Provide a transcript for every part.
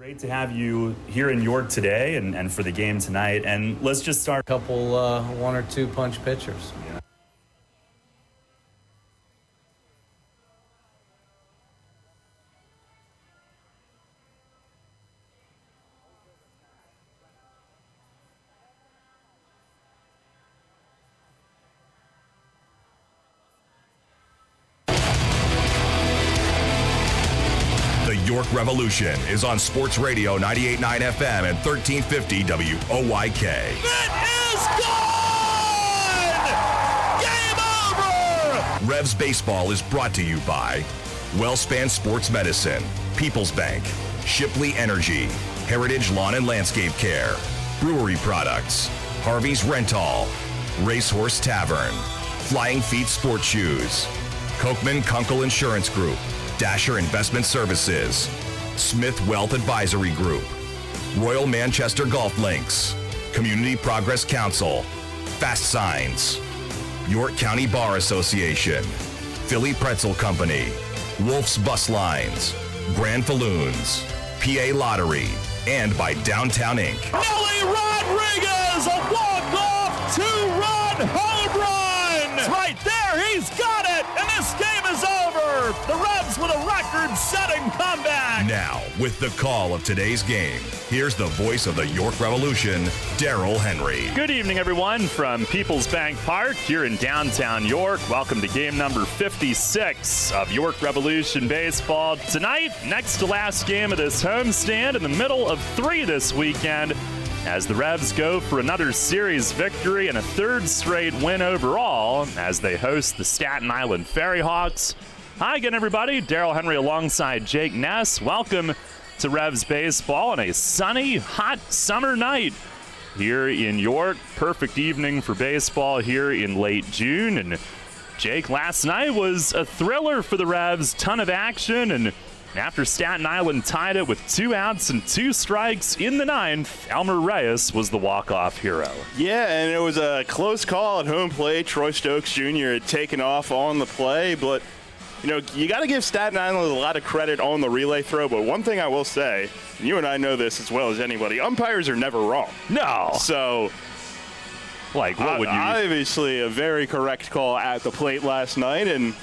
Great to have you here in York today and for the game tonight. And let's just start. A couple, one or two punch pitchers. York Revolution is on Sports Radio 98.9 FM and 1350 WOYK. It is gone! Game over! Revs Baseball is brought to you by Wellspan Sports Medicine, People's Bank, Shipley Energy, Heritage Lawn and Landscape Care, Brewery Products, Harvey's Rental, Racehorse Tavern, Flying Feet Sports Shoes, Kochman Kunkel Insurance Group, Dasher Investment Services, Smith Wealth Advisory Group, Royal Manchester Golf Links, Community Progress Council, Fast Signs, York County Bar Association, Philly Pretzel Company, Wolf's Bus Lines, Grand Falloons, PA Lottery, and by Downtown Inc. Nelly Rodriguez, a walk-off two-run home run! It's right there, he's got it, and this game is over! The Revs with a record-setting comeback! Now, with the call of today's game, here's the voice of the York Revolution, Daryl Henry. Good evening, everyone, from People's Bank Park here in downtown York. Welcome to game number 56 of York Revolution Baseball. Tonight, next to last game of this homestand in the middle of 3 this weekend, as the Revs go for another series victory and a third straight win overall as they host the Staten Island Ferryhawks. Hi again, everybody. Daryl Henry alongside Jake Ness. Welcome to Revs Baseball on a sunny, hot summer night here in York. Perfect evening for baseball here in late June. And Jake, last night was a thriller for the Revs. Ton of action, and after Staten Island tied it with 2 outs and 2 strikes in the 9th, Elmer Reyes was the walk-off hero. Yeah, and it was a close call at home plate. Troy Stokes Jr. had taken off on the play, but you know, you got to give Staten Island a lot of credit on the relay throw, but one thing I will say, and you and I know this as well as anybody, umpires are never wrong. No. So, like, what would you... Obviously, a very correct call at the plate last night, and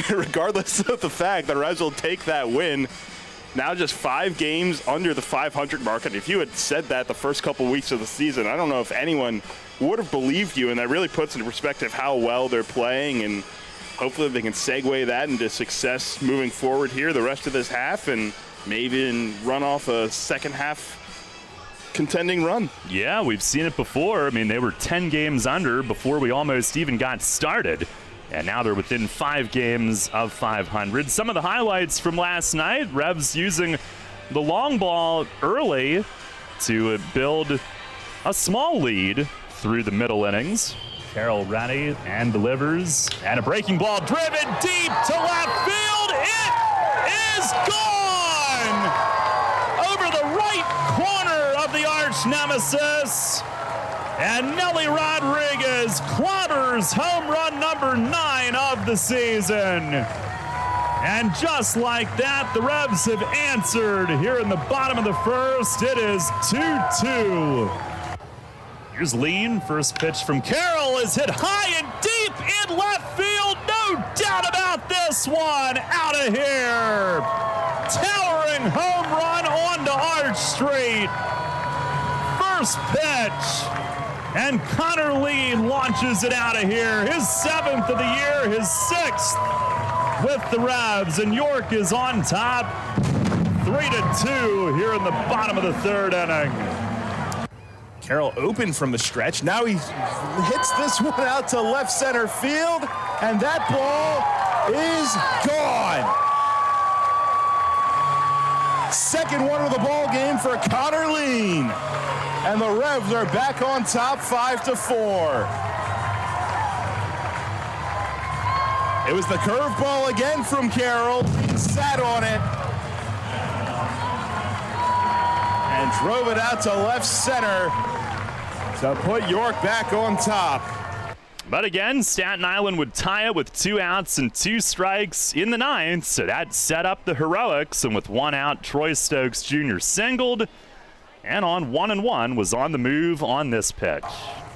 regardless of the fact, the Revs will take that win. Now just 5 games under the 500 mark, and if you had said that the first couple weeks of the season, I don't know if anyone would have believed you, and that really puts into perspective how well they're playing, and hopefully they can segue that into success moving forward here the rest of this half and maybe even run off a second half contending run. Yeah, we've seen it before. I mean, they were 10 games under before we almost even got started. And now they're within 5 games of 500. Some of the highlights from last night, Revs using the long ball early to build a small lead through the middle innings. Carroll ready and delivers, and a breaking ball driven deep to left field. It is gone over the right corner of the arch nemesis, and Nelly Rodriguez clobbers home run number 9 of the season. And just like that, the Revs have answered here in the bottom of the first. It is 2-2. Here's Lean, first pitch from Carroll is hit high and deep in left field. No doubt about this one. Out of here. Towering home run onto Arch Street. First pitch. And Connor Lean launches it out of here. His 7th of the year, his 6th with the Revs. And York is on top. 3-2 here in the bottom of the 3rd inning. Carroll open from the stretch. Now he hits this one out to left center field, and that ball is gone. Second one of the ball game for Connor Lean. And the Revs are back on top 5-4. It was the curveball again from Carroll. He sat on it and drove it out to left center to put York back on top. But again, Staten Island would tie it with 2 outs and 2 strikes in the 9th, so that set up the Heroics, and with 1 out, Troy Stokes Jr. singled, and on 1-1 was on the move on this pitch.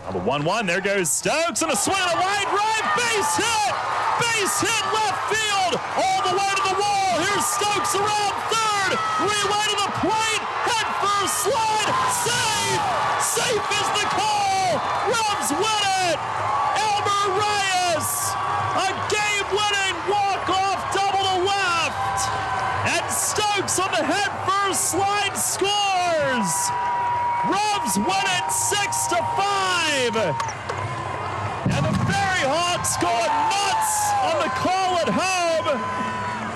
On the 1-1, there goes Stokes, and a swing on the line drive, base hit left field, all the way to the wall. Here's Stokes around third, relay to the plate, head first slide, safe is the call. Rubs win it. Elmer Reyes, a game-winning walk-off double to left, and Stokes on the head first slide scores. Rubs win it 6-5. And the Ferryhawks going nuts on the call at home.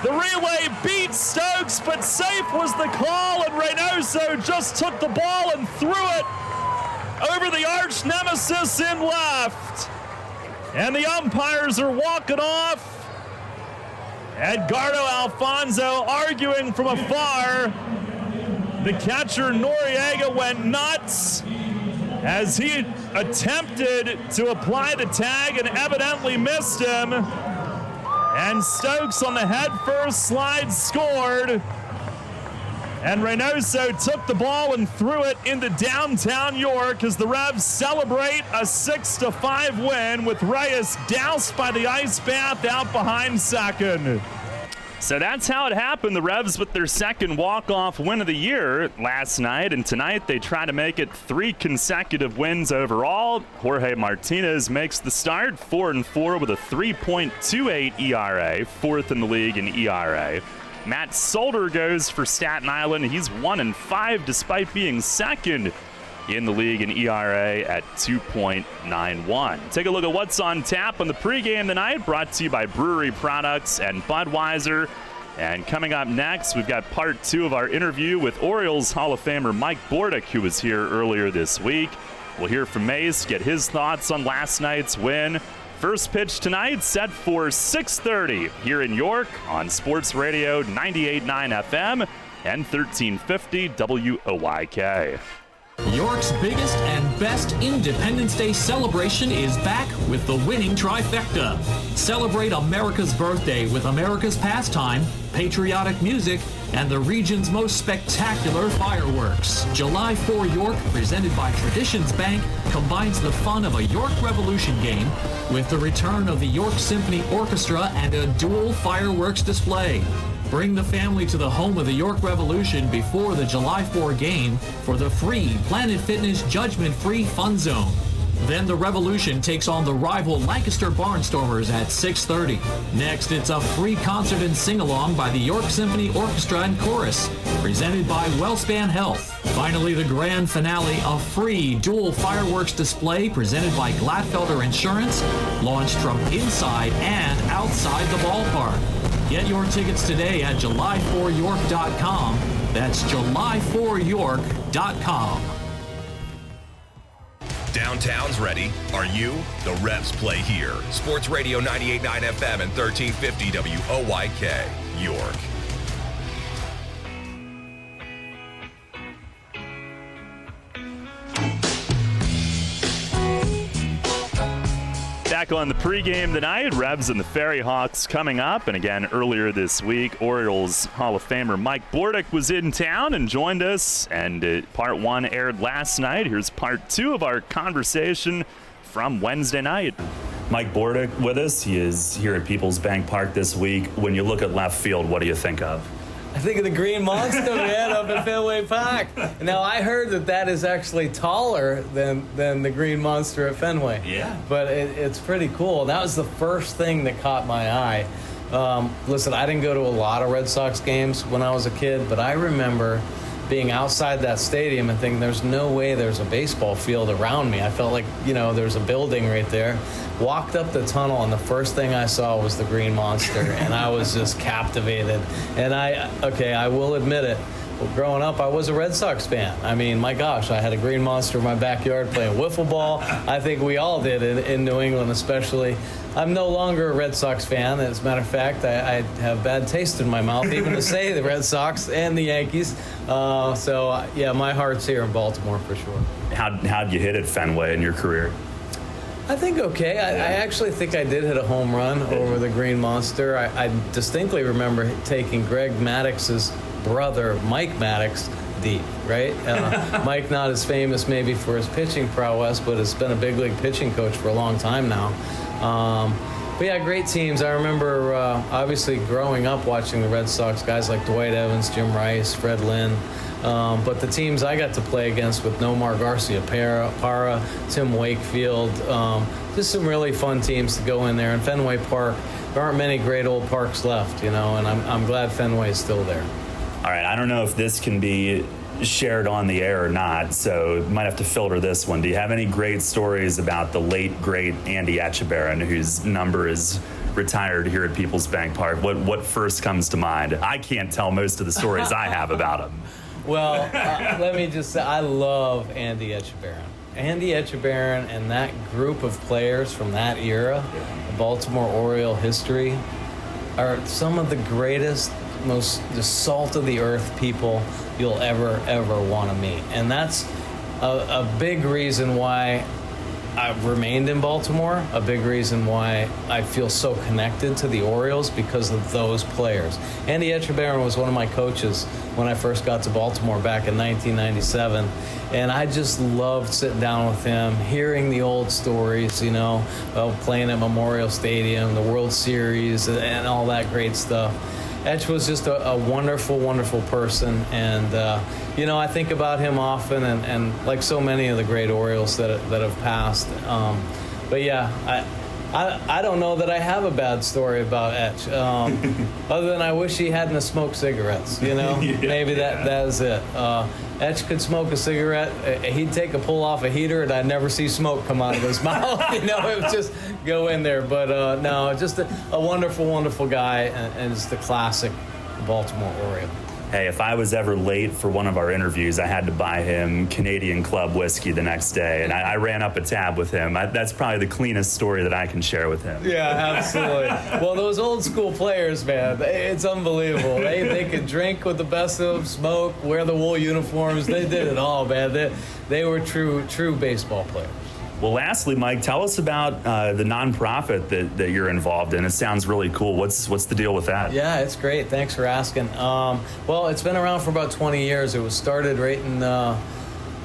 The relay beat Stokes, but safe was the call, and Reynoso just took the ball and threw it over the arch nemesis in left. And the umpires are walking off. Edgardo Alfonso arguing from afar. The catcher Noriega went nuts as he attempted to apply the tag and evidently missed him. And Stokes on the head first slide scored. And Reynoso took the ball and threw it into downtown York as the Revs celebrate a 6-5 win with Reyes doused by the ice bath out behind second. So that's how it happened. The Revs with their second walk-off win of the year last night, and tonight they try to make it 3 consecutive wins overall. Jorge Martinez makes the start, 4-4 with a 3.28 ERA, 4th in the league in ERA. Matt Solder goes for Staten Island. He's 1-5 despite being second in the league in ERA at 2.91. Take a look at what's on tap on the pregame tonight, brought to you by Brewery Products and Budweiser. And coming up next, we've got part 2 of our interview with Orioles Hall of Famer Mike Bordick, who was here earlier this week. We'll hear from Mace, get his thoughts on last night's win. First pitch tonight set for 6:30 here in York on Sports Radio 98.9 FM and 1350 WOYK. York's biggest and best Independence Day celebration is back with the winning trifecta. Celebrate America's birthday with America's pastime, patriotic music, and the region's most spectacular fireworks. July 4 York, presented by Traditions Bank, combines the fun of a York Revolution game with the return of the York Symphony Orchestra and a dual fireworks display. Bring the family to the home of the York Revolution before the July 4 game for the free Planet Fitness judgment-free fun zone. Then the Revolution takes on the rival Lancaster Barnstormers at 6:30. Next, it's a free concert and sing-along by the York Symphony Orchestra and Chorus, presented by WellSpan Health. Finally, the grand finale, a free dual fireworks display presented by Gladfelder Insurance, launched from inside and outside the ballpark. Get your tickets today at July4York.com. That's July4York.com. Downtown's ready. Are you? The Revs play here. Sports Radio 98.9 FM and 1350 WOYK, York. Back on the pregame tonight, Revs and the Ferryhawks coming up. And again, earlier this week, Orioles Hall of Famer Mike Bordick was in town and joined us. And part 1 aired last night. Here's part 2 of our conversation from Wednesday night. Mike Bordick with us. He is here at People's Bank Park this week. When you look at left field, what do you think of? I think of the Green Monster, man, up at Fenway Park. Now, I heard that is actually taller than the Green Monster at Fenway. Yeah. But it's pretty cool. That was the first thing that caught my eye. Listen, I didn't go to a lot of Red Sox games when I was a kid, but I remember being outside that stadium and thinking there's no way there's a baseball field around me. I felt like, there's a building right there. Walked up the tunnel, and the first thing I saw was the Green Monster, and I was just captivated. And I will admit it, growing up, I was a Red Sox fan. I mean, my gosh, I had a Green Monster in my backyard playing wiffle ball. I think we all did in New England especially. I'm no longer a Red Sox fan. As a matter of fact, I have bad taste in my mouth even to say the Red Sox and the Yankees. Yeah, my heart's here in Baltimore for sure. How'd you hit at Fenway in your career? I think okay. I actually think I did hit a home run over the Green Monster. I distinctly remember taking Greg Maddox's brother, Mike Maddox, deep, right? Mike not as famous maybe for his pitching prowess, but has been a big league pitching coach for a long time now. But yeah, great teams. I remember obviously growing up watching the Red Sox, guys like Dwight Evans, Jim Rice, Fred Lynn. But the teams I got to play against with Nomar Garcia-Parra, Tim Wakefield, just some really fun teams to go in there. And Fenway Park, there aren't many great old parks left, and I'm glad Fenway is still there. All right, I don't know if this can be shared on the air or not, so might have to filter this one. Do you have any great stories about the late, great Andy Etchebarren, whose number is retired here at People's Bank Park? What first comes to mind? I can't tell most of the stories I have about him. Well, let me just say, I love Andy Etchebarren. Andy Etchebarren and that group of players from that era, the Baltimore Oriole history, are some of the greatest, most just salt of the earth people you'll ever want to meet. And that's a big reason why I've remained in Baltimore, a big reason why I feel so connected to the Orioles, because of those players. Andy Etchebarren was one of my coaches when I first got to Baltimore back in 1997, and I just loved sitting down with him, hearing the old stories, of playing at Memorial Stadium, the World Series, and all that great stuff. Etch was just a wonderful, wonderful person, and I think about him often, and like so many of the great Orioles that have passed. But yeah, I don't know that I have a bad story about Etch, other than I wish he hadn't smoked cigarettes. Yeah. Maybe that is it. Etch could smoke a cigarette. He'd take a pull off a heater, and I'd never see smoke come out of his mouth. It would just go in there. But no, just a wonderful, wonderful guy, and just a classic Baltimore Oriole. Hey, if I was ever late for one of our interviews, I had to buy him Canadian Club whiskey the next day, and I ran up a tab with him. That's probably the cleanest story that I can share with him. Yeah, absolutely. Well, those old school players, man, it's unbelievable. They could drink with the best of them, smoke, wear the wool uniforms. They did it all, man. They were true baseball players. Well, lastly, Mike, tell us about the nonprofit that you're involved in. It sounds really cool. What's the deal with that? Yeah, it's great. Thanks for asking. Well, it's been around for about 20 years. It was started right in the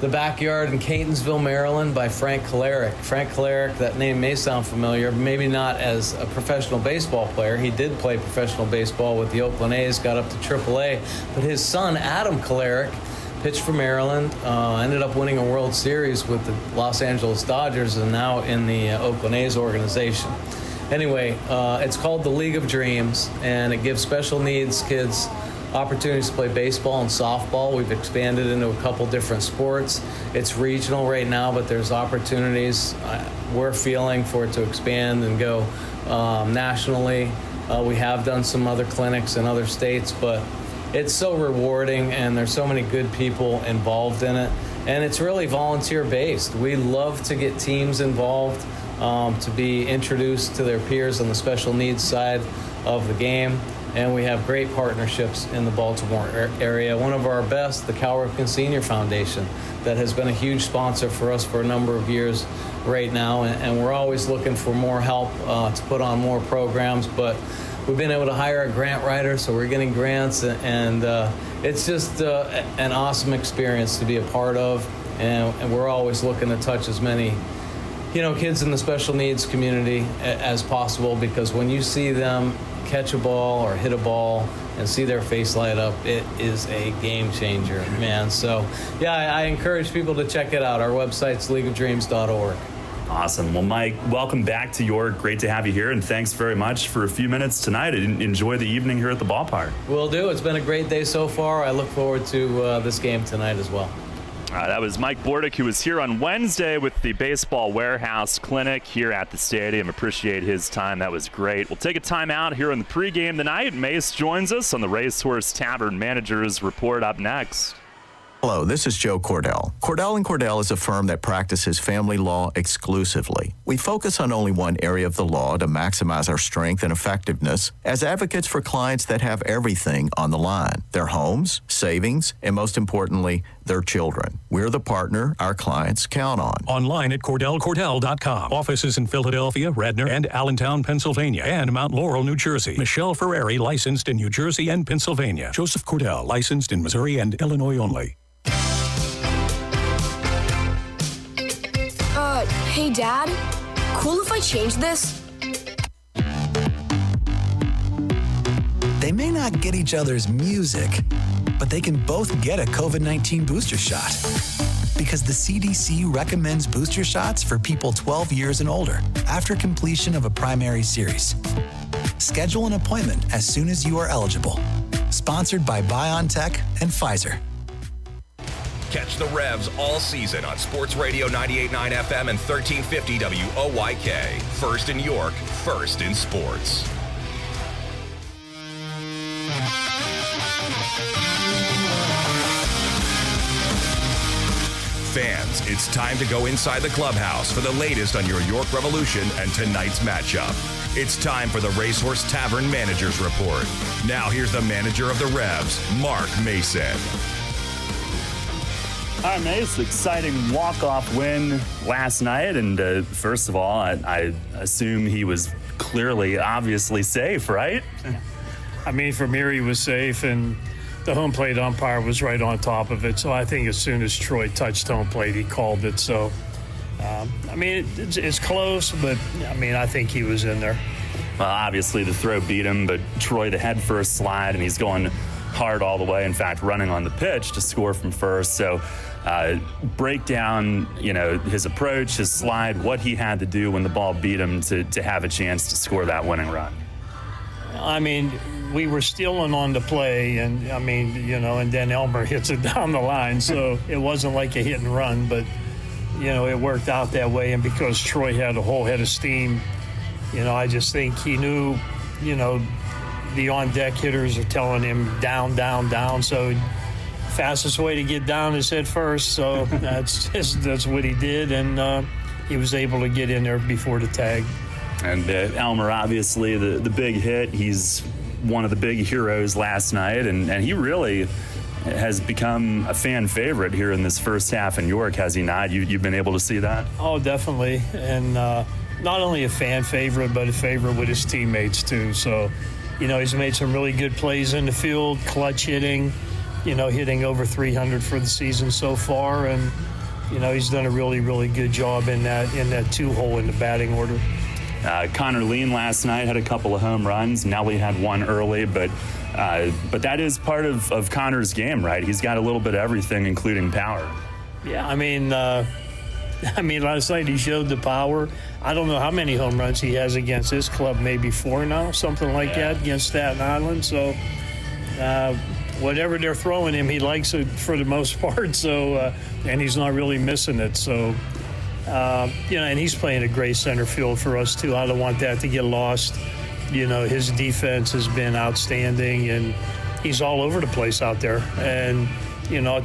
backyard in Catonsville, Maryland by Frank Kolaric. Frank Kolaric, that name may sound familiar, maybe not as a professional baseball player. He did play professional baseball with the Oakland A's, got up to AAA. But his son, Adam Kolaric, pitched for Maryland, ended up winning a World Series with the Los Angeles Dodgers, and now in the Oakland A's organization. Anyway, it's called the League of Dreams, and it gives special needs kids opportunities to play baseball and softball. We've expanded into a couple different sports. It's regional right now, but there's opportunities. We're feeling for it to expand and go nationally. We have done some other clinics in other states, but it's so rewarding, and there's so many good people involved in it, and it's really volunteer-based. We love to get teams involved, to be introduced to their peers on the special needs side of the game, and we have great partnerships in the Baltimore area. One of our best, the Cal Ripken Senior Foundation, that has been a huge sponsor for us for a number of years right now, and we're always looking for more help to put on more programs, but we've been able to hire a grant writer, so we're getting grants, and it's just an awesome experience to be a part of, and we're always looking to touch as many kids in the special needs community as possible, because when you see them catch a ball or hit a ball and see their face light up, it is a game changer, man. So yeah, I encourage people to check it out. Our website's leagueofdreams.org. Awesome. Well, Mike, welcome back to York. Great to have you here, and thanks very much for a few minutes tonight. Enjoy the evening here at the ballpark. Will do. It's been a great day so far. I look forward to this game tonight as well. That was Mike Bordick, who was here on Wednesday with the Baseball Warehouse Clinic here at the stadium. Appreciate his time. That was great. We'll take a timeout here in the pregame tonight. Mace joins us on the Racehorse Tavern Managers Report up next. Hello, this is Joe Cordell. Cordell & Cordell is a firm that practices family law exclusively. We focus on only one area of the law to maximize our strength and effectiveness as advocates for clients that have everything on the line: their homes, savings, and most importantly, their children. We're the partner our clients count on. Online at CordellCordell.com. Offices in Philadelphia, Radnor, and Allentown, Pennsylvania, and Mount Laurel, New Jersey. Michelle Ferrari, licensed in New Jersey and Pennsylvania. Joseph Cordell, licensed in Missouri and Illinois only. Hey, Dad, cool if I change this? They may not get each other's music, but they can both get a COVID-19 booster shot. Because the CDC recommends booster shots for people 12 years and older after completion of a primary series. Schedule an appointment as soon as you are eligible. Sponsored by BioNTech and Pfizer. Catch the Revs all season on Sports Radio 98.9 FM and 1350 WOYK. First in York, first in sports. Fans, it's time to go inside the clubhouse for the latest on your York Revolution and tonight's matchup. It's time for the Racehorse Tavern Managers Report. Now here's the manager of the Revs, Mark Mason. All right, Mace, exciting walk-off win last night. And first of all, I assume he was clearly, obviously safe, right? I mean, from here he was safe, and the home plate umpire was right on top of it. So I think as soon as Troy touched home plate, he called it. So, I mean, it's close, but, I mean, I think he was in there. Well, obviously the throw beat him, but Troy, the head first slide, and he's going hard all the way. In fact, running on the pitch to score from first. So break down, his approach, his slide, what he had to do when the ball beat him to have a chance to score that winning run. I mean, we were stealing on the play, and I mean, and then Elmer hits it down the line. So it wasn't like a hit and run, but, it worked out that way. And because Troy had a whole head of steam, I just think he knew, the on-deck hitters are telling him down, down, down. So fastest way to get down is head first. So that's what he did, and he was able to get in there before the tag. And Elmer, obviously, the big hit. He's one of the big heroes last night, and he really has become a fan favorite here in this first half in York, has he not? You've been able to see that? Oh, definitely. And not only a fan favorite, but a favorite with his teammates, too. So, he's made some really good plays in the field, clutch hitting, hitting over 300 for the season so far. And, he's done a really, really good job in that two-hole in the batting order. Connor Lean last night had a couple of home runs. Nelly had one early, but that is part of Connor's game, right? He's got a little bit of everything, including power. Yeah, I mean, last night he showed the power. I don't know how many home runs he has against this club, maybe 4 now, something like that, against Staten Island. So whatever they're throwing him, he likes it for the most part. So, and he's not really missing it. So, and he's playing a great center field for us, too. I don't want that to get lost. His defense has been outstanding, and he's all over the place out there. And,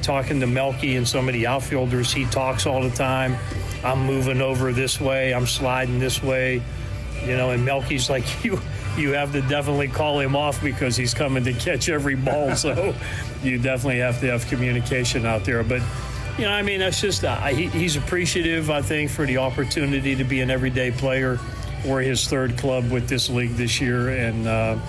talking to Melky and some of the outfielders, he talks all the time. I'm moving over this way. I'm sliding this way. And Melky's like, you have to definitely call him off because he's coming to catch every ball. So you definitely have to have communication out there. But, that's just he's appreciative, I think, for the opportunity to be an everyday player or his third club with this league this year. And,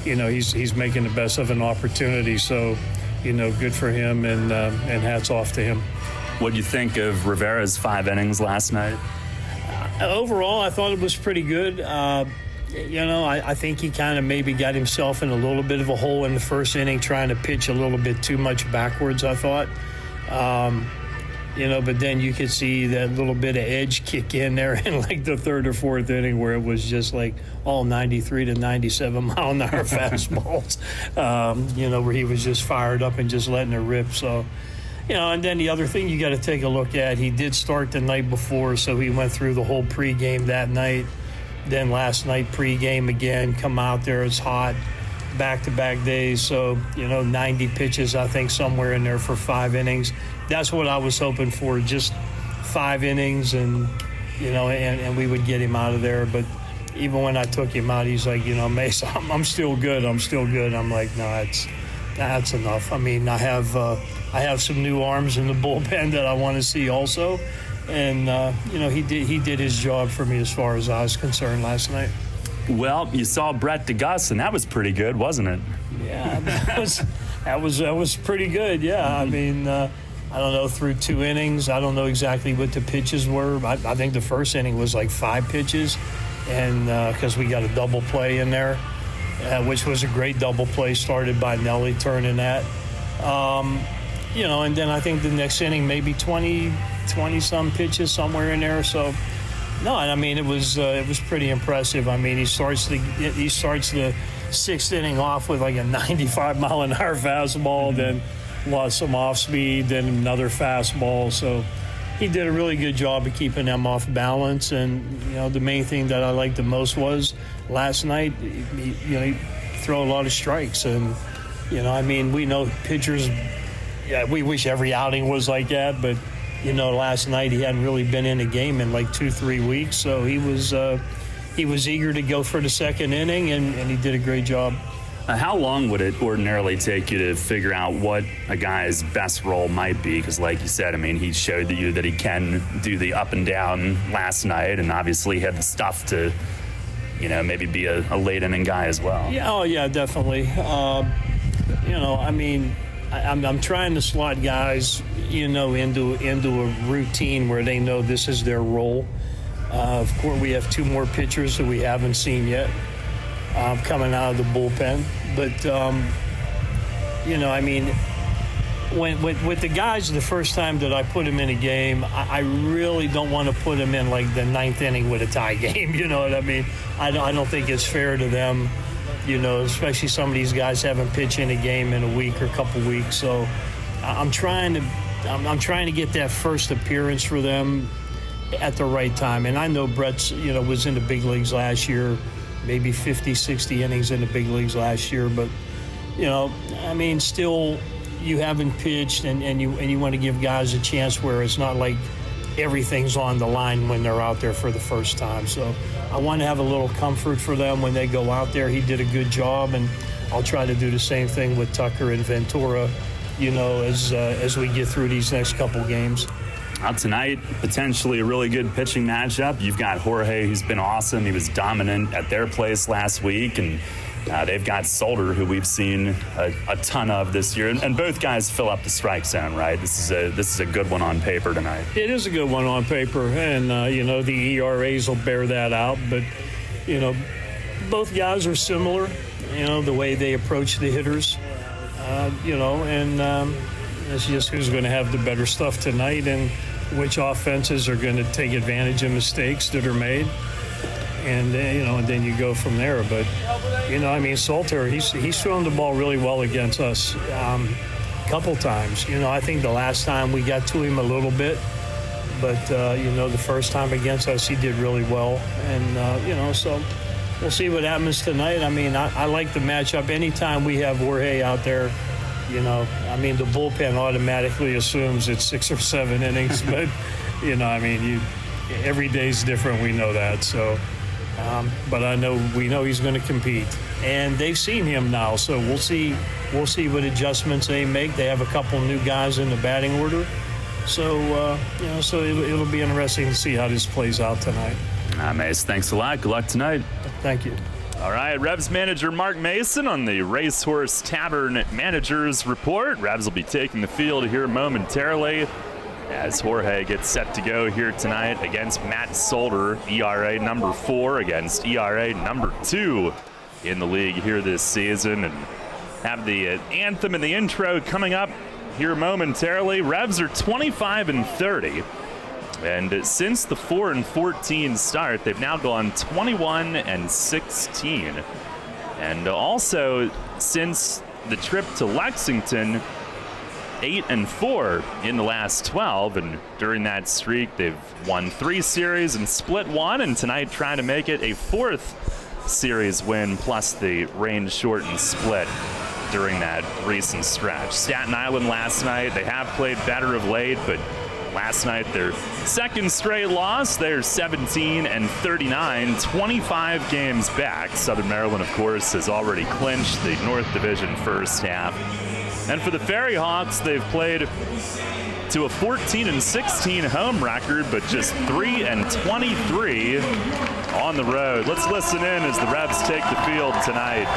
he's making the best of an opportunity. So, good for him, and hats off to him. What do you think of Rivera's 5 innings last night? Overall, I thought it was pretty good. I think he kind of maybe got himself in a little bit of a hole in the first inning, trying to pitch a little bit too much backwards, I thought. But then you could see that little bit of edge kick in there in like the 3rd or 4th inning, where it was just like all 93 to 97 mile an hour fastballs, where he was just fired up and just letting it rip. So, and then the other thing you got to take a look at, he did start the night before, so he went through the whole pregame that night. Then last night, pregame again, come out there, it's hot, back-to-back days. So, 90 pitches, I think, somewhere in there for 5 innings. That's what I was hoping for, just 5 innings, and and we would get him out of there. But even when I took him out, he's like, Mace, I'm still good. I'm like, no, that's enough. I mean, I have I have some new arms in the bullpen that I want to see also. And, he did his job for me as far as I was concerned last night. Well, you saw Brett DeGuss, and that was pretty good, wasn't it? Yeah, that was pretty good. Yeah, I mean, I don't know, through 2 innings. I don't know exactly what the pitches were. I think the first inning was like 5 pitches, and because we got a double play in there, which was a great double play started by Nelly turning that. And then I think the next inning maybe 20 some pitches somewhere in there. So. No, I mean it was pretty impressive. I mean he starts the 6th inning off with like a 95-mile-an-hour fastball, then lost some off speed, then another fastball. So he did a really good job of keeping them off balance. And the main thing that I liked the most was last night. He throw a lot of strikes, and I mean we know pitchers. Yeah, we wish every outing was like that, but. Last night he hadn't really been in a game in like 2-3 weeks, so he was eager to go for the 2nd inning, and he did a great job. How long would it ordinarily take you to figure out what a guy's best role might be? Because like you said, I mean, he showed you that he can do the up and down last night, and obviously had the stuff to, maybe be a late inning guy as well. Yeah, oh yeah, definitely. I mean, I'm trying to slot guys, into a routine where they know this is their role. Of course, we have 2 more pitchers that we haven't seen yet coming out of the bullpen. But, I mean, with the guys the first time that I put them in a game, I really don't want to put them in like the 9th inning with a tie game. You know what I mean? I don't think it's fair to them. Especially some of these guys haven't pitched in a game in a week or a couple weeks. So I'm trying to get that first appearance for them at the right time. And I know Brett, was in the big leagues last year, maybe 50, 60 innings in the big leagues last year. But, I mean, still you haven't pitched and you want to give guys a chance where it's not like everything's on the line when they're out there for the first time. So I want to have a little comfort for them when they go out there. He did a good job, and I'll try to do the same thing with Tucker and Ventura, as we get through these next couple games. Tonight, potentially a really good pitching matchup. You've got Jorge, who's been awesome. He was dominant at their place last week, and they've got Solder, who we've seen a ton of this year, and both guys fill up the strike zone, right? This is a good one on paper tonight. It is a good one on paper, and the ERAs will bear that out. But both guys are similar, the way they approach the hitters, and it's just who's going to have the better stuff tonight, and which offenses are going to take advantage of mistakes that are made. And and then you go from there. But Salter, he's thrown the ball really well against us a couple times. I think the last time we got to him a little bit, but the first time against us he did really well. And so we'll see what happens tonight. I mean, I like the matchup. Anytime we have Jorge out there, the bullpen automatically assumes it's 6 or 7 innings. But every day's different. We know that. So. But we know he's going to compete, and they've seen him now. So we'll see what adjustments they make. They have a couple new guys in the batting order, so it'll be interesting to see how this plays out tonight. Mace, thanks a lot. Good luck tonight. Thank you. All right, Revs manager Mark Mason on the Racehorse Tavern Managers Report. Revs will be taking the field here momentarily as Jorge gets set to go here tonight against Matt Solder, ERA number 4 against ERA number 2 in the league here this season. And have the anthem and the intro coming up here momentarily. Revs are 25-30. And since the 4-14 start, they've now gone 21-16. And also, since the trip to Lexington, 8-4 in the last 12, and during that streak they've won 3 series and split 1, and tonight trying to make it a 4th series win plus the rain shortened split during that recent stretch. Staten Island last night, they have played better of late, but last night their 2nd straight loss. They're 17-39, 25 games back. Southern Maryland, of course, has already clinched the North Division first half. And for the Ferryhawks, they've played to a 14-16 home record, but just 3-23 on the road. Let's listen in as the Revs take the field tonight.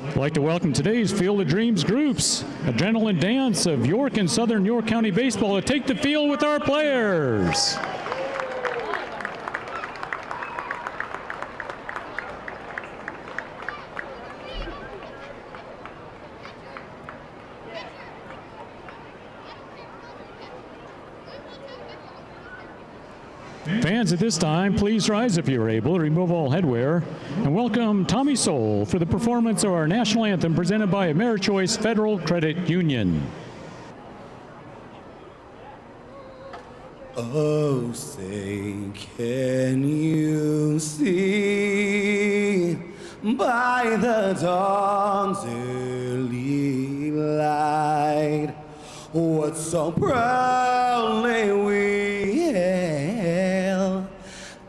I'd like to welcome today's Field of Dreams groups, Adrenaline Dance of York and Southern York County Baseball, to take the field with our players. Fans, at this time, please rise if you're able, remove all headwear, and welcome Tommy Soul for the performance of our national anthem presented by AmeriChoice Federal Credit Union. Oh, say, can you see by the dawn's early light what so proudly we hailed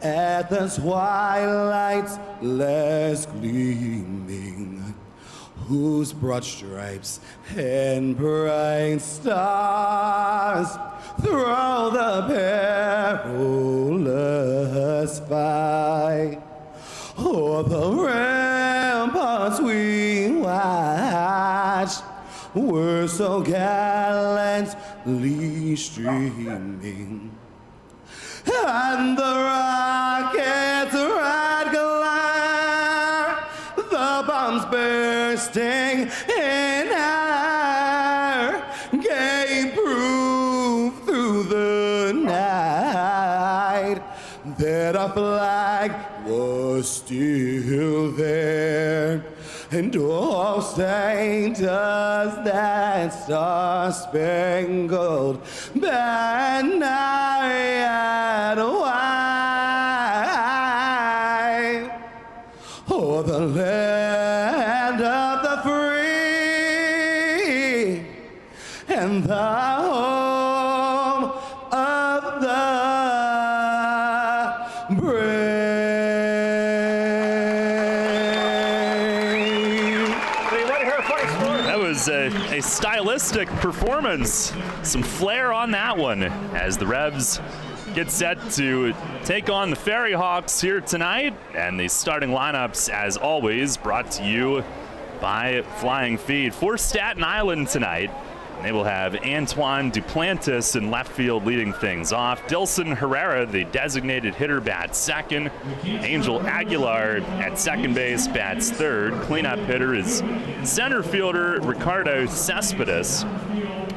at the twilight's last gleaming, whose broad stripes and bright stars through the perilous fight o'er the ramparts we watched were so gallantly streaming, and the rocket's red glare, the bombs bursting in air, gave proof through the night that our flag was still there. And oh, say, does that star-spangled banner yet wave o'er the land of the free and the home of the brave? A stylistic performance, some flair on that one as the Revs get set to take on the Ferryhawks here tonight. And the starting lineups, as always, brought to you by Flying Feed. For Staten Island tonight, they will have Antoine Duplantis in left field leading things off. Dilson Herrera, the designated hitter, bats second. Angel Aguilar at second base bats third. Cleanup hitter is center fielder Ricardo Cespedes.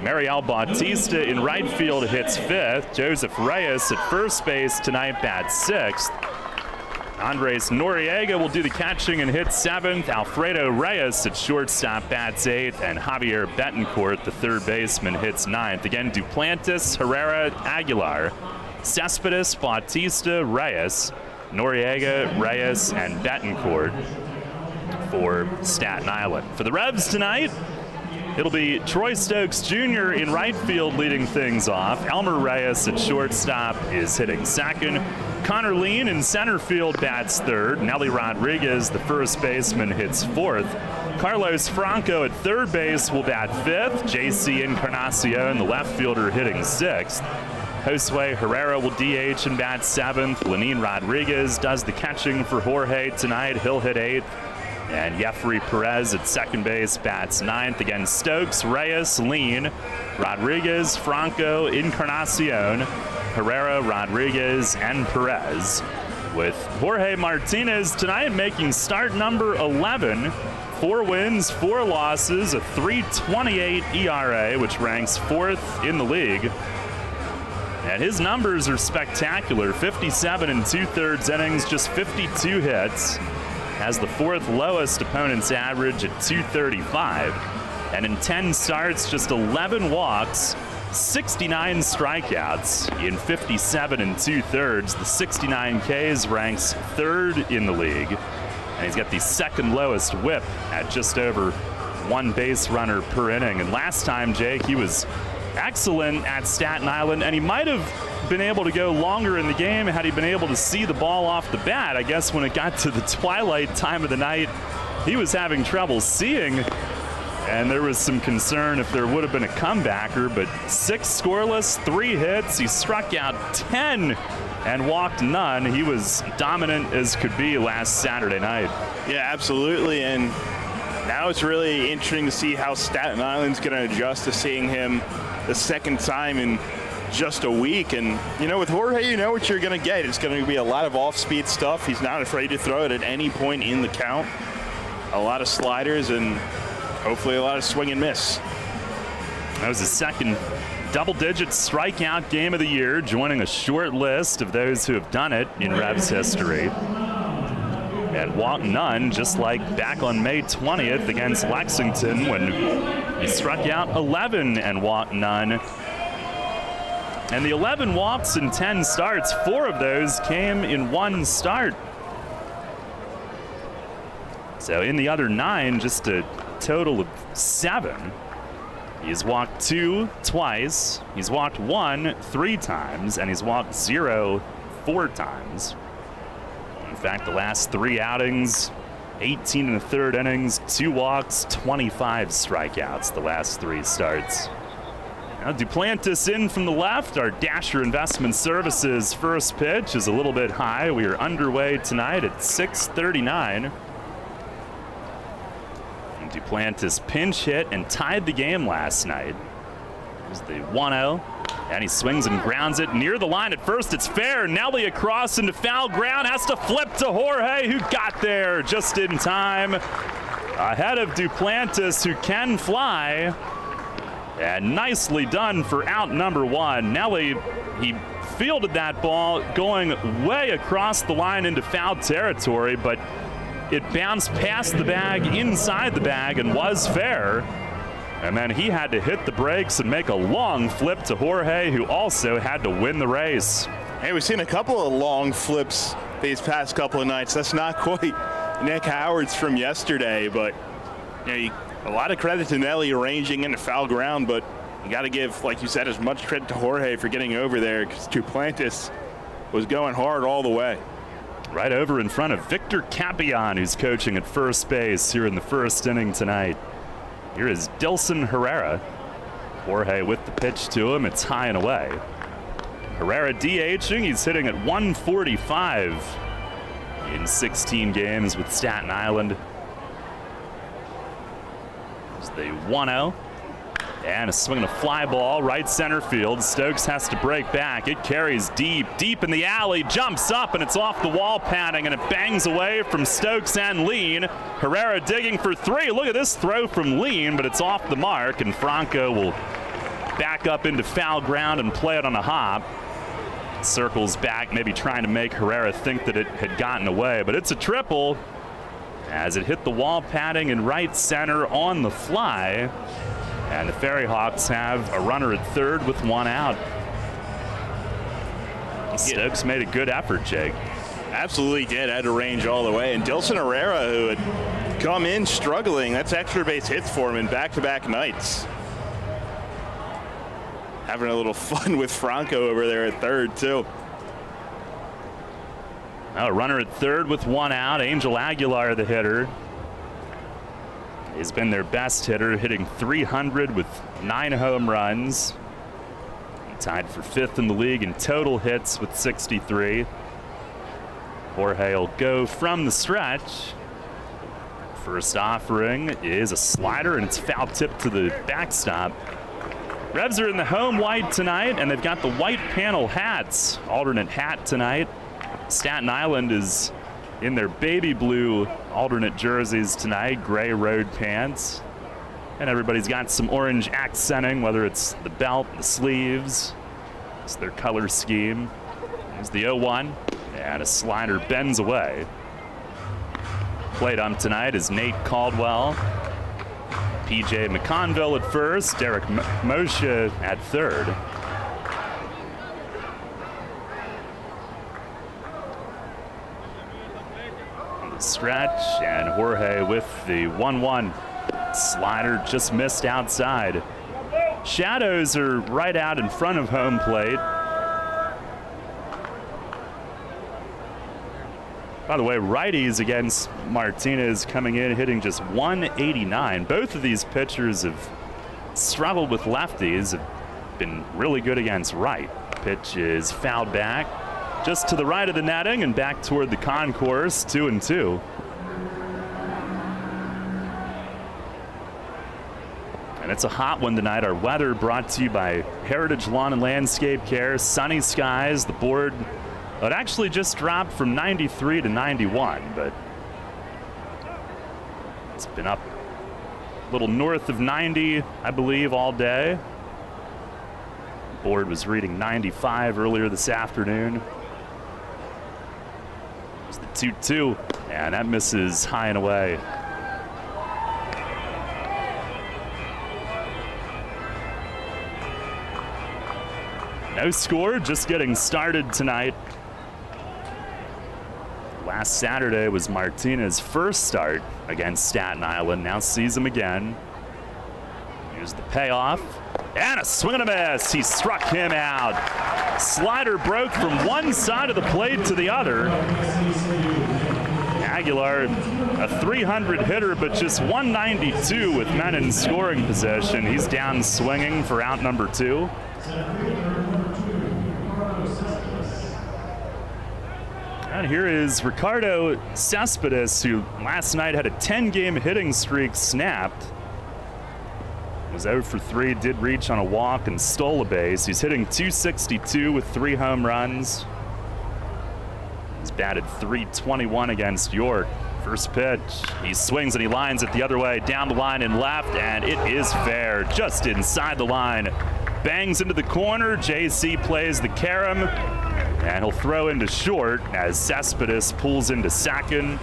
Mariel Bautista in right field hits fifth. Joseph Reyes at first base tonight bats sixth. Andres Noriega will do the catching and hit seventh. Alfredo Reyes at shortstop bats eighth. And Javier Betancourt, the third baseman, hits ninth. Again, Duplantis, Herrera, Aguilar, Cespedes, Bautista, Reyes, Noriega, Reyes, and Betancourt for Staten Island. For the Revs tonight, it'll be Troy Stokes Jr. in right field leading things off. Elmer Reyes at shortstop is hitting second. Connor Lean in center field bats third. Nelly Rodriguez, the first baseman, hits fourth. Carlos Franco at third base will bat fifth. JC Encarnacion, the left fielder, hitting sixth. Josue Herrera will DH and bat seventh. Lenin Rodriguez does the catching for Jorge tonight. He'll hit eighth. And Jeffrey Perez at second base bats ninth. Again, Stokes, Reyes, Lean, Rodriguez, Franco, Encarnacion, Herrera, Rodriguez, and Perez. With Jorge Martinez tonight making start number 11. 4 wins, 4 losses, a 3.28 ERA, which ranks 4th in the league. And his numbers are spectacular. 57 2/3 innings, just 52 hits. Has the 4th lowest opponent's average at 235. And in 10 starts, just 11 walks, 69 strikeouts in 57 2/3. The 69 Ks ranks 3rd in the league. And he's got the second lowest whip at just over 1 base runner per inning. And last time, Jake, he was excellent at Staten Island, and he might have been able to go longer in the game had he been able to see the ball off the bat. I guess when it got to the twilight time of the night, he was having trouble seeing, and there was some concern if there would have been a comebacker, but 6 scoreless, 3 hits. He struck out 10 and walked none. He was dominant as could be last Saturday night. Yeah, absolutely, and now it's really interesting to see how Staten Island's going to adjust to seeing him the second time in just a week. And, with Jorge, you know what you're going to get. It's going to be a lot of off-speed stuff. He's not afraid to throw it at any point in the count. A lot of sliders and hopefully a lot of swing and miss. That was his second double-digit strikeout game of the year, joining a short list of those who have done it in Revs history. And walked none, just like back on May 20th against Lexington when he struck out 11 and walked none. And the 11 walks in 10 starts, 4 of those came in 1 start. So in the other 9, just a total of 7. He's walked 2 twice, he's walked 1 3 times, and he's walked 0 4 times. In fact, the last 3 outings, 18 1/3 innings, 2 walks, 25 strikeouts the last 3 starts. Now Duplantis in from the left. Our Dasher Investment Services first pitch is a little bit high. We are underway tonight at 6:39. And Duplantis pinch hit and tied the game last night. Here's the 1-0. And he swings and grounds it near the line at first. It's fair. Nelly across into foul ground. Has to flip to Jorge, who got there just in time. Ahead of Duplantis, who can fly. And nicely done for out number 1. Nelly, he fielded that ball going way across the line into foul territory, but it bounced past the bag, inside the bag, and was fair. And then he had to hit the brakes and make a long flip to Jorge, who also had to win the race. Hey, we've seen a couple of long flips these past couple of nights. That's not quite Nick Howard's from yesterday, but a lot of credit to Nelly arranging into foul ground, but you got to give, like you said, as much credit to Jorge for getting over there, because Duplantis was going hard all the way. Right over in front of Victor Capion, who's coaching at first base here in the first inning tonight. Here is Dilson Herrera. Jorge with the pitch to him. It's high and away. Herrera DHing. He's hitting at 145 in 16 games with Staten Island. There's the 1-0. And a swing and a fly ball, right center field. Stokes has to break back. It carries deep in the alley, jumps up, and it's off the wall padding, and it bangs away from Stokes and Lean. Herrera digging for 3. Look at this throw from Lean, but it's off the mark, and Franco will back up into foul ground and play it on a hop. Circles back, maybe trying to make Herrera think that it had gotten away, but it's a triple as it hit the wall padding in right center on the fly. And the Ferryhawks have a runner at third with 1 out. Stokes made a good effort, Jake. Absolutely did. Had to range all the way. And Dilson Herrera, who had come in struggling, that's extra base hits for him in back-to-back nights. Having a little fun with Franco over there at third, too. A runner at third with 1 out. Angel Aguilar, the hitter. He's been their best hitter, hitting .300 with 9 home runs. He tied for 5th in the league in total hits with 63. Jorge will go from the stretch. First offering is a slider, and it's foul tip to the backstop. Revs are in the home white tonight, and they've got the white panel hats. Alternate hat tonight. Staten Island is in their baby blue alternate jerseys tonight, gray road pants. And everybody's got some orange accenting, whether it's the belt, the sleeves. It's their color scheme. There's the 0-1, and a slider bends away. Plate ump tonight is Nate Caldwell. PJ McConville at first, Derek Moshe at third. Stretch, and Jorge with the 1-1. Slider just missed outside. Shadows are right out in front of home plate. By the way, righties against Martinez coming in, hitting just 189. Both of these pitchers have struggled with lefties, have been really good against right. Pitch is fouled back just to the right of the netting and back toward the concourse, 2-2. And it's a hot one tonight. Our weather brought to you by Heritage Lawn and Landscape Care. Sunny skies. The board, it actually just dropped from 93 to 91, but it's been up a little north of 90, I believe, all day. The board was reading 95 earlier this afternoon. It's the 2-2, and that misses high and away. No score, just getting started tonight. Last Saturday was Martinez's first start against Staten Island. Now sees him again. Here's the payoff. And a swing and a miss. He struck him out. Slider broke from one side of the plate to the other. Aguilar, a 300 hitter, but just 192 with men in scoring position. He's down swinging for out number 2. And here is Ricardo Cespedes, who last night had a 10-game hitting streak snapped. Was 0 for 3, did reach on a walk and stole a base. He's hitting .262 with 3 home runs. He's batted .321 against York. First pitch, he swings and he lines it the other way, down the line and left, and it is fair, just inside the line. Bangs into the corner, JC plays the carom, and he'll throw into short as Cespedes pulls into second.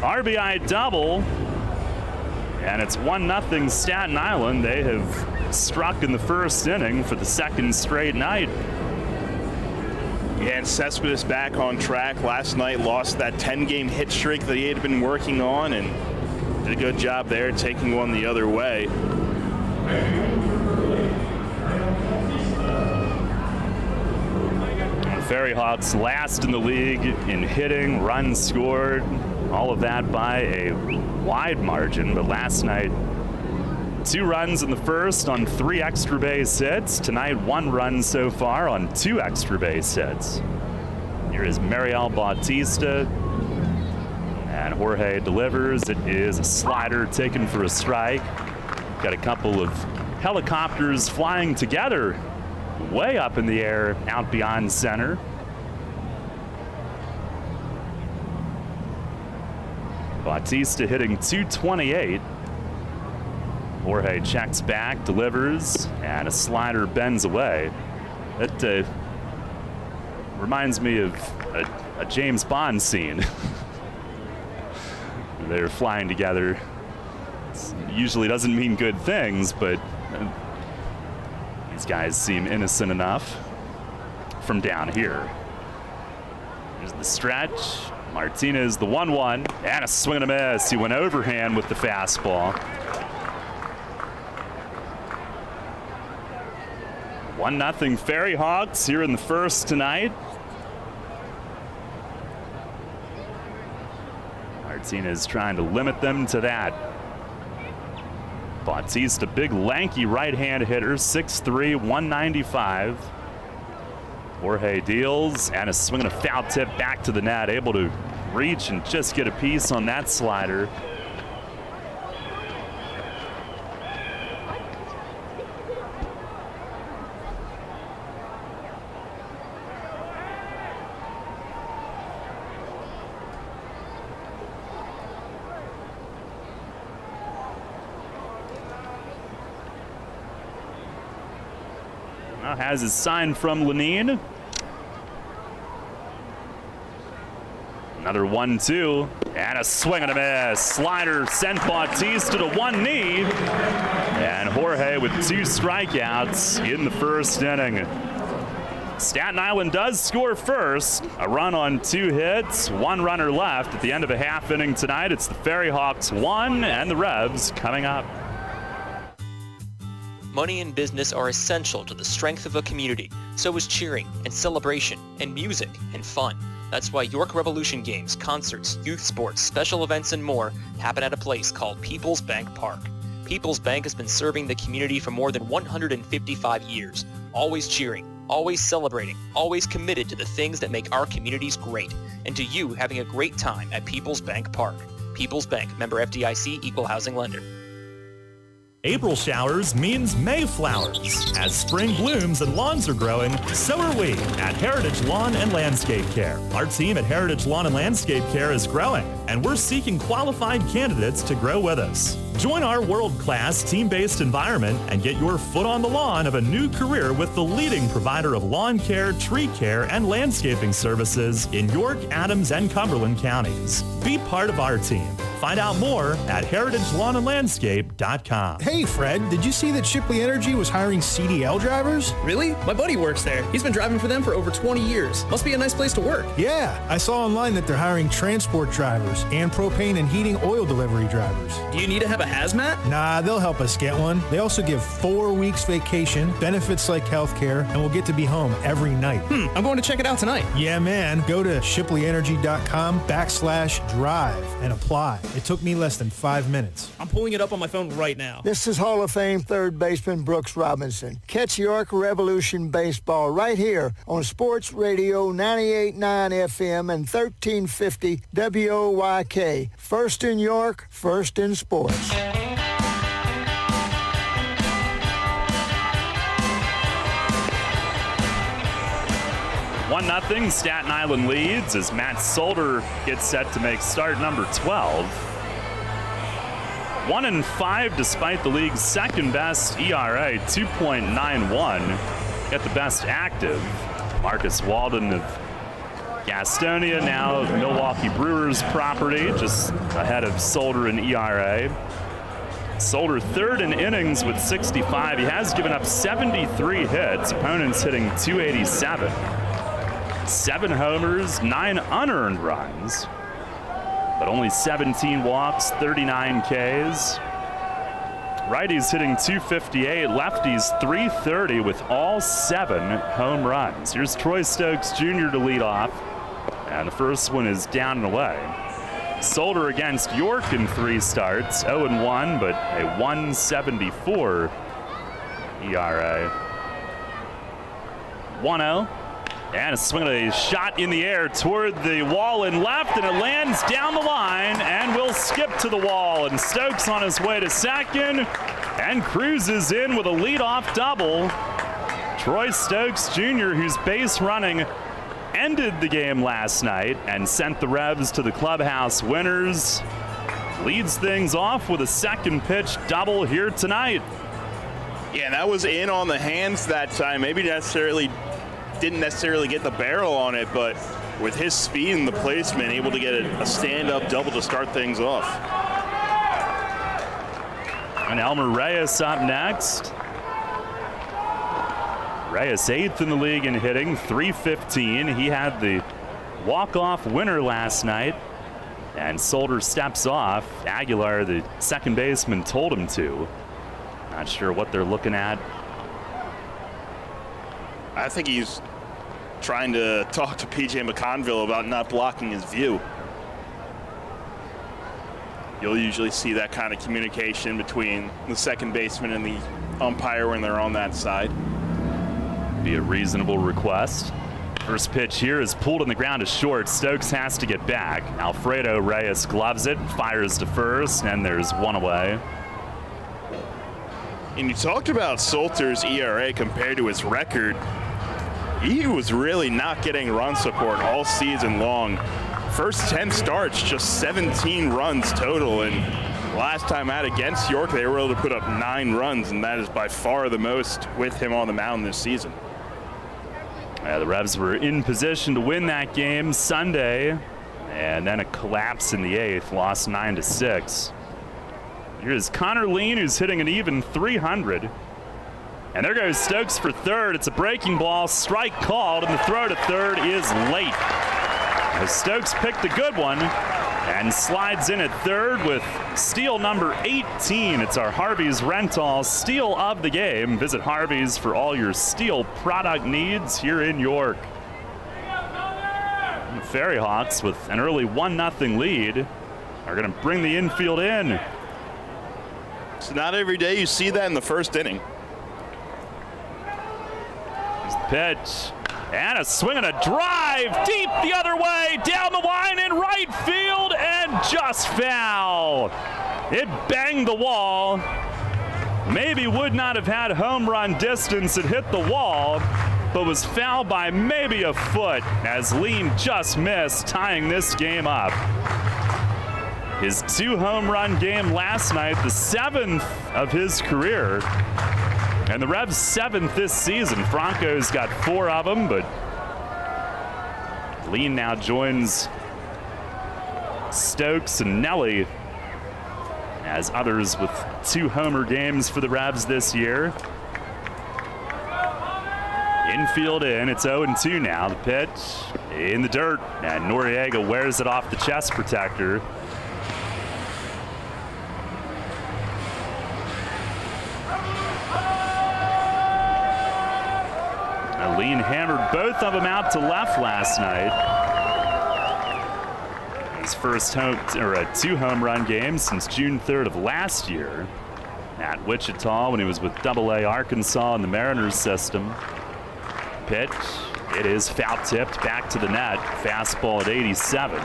RBI double, and it's 1-0 Staten Island. They have struck in the first inning for the second straight night. Yeah, and Cespedes back on track. Last night lost that 10-game hit streak that he had been working on, and did a good job there taking one the other way. Ferryhawks last in the league in hitting, runs scored, all of that by a wide margin. But last night, 2 runs in the first on 3 extra base hits. Tonight, 1 run so far on 2 extra base hits. Here is Mariel Bautista, and Jorge delivers. It is a slider taken for a strike. Got a couple of helicopters flying together way up in the air out beyond center. Bautista hitting .228. Jorge checks back, delivers, and a slider bends away. It reminds me of a James Bond scene. They're flying together. It usually doesn't mean good things, but these guys seem innocent enough from down here. Here's the stretch. Martinez, the 1-1, and a swing and a miss. He went overhand with the fastball. 1-0 Ferryhawks here in the first tonight. Martinez trying to limit them to that. Bautista, big lanky right-hand hitter, 6'3", 195. Jorge deals, and a swing and a foul tip back to the net, able to reach and just get a piece on that slider. Now has his sign from Lenine. Another 1-2, and a swing and a miss. Slider sent Bautista to one knee, and Jorge with 2 strikeouts in the first inning. Staten Island does score first. A run on 2 hits, 1 runner left at the end of a half inning tonight. It's the Ferryhawks 1 and the Revs coming up. Money and business are essential to the strength of a community. So is cheering and celebration and music and fun. That's why York Revolution games, concerts, youth sports, special events, and more happen at a place called People's Bank Park. People's Bank has been serving the community for more than 155 years, always cheering, always celebrating, always committed to the things that make our communities great, and to you having a great time at People's Bank Park. People's Bank, member FDIC, equal housing lender. April showers means May flowers. As spring blooms and lawns are growing, so are we at Heritage Lawn and Landscape Care. Our team at Heritage Lawn and Landscape Care is growing, and we're seeking qualified candidates to grow with us. Join our world-class team-based environment and get your foot on the lawn of a new career with the leading provider of lawn care, tree care, and landscaping services in York, Adams, and Cumberland counties. Be part of our team. Find out more at heritagelawnandlandscape.com. Hey, Fred, did you see that Shipley Energy was hiring CDL drivers? Really? My buddy works there. He's been driving for them for over 20 years. Must be a nice place to work. Yeah, I saw online that they're hiring transport drivers and propane and heating oil delivery drivers. Do you need to have a hazmat? Nah, they'll help us get one. They also give 4 weeks vacation, benefits like healthcare, and we'll get to be home every night. I'm going to check it out tonight. Yeah, man. Go to shipleyenergy.com/drive and apply. It took me less than 5 minutes. I'm pulling it up on my phone right now. This is Hall of Fame third baseman Brooks Robinson. Catch York Revolution baseball right here on Sports Radio 98.9 FM and 1350 WOYK. First in York, first in sports. 1-0, Staten Island leads as Matt Solder gets set to make start number 12. 1-5 despite the league's second best ERA, 2.91. Got the best active. Marcus Walden of Gastonia, now Milwaukee Brewers property, just ahead of Solder in ERA. Solder third in innings with 65. He has given up 73 hits, opponents hitting 287. 7 homers, 9 unearned runs, but only 17 walks, 39 Ks. Righties hitting 258, lefties 330 with all 7 home runs. Here's Troy Stokes Jr. to lead off, and the first one is down and away. Solder against York in 3 starts, 0-1, but a 1.74 ERA. 1-0. And a swing of a shot in the air toward the wall and left, and it lands down the line and will skip to the wall. And Stokes on his way to second and cruises in with a leadoff double. Troy Stokes Jr., whose base running ended the game last night and sent the Revs to the clubhouse winners, leads things off with a second pitch double here tonight. Yeah, that was in on the hands that time. Maybe didn't necessarily get the barrel on it, but with his speed and the placement, able to get a stand-up double to start things off. And Elmer Reyes up next. Reyes 8th in the league in hitting, 315. He had the walk-off winner last night, and Solder steps off. Aguilar, the second baseman, told him to. Not sure what they're looking at. I think he's trying to talk to P.J. McConville about not blocking his view. You'll usually see that kind of communication between the second baseman and the umpire when they're on that side. Be a reasonable request. First pitch here is pulled on the ground to short. Stokes has to get back. Alfredo Reyes gloves it, fires to first, and there's one away. And you talked about Solter's ERA compared to his record. He was really not getting run support all season long. First 10 starts, just 17 runs total, and last time out against York, they were able to put up 9 runs, and that is by far the most with him on the mound this season. The Revs were in position to win that game Sunday, and then a collapse in the 8th, lost 9-6. Here's Connor Lean, who's hitting an even 300. And there goes Stokes for third. It's a breaking ball, strike called, and the throw to third is late. As Stokes picked a good one and slides in at third with steal number 18. It's our Harvey's Rental steal of the game. Visit Harvey's for all your steel product needs here in York. And the Ferryhawks, with an early 1-0 lead, are going to bring the infield in. So not every day you see that in the first inning. Here's the pitch. And a swing and a drive deep the other way, down the line in right field, and just foul. It banged the wall. Maybe would not have had home run distance. It hit the wall, but was fouled by maybe a foot as Lean just missed, tying this game up. His 2 home run game last night, the 7th of his career. And the Revs 7th this season. Franco's got 4 of them, but Lean now joins Stokes and Nelly as others with 2 homer games for the Revs this year. Infield in, it's 0-2 now. The pitch in the dirt, and Noriega wears it off the chest protector. Lean hammered both of them out to left last night. His first 2 home run game since June 3rd of last year at Wichita when he was with AA Arkansas in the Mariners system. Pitch, it is foul tipped back to the net. Fastball at 87.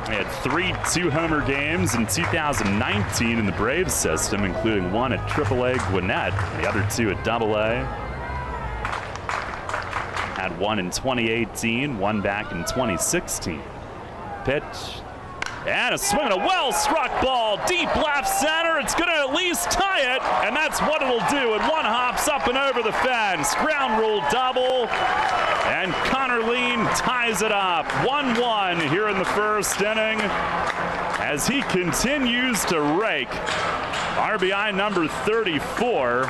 He had 3 2-homer games in 2019 in the Braves system, including 1 at AAA Gwinnett, the other 2 at AA. Had 1 in 2018, 1 back in 2016. Pitch, and a swing and a well-struck ball, deep left center. It's going to at least tie it, and that's what it'll do. And one hops up and over the fence. Ground rule double, and Connor Lean ties it up. 1-1 here in the first inning as he continues to rake. RBI number 34.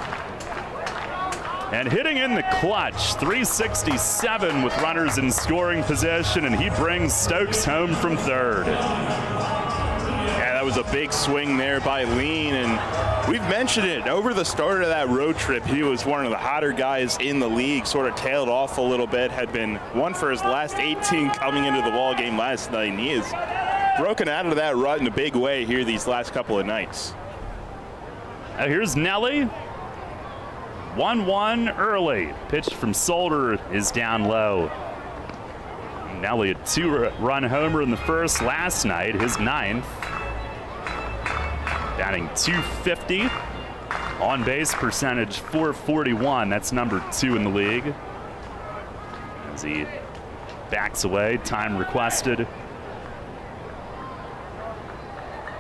And hitting in the clutch, 367 with runners in scoring position, and he brings Stokes home from third. Yeah, that was a big swing there by Lean, and we've mentioned it. Over the start of that road trip, he was one of the hotter guys in the league, sort of tailed off a little bit, had been 1 for his last 18 coming into the ball game last night, and he has broken out of that rut in a big way here these last couple of nights. Here's Nelly. 1-1 early. Pitched from Solder is down low. Nelly a 2-run homer in the first last night, his 9th. Batting .250. On base percentage .441. That's number 2 in the league. As he backs away, time requested.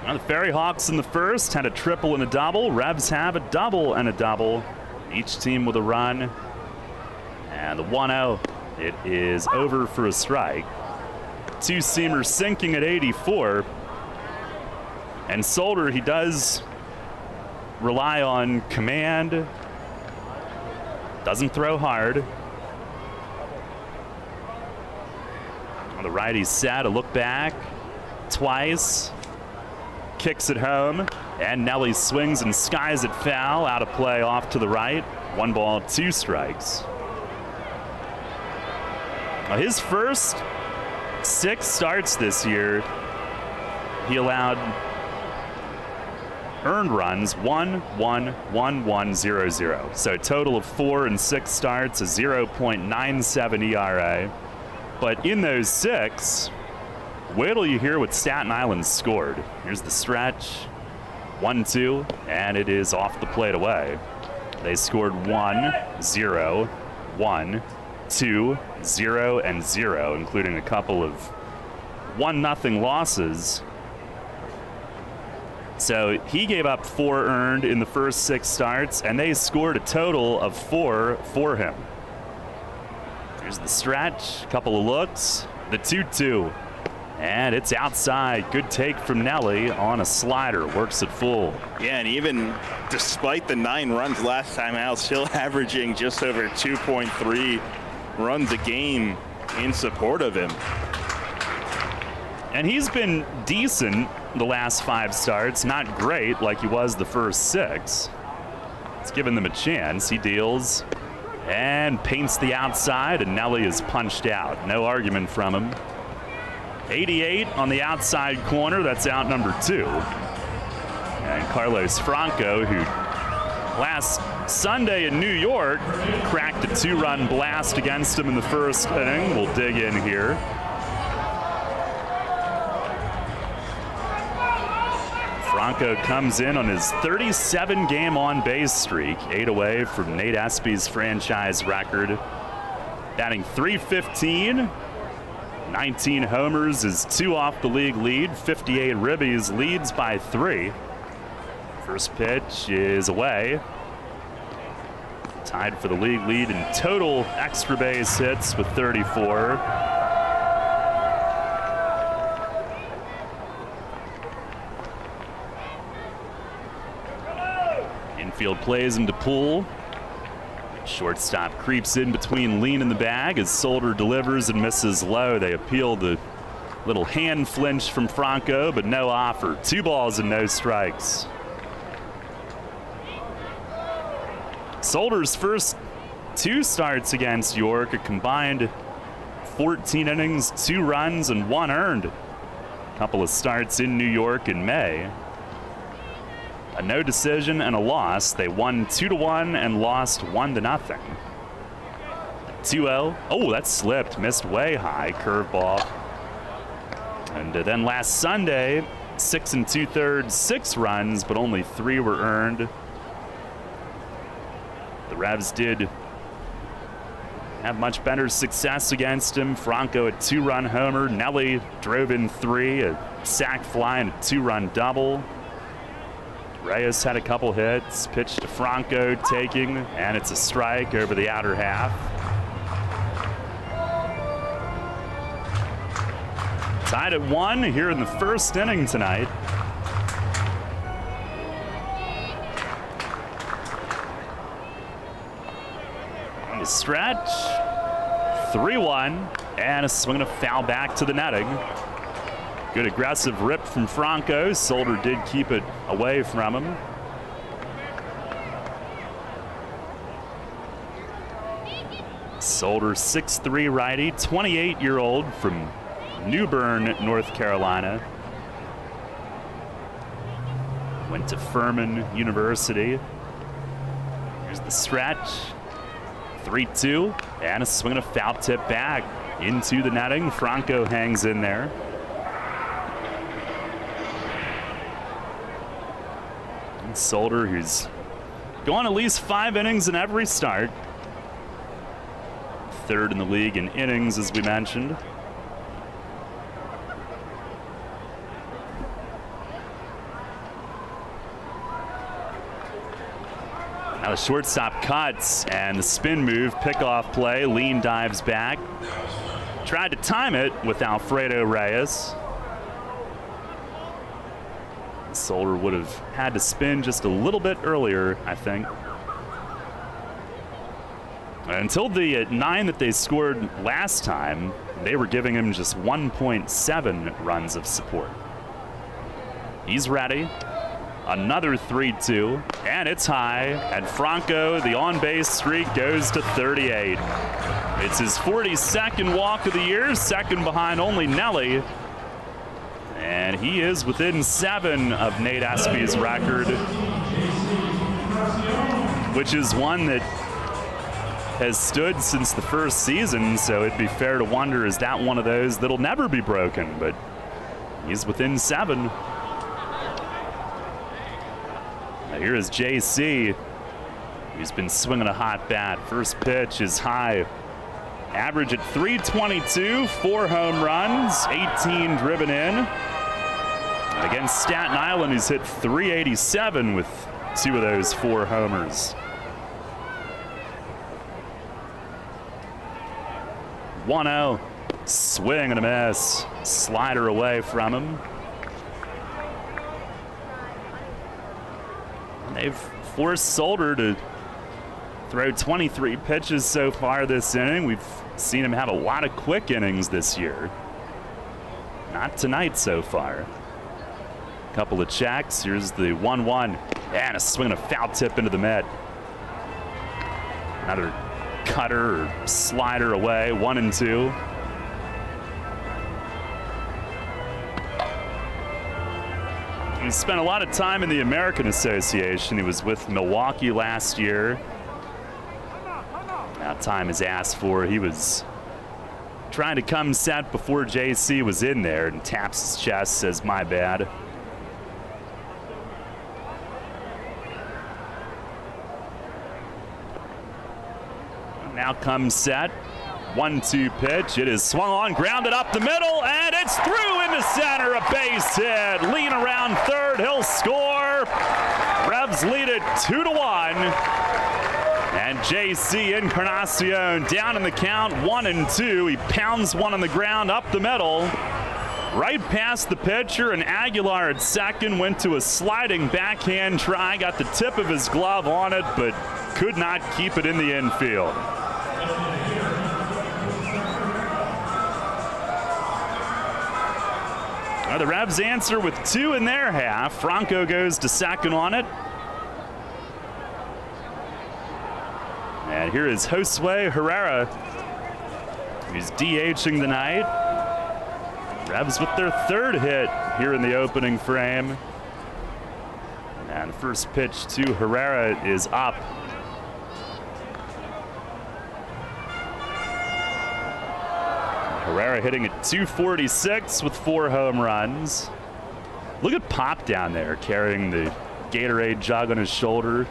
Now the Ferryhawks in the first had a triple and a double. Revs have a double and a double. Each team with a run. And the 1-0, it is over for a strike. 2-seamer sinking at 84. And Solder, he does rely on command. Doesn't throw hard. On the righty set, a look back. Twice. Kicks it home. And Nelly swings and skies it foul. Out of play off to the right. 1 ball, 2 strikes. Now his first 6 starts this year, he allowed earned runs 1, 1, 1, 1, 0, 0. So a total of 4 in 6 starts, a 0.97 ERA. But in those 6, wait till you hear what Staten Island scored. Here's the stretch. 1-2, and it is off the plate away. They scored 1, 0, 1, 2, 0, and 0, including a couple of 1-0 losses. So he gave up 4 earned in the first 6 starts, and they scored a total of 4 for him. Here's the stretch, a couple of looks, the 2-2. And it's outside. Good take from Nelly on a slider. Works it full. Yeah, and even despite the 9 runs last time out, still averaging just over 2.3 runs a game in support of him. And he's been decent the last 5 starts. Not great like he was the first 6. It's given them a chance. He deals and paints the outside, and Nelly is punched out. No argument from him. 88 on the outside corner. That's out number 2. And Carlos Franco, who last Sunday in New York cracked a 2-run blast against him in the first inning. We'll dig in here. Franco comes in on his 37-game on-base streak, 8 away from Nate Espy's franchise record. Batting .315, 19 homers is 2 off the league lead. 58 ribbies, leads by 3. First pitch is away. Tied for the league lead in total extra base hits with 34. Infield plays into Poole. Shortstop creeps in between Lean and the bag as Solder delivers and misses low. They appeal the little hand flinch from Franco, but no offer. 2 balls and no strikes. Solder's first 2 starts against York, a combined 14 innings, 2 runs, and 1 earned. A couple of starts in New York in May. A no decision and a loss. They won 2-1 and lost 1-0. 2-0. Oh, that slipped. Missed way high. Curveball. And then last Sunday, 6 2/3, 6 runs, but only 3 were earned. The Revs did have much better success against him. Franco, a 2-run homer. Nelly drove in 3, a sac fly and a 2-run double. Reyes had a couple hits. Pitch to Franco, taking, and it's a strike over the outer half. Tied at 1 here in the first inning tonight. On the stretch, 3-1, and a swing and a foul back to the netting. Good aggressive rip from Franco. Solder did keep it away from him. Solder, 6'3" righty, 28-year-old from New Bern, North Carolina. Went to Furman University. Here's the stretch. 3-2, and a swing and a foul tip back into the netting. Franco hangs in there. Solder, who's gone at least 5 innings in every start. 3rd in the league in innings, as we mentioned. Now the shortstop cuts, and the spin move, pickoff play. Lean dives back. Tried to time it with Alfredo Reyes. Solder would have had to spin just a little bit earlier, I think. Until the 9 that they scored last time, they were giving him just 1.7 runs of support. He's ready. Another 3-2, and it's high. And Franco, the on-base streak goes to 38. It's his 42nd walk of the year, second behind only Nelly. And he is within 7 of Nate Espy's record, which is one that has stood since the first season, so it'd be fair to wonder, is that one of those that'll never be broken? But he's within 7. Now here is JC. He's been swinging a hot bat. First pitch is high. Average at 322, 4 home runs, 18 driven in. Against Staten Island, he's hit .387 with 2 of those 4 homers. 1-0. Swing and a miss. Slider away from him. They've forced Solder to throw 23 pitches so far this inning. We've seen him have a lot of quick innings this year. Not tonight so far. Couple of checks. Here's the 1-1. And a swing and a foul tip into the mitt. Another cutter or slider away. 1-2. He spent a lot of time in the American Association. He was with Milwaukee last year. Now time is asked for. He was trying to come set before JC was in there and taps his chest, says, "My bad." Now comes set. 1-2 pitch. It is swung on, grounded up the middle, and it's through into center. A base hit. Lean around third. He'll score. Revs lead it 2-1. And JC Encarnacion down in the count, 1-2. He pounds one on the ground up the middle. Right past the pitcher, and Aguilar at second went to a sliding backhand try. Got the tip of his glove on it, but could not keep it in the infield. The Revs answer with 2 in their half. Franco goes to second on it. And here is Josue Herrera, who's DHing the night. Revs with their 3rd hit here in the opening frame. And the first pitch to Herrera is up. Herrera hitting at 246 with 4 home runs. Look at Pop down there carrying the Gatorade jug on his shoulder.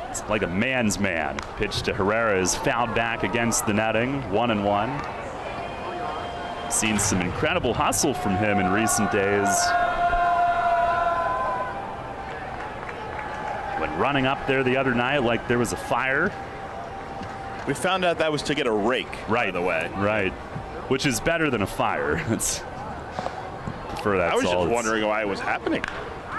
It's like a man's man. Pitch to Herrera is fouled back against the netting. 1-1. Seen some incredible hustle from him in recent days. When running up there the other night like there was a fire. We found out that was to get a rake, right, by the way. Right, which is better than a fire. Prefer that. I was just wondering why it was happening.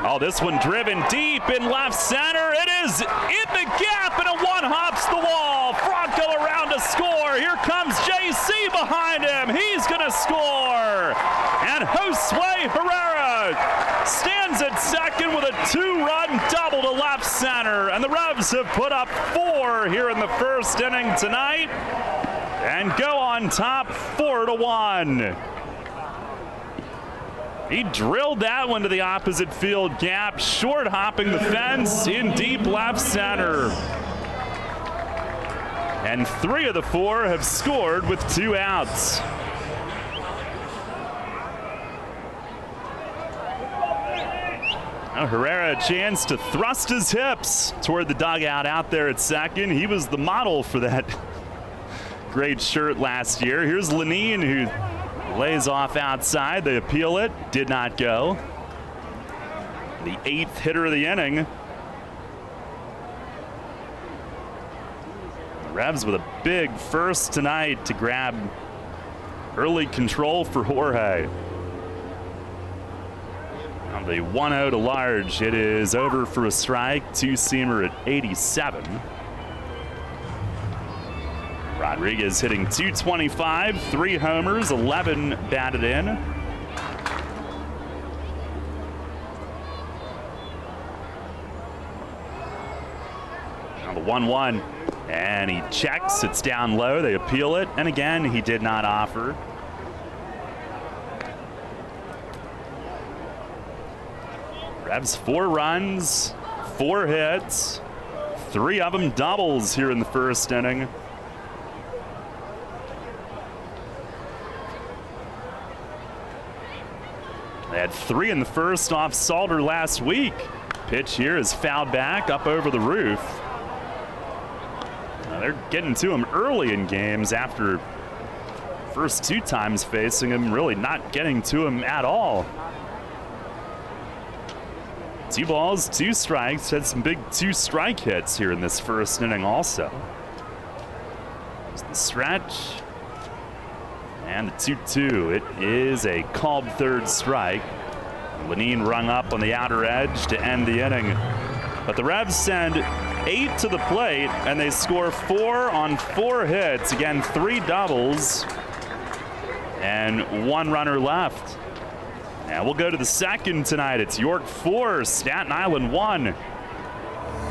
Oh, this one driven deep in left center. It is in the gap, and a one hops the wall. Franco around to score. Here comes JC behind him. He's going to score. And Josue Herrera stands at second with a 2-run double to left center. And the Revs have put up 4 here in the first inning tonight and go on top 4-1. He drilled that one to the opposite field gap, short hopping the fence in deep left center. And 3 of the 4 have scored with 2 outs. Now Herrera a chance to thrust his hips toward the dugout out there at second. He was the model for that great shirt last year. Here's Lenine, who lays off outside. They appeal it. Did not go. The 8th hitter of the inning. The Revs with a big first tonight to grab early control for Jorge. On the 1-0 to large, it is over for a strike. 2-seamer at 87. Rodriguez hitting 225, 3 homers, 11 batted in. Now the 1-1, and he checks. It's down low. They appeal it, and again, he did not offer. Revs 4 runs, 4 hits, 3 of them doubles here in the first inning. They had 3 in the first off Salter last week. Pitch here is fouled back up over the roof. Now they're getting to him early in games after first 2 times facing him, really not getting to him at all. 2 balls, 2 strikes. Had some big 2-strike hits here in this first inning also. There's the stretch. And the 2-2. It is a called third strike. Lenine rung up on the outer edge to end the inning. But the Revs send 8 to the plate, and they score 4 on 4 hits. Again, 3 doubles and 1 runner left. And we'll go to the second tonight. It's York 4, Staten Island 1.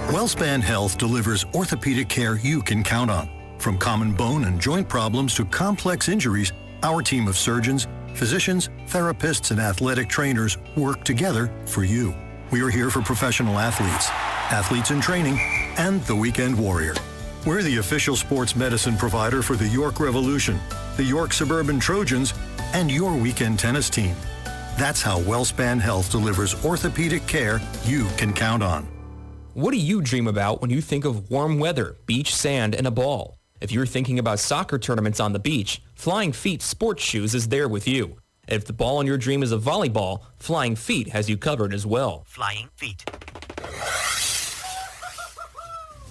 WellSpan Health delivers orthopedic care you can count on. From common bone and joint problems to complex injuries, our team of surgeons, physicians, therapists, and athletic trainers work together for you. We are here for professional athletes, athletes in training, and the weekend warrior. We're the official sports medicine provider for the York Revolution, the York Suburban Trojans, and your weekend tennis team. That's how WellSpan Health delivers orthopedic care you can count on. What do you dream about when you think of warm weather, beach sand, and a ball? If you're thinking about soccer tournaments on the beach, Flying Feet Sports Shoes is there with you. If the ball in your dream is a volleyball, Flying Feet has you covered as well. Flying Feet.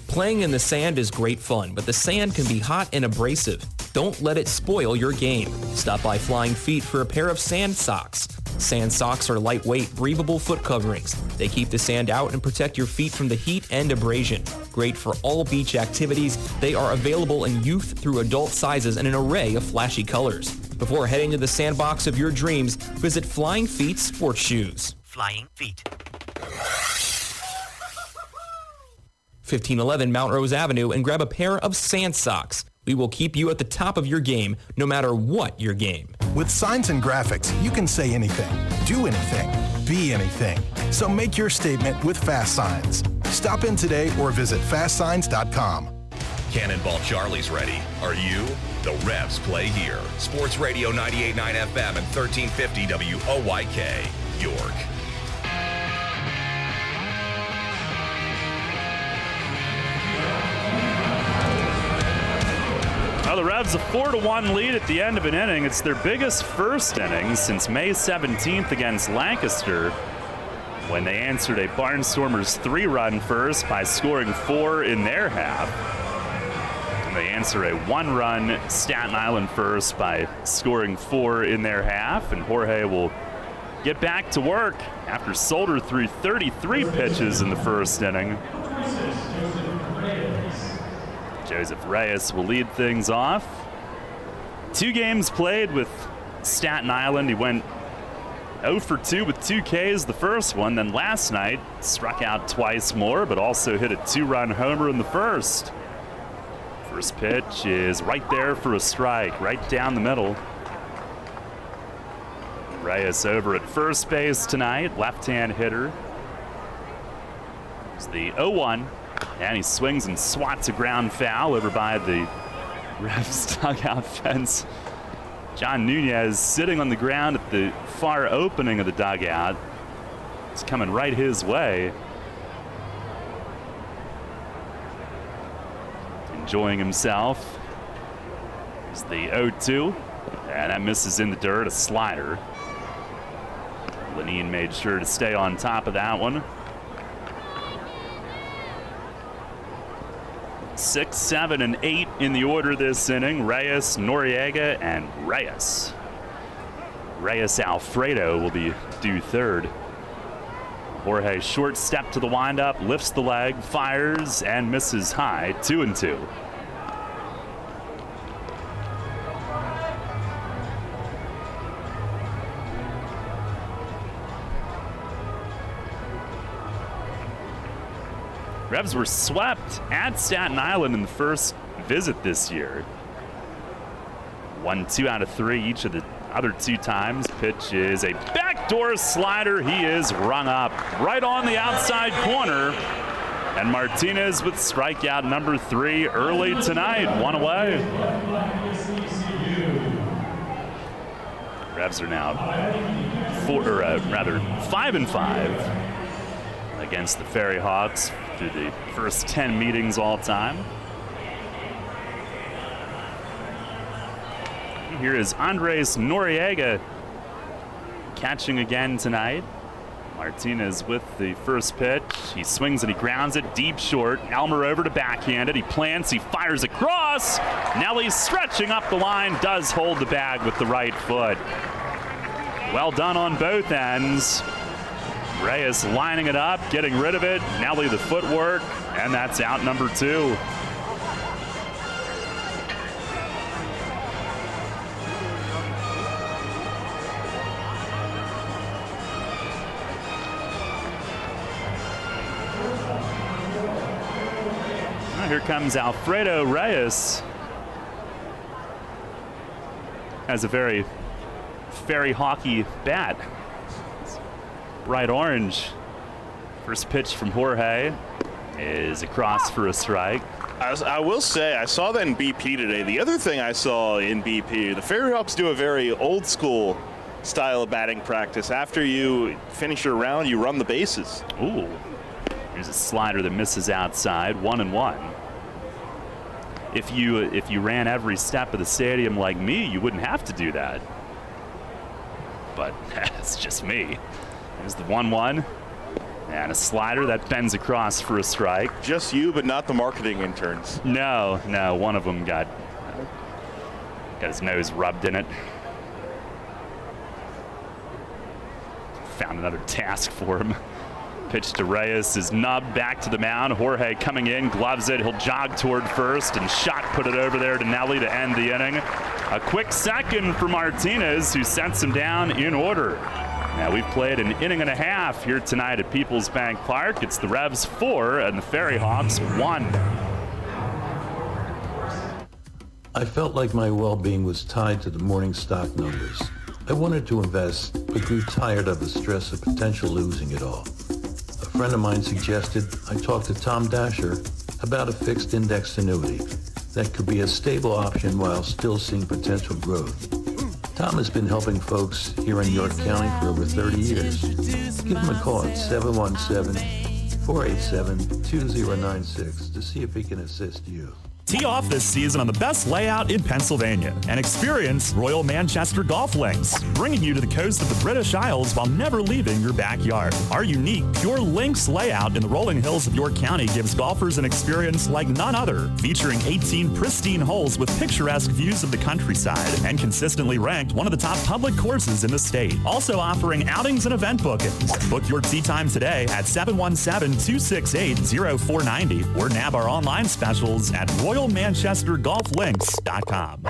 Playing in the sand is great fun, but the sand can be hot and abrasive. Don't let it spoil your game. Stop by Flying Feet for a pair of sand socks. Sand socks are lightweight, breathable foot coverings. They keep the sand out and protect your feet from the heat and abrasion. Great for all beach activities, they are available in youth through adult sizes in an array of flashy colors. Before heading to the sandbox of your dreams, visit Flying Feet Sports Shoes. Flying Feet. 1511 Mount Rose Avenue and grab a pair of sand socks. We will keep you at the top of your game, no matter what your game. With signs and graphics, you can say anything, do anything, be anything. So make your statement with Fast Signs. Stop in today or visit fastsigns.com. Cannonball Charlie's ready. Are you? The Revs play here. Sports Radio 98.9 FM and 1350 WOYK, York. Well, the Revs a 4-1 lead at the end of an inning. It's their biggest first inning since May 17th against Lancaster, when they answered a Barnstormers 3-run first by scoring 4 in their half. And they answer a 1-run Staten Island first by scoring 4 in their half. And Jorge will get back to work after Solder threw 33 pitches in the first inning. Joseph Reyes will lead things off. 2 games played with Staten Island. He went 0 for 2 with 2 Ks the first one. Then last night struck out twice more, but also hit a 2-run homer in the first. First pitch is right there for a strike, right down the middle. Reyes over at first base tonight, left-hand hitter. It's the 0-1. And he swings and swats a ground foul over by the Revs dugout fence. John Nunez sitting on the ground at the far opening of the dugout. It's coming right his way. Enjoying himself. It's the 0-2. And that misses in the dirt, a slider. Lenine made sure to stay on top of that one. 6, 7, and 8 in the order this inning. Reyes, Noriega, and Reyes. Reyes Alfredo will be due third. Jorge short step to the windup, lifts the leg, fires, and misses high. 2-2. Revs were swept at Staten Island in the first visit this year. Won 2 out of 3 each of the other 2 times. Pitch is a backdoor slider. He is rung up right on the outside corner. And Martinez with strikeout number 3 early tonight. 1 away. Revs are now 5-5 against the Ferryhawks through the first 10 meetings all time. Here is Andres Noriega catching again tonight. Martinez with the first pitch. He swings and he grounds it deep short. Elmer over to backhand it. He plants, he fires across. Nelly's stretching up the line, does hold the bag with the right foot. Well done on both ends. Reyes lining it up, getting rid of it. Nelly the footwork, and that's out number 2. Here comes Alfredo Reyes. Has a very Ferryhawks bat. Bright orange. First pitch from Jorge is across for a strike. I will say, I saw that in BP today. The other thing I saw in BP, the Ferryhawks do a very old school style of batting practice. After you finish your round, you run the bases. Ooh. Here's a slider that misses outside, 1-1. If you ran every step of the stadium like me, you wouldn't have to do that. But that's just me. There's the 1-1. And a slider that bends across for a strike. Just you, but not the marketing interns. No, one of them got his nose rubbed in it. Found another task for him. Pitch to Reyes is nubbed back to the mound. Jorge coming in, gloves it. He'll jog toward first and shot put it over there to Nelly to end the inning. A quick second for Martinez, who sets him down in order. Now we've played an inning and a half here tonight at Peoples Bank Park. It's the Revs 4 and the Ferryhawks 1. I felt like my well-being was tied to the morning stock numbers. I wanted to invest, but grew tired of the stress of potential losing it all. A friend of mine suggested I talk to Tom Dasher about a fixed index annuity that could be a stable option while still seeing potential growth. Tom has been helping folks here in York County for over 30 years. Give him a call at 717-487-2096 to see if he can assist you. Tee off this season on the best layout in Pennsylvania and experience Royal Manchester Golf Links, bringing you to the coast of the British Isles while never leaving your backyard. Our unique Pure Links layout in the rolling hills of York County gives golfers an experience like none other, featuring 18 pristine holes with picturesque views of the countryside and consistently ranked one of the top public courses in the state. Also offering outings and event bookings. Book your tee time today at 717-268-0490 or nab our online specials at RoyalManchesterGolfLinks.com.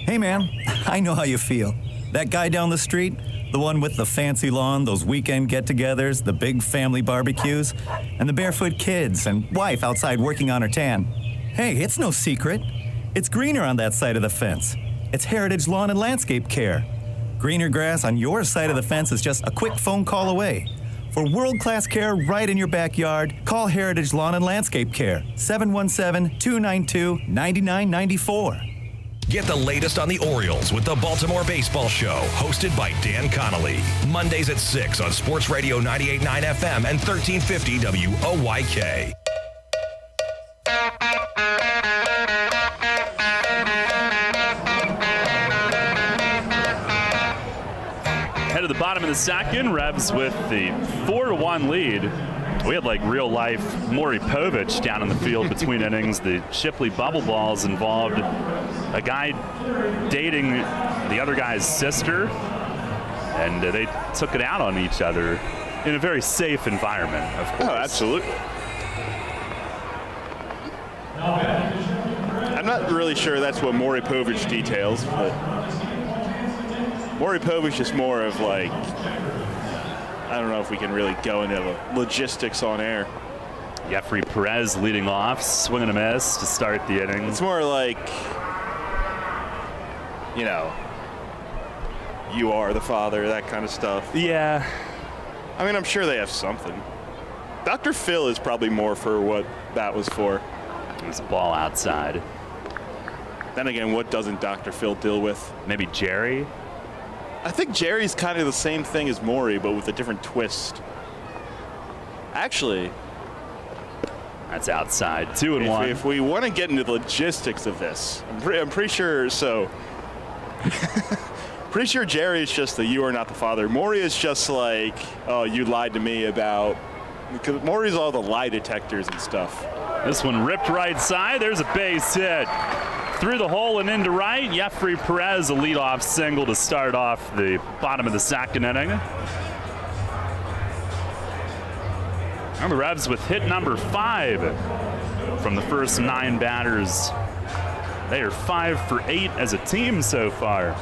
Hey man, I know how you feel. That guy down the street, the one with the fancy lawn, those weekend get-togethers, the big family barbecues, and the barefoot kids and wife outside working on her tan. Hey, it's no secret. It's greener on that side of the fence. It's Heritage Lawn and Landscape Care. Greener grass on your side of the fence is just a quick phone call away. For world-class care right in your backyard, call Heritage Lawn and Landscape Care, 717-292-9994. Get the latest on the Orioles with the Baltimore Baseball Show, hosted by Dan Connolly. Mondays at 6 on Sports Radio 98.9 FM and 1350 WOYK. Head to the bottom of the second, Revs with the 4-1 lead. We had like real life Maury Povich down in the field between innings. The Shipley bubble balls involved a guy dating the other guy's sister, and they took it out on each other in a very safe environment, of course. Oh, absolutely. I'm not really sure that's what Maury Povich details, but Maury Povich is more of like, I don't know if we can really go into the logistics on air. Jeffrey Perez leading off, swing and a miss to start the inning. It's more like, you know, you are the father, that kind of stuff. Yeah. I mean, I'm sure they have something. Dr. Phil is probably more for what that was for. It was a ball outside. Then again, what doesn't Dr. Phil deal with? Maybe Jerry? I think Jerry's kind of the same thing as Maury, but with a different twist. Actually, that's outside. 2-1. If we want to get into the logistics of this, I'm pretty sure. So Pretty sure Jerry is just the you are not the father. Maury is just like, oh, you lied to me about, because Maury's all the lie detectors and stuff. This one ripped right side. There's a base hit. Through the hole and into right. Jeffrey Perez, a leadoff single to start off the bottom of the second inning. And the Revs with hit number 5 from the first 9 batters. They are 5 for 8 as a team so far.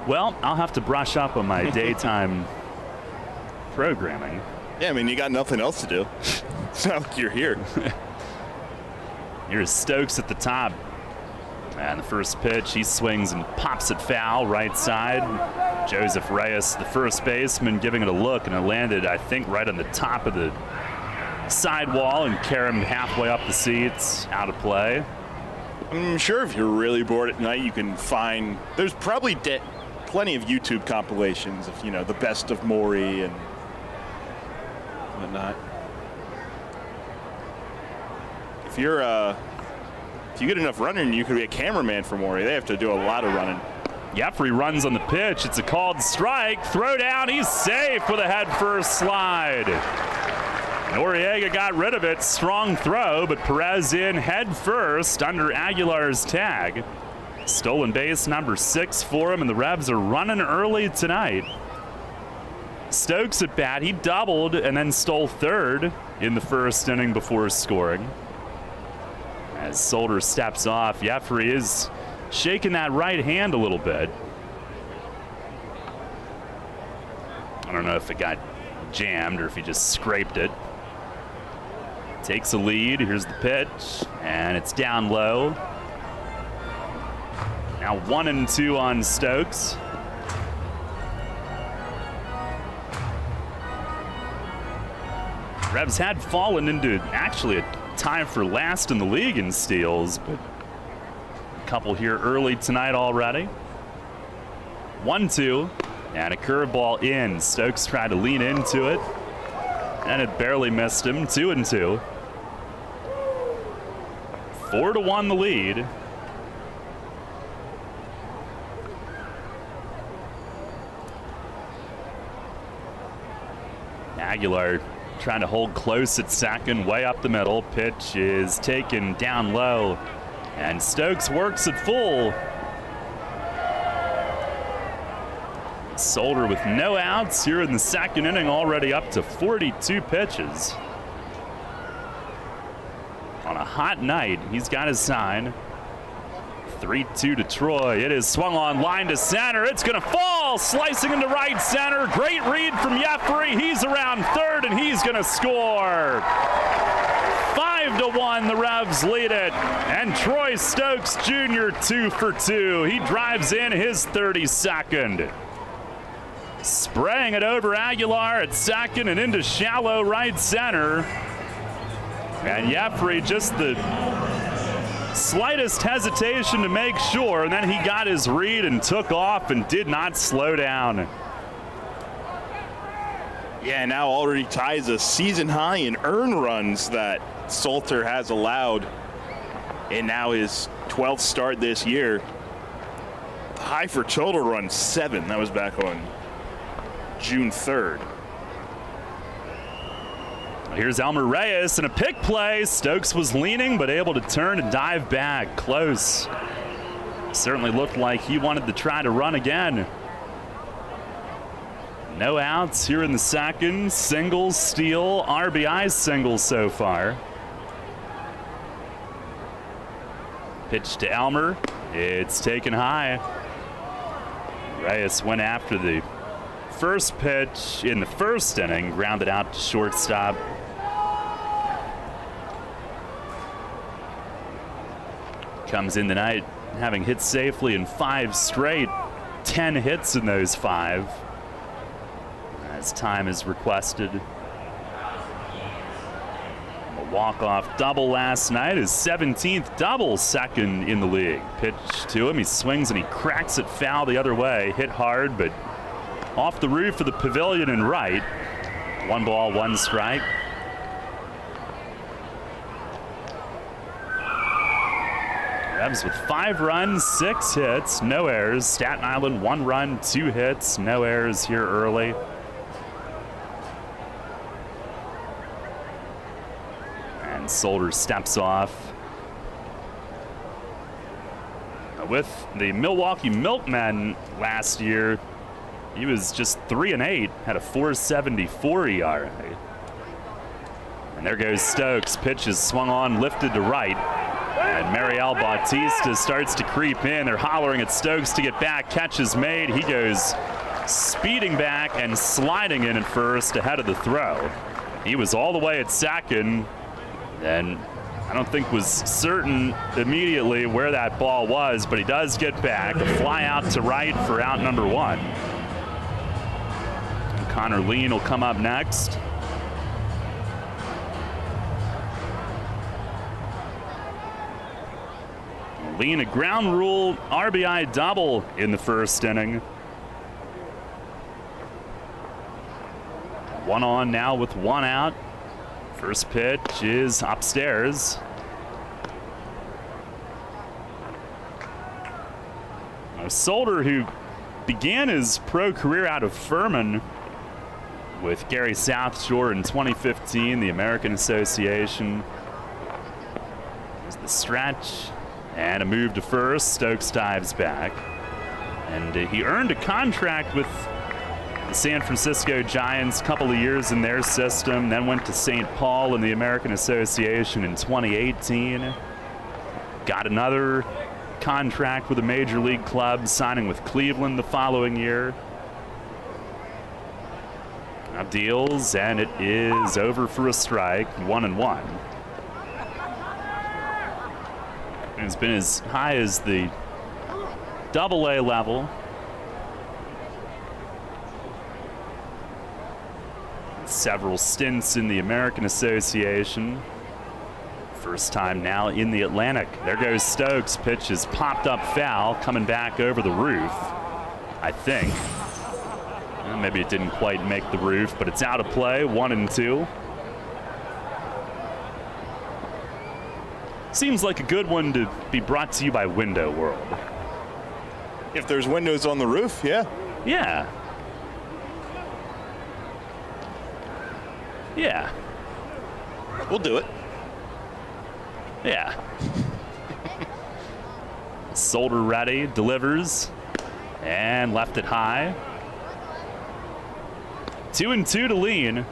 Well, I'll have to brush up on my daytime programming. Yeah, I mean, you got nothing else to do. It's not like you're here. Here's Stokes at the top. And the first pitch, he swings and pops it foul right side. Joseph Reyes, the first baseman, giving it a look, and it landed, I think, right on the top of the sidewall and carried him halfway up the seats, out of play. I'm sure if you're really bored at night, you can find, there's probably plenty of YouTube compilations of, the best of Maury and whatnot. If you get enough running, you could be a cameraman for Maury. They have to do a lot of running. Jeffrey runs on the pitch. It's a called strike. Throw down. He's safe with a head first slide. Noriega got rid of it. Strong throw, but Perez in head first under Aguilar's tag. Stolen base number 6 for him, and the Revs are running early tonight. Stokes at bat. He doubled and then stole third in the first inning before scoring. As Solder steps off, Jeffrey is shaking that right hand a little bit. I don't know if it got jammed or if he just scraped it. Takes a lead. Here's the pitch, and it's down low. Now 1-2 on Stokes. Revs had fallen into actually a time for last in the league in steals, but a couple here early tonight already. 1-2, and a curveball in. Stokes tried to lean into it, and it barely missed him. 2-2. 4-1 the lead. Aguilar trying to hold close at second, way up the middle. Pitch is taken down low, and Stokes works it full. Solder with no outs here in the second inning, already up to 42 pitches. On a hot night, he's got his sign. 3-2 to Troy. It is swung on line to center. It's going to fall, slicing into right center. Great read from Jeffrey. He's around third, and he's going to score. 5-1, the Revs lead it. And Troy Stokes Jr. 2 for 2. He drives in his 32nd. Spraying it over Aguilar at second and into shallow right center. And Jeffrey just the slightest hesitation to make sure, and then he got his read and took off and did not slow down. Yeah, now already ties a season high in earned runs that Salter has allowed, and now his 12th start this year. The high for total runs 7. That was back on June 3rd. Here's Elmer Reyes and a pick play. Stokes was leaning, but able to turn and dive back. Close. Certainly looked like he wanted to try to run again. No outs here in the second. Single, steal, RBI single so far. Pitch to Elmer. It's taken high. Reyes went after the first pitch in the first inning, grounded out to shortstop. Comes in tonight having hit safely in 5 straight, 10 hits in those 5. As time is requested. A walk-off double last night, his 17th double, second in the league. Pitch to him, he swings and he cracks it foul the other way. Hit hard, but off the roof of the pavilion and right. 1 ball, 1 strike. Revs with 5 runs, 6 hits, no errors. Staten Island 1 run, 2 hits, no errors here early. And Solder steps off. With the Milwaukee Milkmen last year, he was just 3-8, had a 4.74 ERA. And there goes Stokes. Pitch is swung on, lifted to right. And Mariel Bautista starts to creep in. They're hollering at Stokes to get back. Catch is made. He goes speeding back and sliding in at first ahead of the throw. He was all the way at second, and I don't think was certain immediately where that ball was, but he does get back. A fly out to right for out number 1. And Connor Lean will come up next. Lean, a ground rule RBI double in the first inning. 1 on now with 1 out. First pitch is upstairs. Now, Solder, who began his pro career out of Furman with Gary South Shore in 2015, the American Association. There's the stretch. And a move to first. Stokes dives back. And he earned a contract with the San Francisco Giants, a couple of years in their system, then went to St. Paul in the American Association in 2018. Got another contract with a major league club, signing with Cleveland the following year. Now deals, and it is over for a strike, 1-1. It's been as high as the Double-A level. Several stints in the American Association. First time now in the Atlantic. There goes Stokes. Pitch is popped up foul, coming back over the roof, I think. Well, maybe it didn't quite make the roof, but it's out of play, 1-2. Seems like a good one to be brought to you by Window World. If there's windows on the roof, yeah. Yeah. Yeah. We'll do it. Yeah. Solder ready, delivers, and left it high. 2-2 to Lean.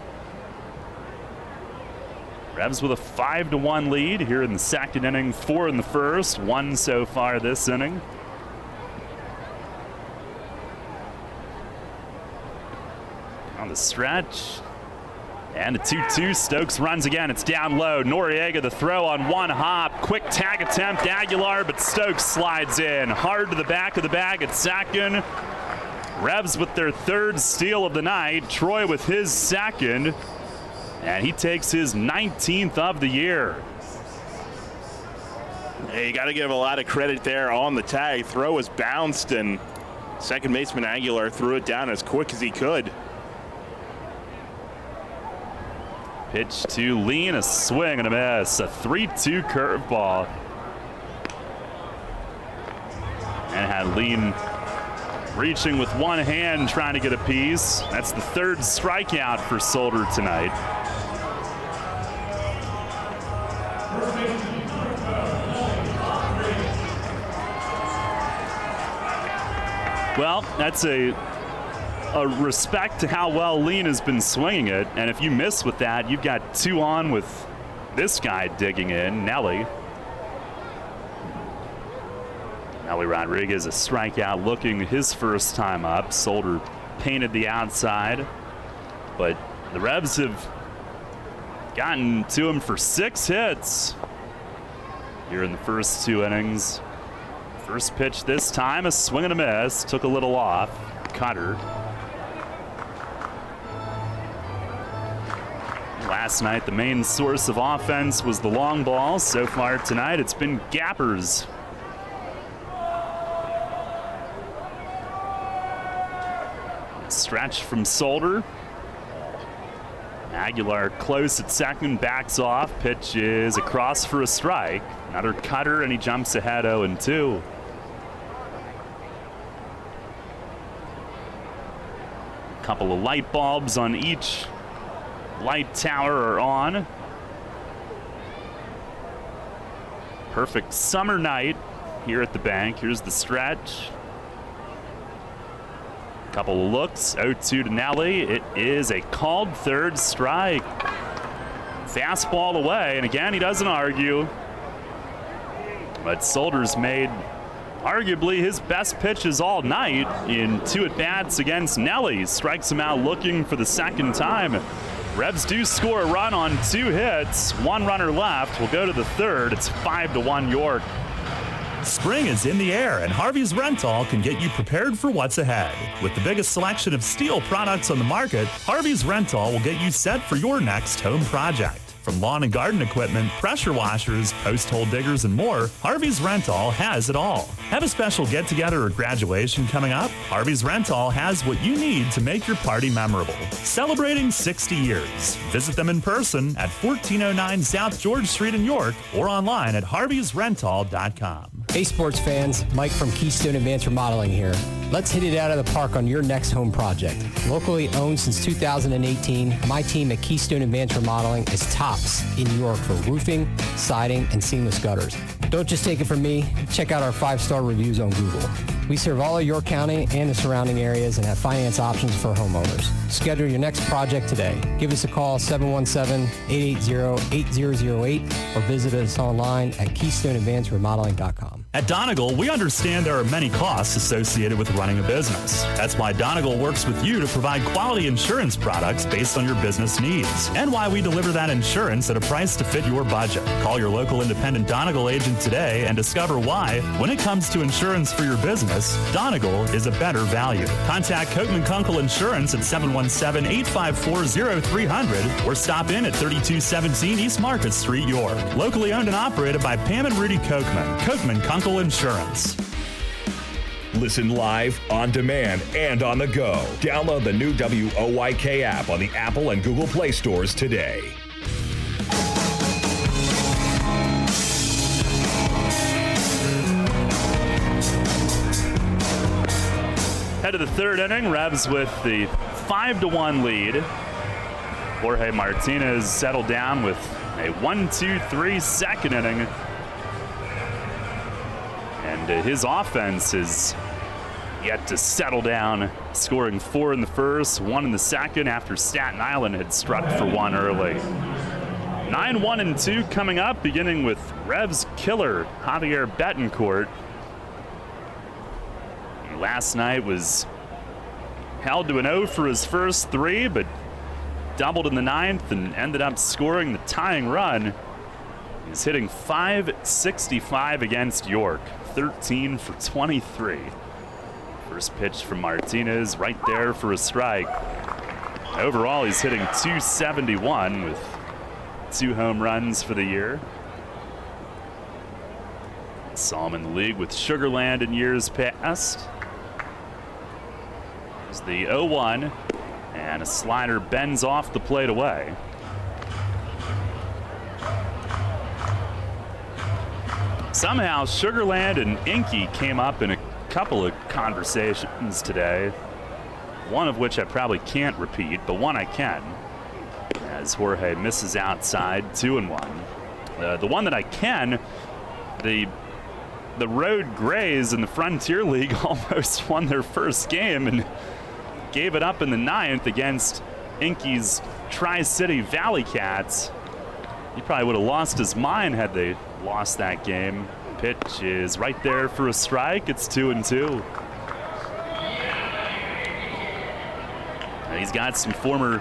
Revs with a 5-1 lead here in the second inning, 4 in the first, 1 so far this inning. On the stretch. And the 2-2, Stokes runs again, it's down low. Noriega the throw on 1 hop, quick tag attempt, Aguilar, but Stokes slides in. Hard to the back of the bag at second. Revs with their 3rd steal of the night, Troy with his 2nd. And he takes his 19th of the year. Hey, you got to give a lot of credit there on the tag. Throw was bounced, and second baseman Aguilar threw it down as quick as he could. Pitch to Lean, a swing and a miss. A 3-2 curveball. And had Lean reaching with one hand trying to get a piece. That's the 3rd strikeout for Solder tonight. Well, that's a respect to how well Lean has been swinging it. And if you miss with that, you've got 2 on with this guy digging in, Nelly. Nelly Rodriguez, a strikeout looking his first time up. Solder painted the outside. But the Revs have gotten to him for 6 hits here in the first 2 innings. First pitch this time, a swing and a miss. Took a little off. Cutter. Last night, the main source of offense was the long ball. So far tonight, it's been gappers. Stretch from Solder. Aguilar close at second, backs off. Pitch is across for a strike. Another cutter, and he jumps ahead 0-2. A couple of light bulbs on each light tower are on. Perfect summer night here at the bank. Here's the stretch. Couple of looks, 0-2 to Nelly. It is a called third strike. Fastball away, and again, he doesn't argue. But Solder's made arguably his best pitches all night in 2 at-bats against Nelly. Strikes him out looking for the second time. Revs do score a run on 2 hits. 1 runner left. We'll go to the third. It's 5-1 York. Spring is in the air, and Harvey's Rental can get you prepared for what's ahead. With the biggest selection of steel products on the market, Harvey's Rental will get you set for your next home project. From lawn and garden equipment, pressure washers, post hole diggers, and more, Harvey's Rental has it all. Have a special get-together or graduation coming up? Harvey's Rental has what you need to make your party memorable. Celebrating 60 years. Visit them in person at 1409 South George Street in York or online at harveysrental.com. Hey sports fans, Mike from Keystone Advanced Remodeling here. Let's hit it out of the park on your next home project. Locally owned since 2018, my team at Keystone Advanced Remodeling is tops in New York for roofing, siding, and seamless gutters. Don't just take it from me, check out our 5-star reviews on Google. We serve all of York County and the surrounding areas and have finance options for homeowners. Schedule your next project today. Give us a call 717-880-8008 or visit us online at KeystoneAdvancedRemodeling.com. At Donegal, we understand there are many costs associated with running a business. That's why Donegal works with you to provide quality insurance products based on your business needs, and why we deliver that insurance at a price to fit your budget. Call your local independent Donegal agent today and discover why, when it comes to insurance for your business, Donegal is a better value. Contact Coatman Kunkel Insurance at 717-854-0300 or stop in at 3217 East Market Street, York. Locally owned and operated by Pam and Rudy Coatman. Coatman Kunkel Insurance. Listen live, on demand, and on the go. Download the new WOYK app on the Apple and Google Play stores today. Head of the third inning, Revs with the 5-1 lead. Jorge Martinez settled down with a 1-2-3 second inning. And his offense is yet to settle down, scoring 4 in the first, 1 in the second after Staten Island had struck for 1 early. 9-1-2 coming up, beginning with Revs killer Javier Betancourt. He last night was held to an 0 for his first 3, but doubled in the 9th and ended up scoring the tying run. He's hitting .565 against York, 13 for 23. First pitch from Martinez, right there for a strike. Overall, he's hitting .271 with 2 home runs for the year. Saw him in the league with Sugarland in years past. There's the 0-1, and a slider bends off the plate away. Somehow, Sugarland and Inky came up in a couple of conversations today, one of which I probably can't repeat, but one I can, as Jorge misses outside, 2-1. The one that I can, the Road Grays in the Frontier League almost won their first game and gave it up in the 9th against Inky's Tri-City Valley Cats. He probably would have lost his mind had they lost that game. Pitch is right there for a strike. It's 2-2. And he's got some former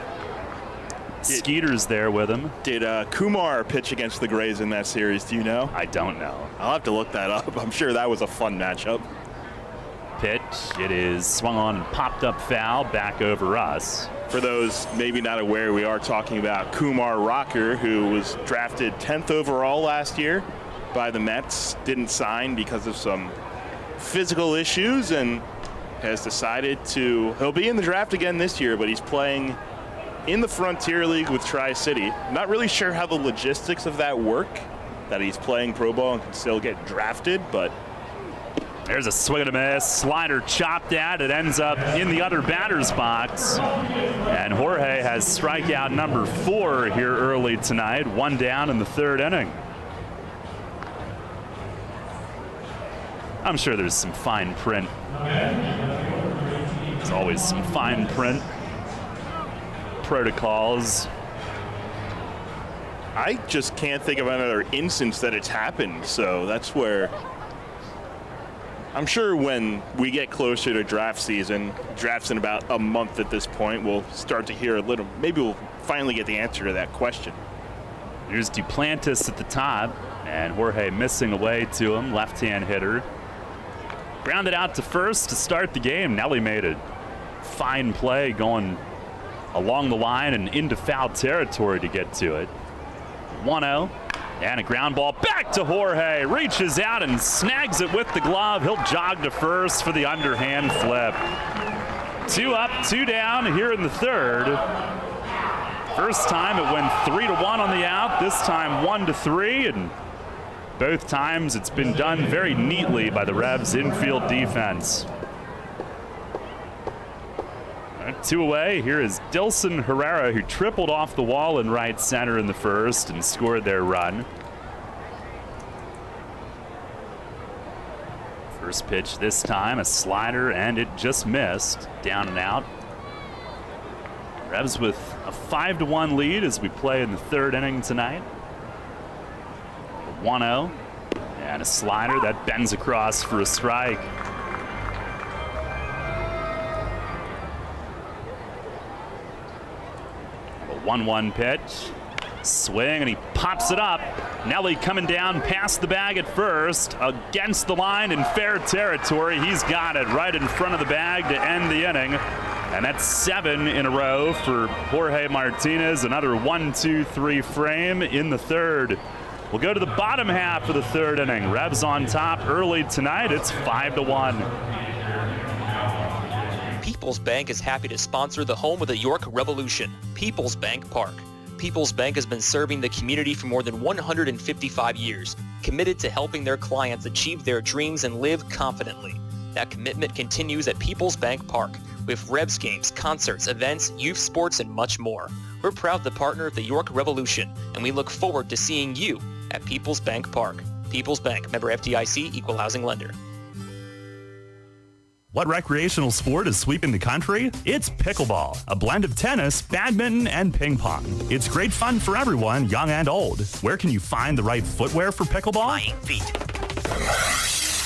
Skeeters there with him. Did Kumar pitch against the Grays in that series? Do you know? I don't know. I'll have to look that up. I'm sure that was a fun matchup. Pitch. It is swung on and popped up foul back over us. For those maybe not aware, we are talking about Kumar Rocker, who was drafted 10th overall last year by the Mets. Didn't sign because of some physical issues and has decided to, he'll be in the draft again this year, but he's playing in the Frontier League with Tri-City. Not really sure how the logistics of that work, that he's playing pro ball and can still get drafted, but there's a swing and a miss. Slider chopped at. It ends up in the other batter's box. And Jorge has strikeout number 4 here early tonight. 1 down in the 3rd inning. I'm sure there's some fine print. There's always some fine print protocols. I just can't think of another instance that it's happened, so that's where I'm sure when we get closer to draft season, draft's in about a month at this point, we'll start to hear a little, maybe we'll finally get the answer to that question. Here's Duplantis at the top, and Jorge missing away to him, left-hand hitter. Grounded out to first to start the game. Nelly made a fine play going along the line and into foul territory to get to it. 1-0. And a ground ball back to Jorge. Reaches out and snags it with the glove. He'll jog to first for the underhand flip. 2 up, 2 down here in the 3rd. First time it went 3-1 on the out. This time 1-3. And both times it's been done very neatly by the Revs infield defense. 2 away. Here is Dilson Herrera, who tripled off the wall in right center in the first and scored their run. First pitch this time, a slider, and it just missed. Down and out. Revs with a 5-1 lead as we play in the 3rd inning tonight. 1-0, and a slider that bends across for a strike. A 1-1 pitch, swing, and he pops it up. Nelly coming down past the bag at first, against the line in fair territory. He's got it right in front of the bag to end the inning. And that's 7 in a row for Jorge Martinez. Another 1-2-3 frame in the 3rd. We'll go to the bottom half of the 3rd inning. Revs on top early tonight. It's 5-1. People's Bank is happy to sponsor the home of the York Revolution, People's Bank Park. People's Bank has been serving the community for more than 155 years, committed to helping their clients achieve their dreams and live confidently. That commitment continues at People's Bank Park, with Revs games, concerts, events, youth sports, and much more. We're proud to partner with the York Revolution, and we look forward to seeing you at People's Bank Park. People's Bank, member FDIC, equal housing lender. What recreational sport is sweeping the country? It's pickleball, a blend of tennis, badminton, and ping pong. It's great fun for everyone, young and old. Where can you find the right footwear for pickleball? Flying Feet.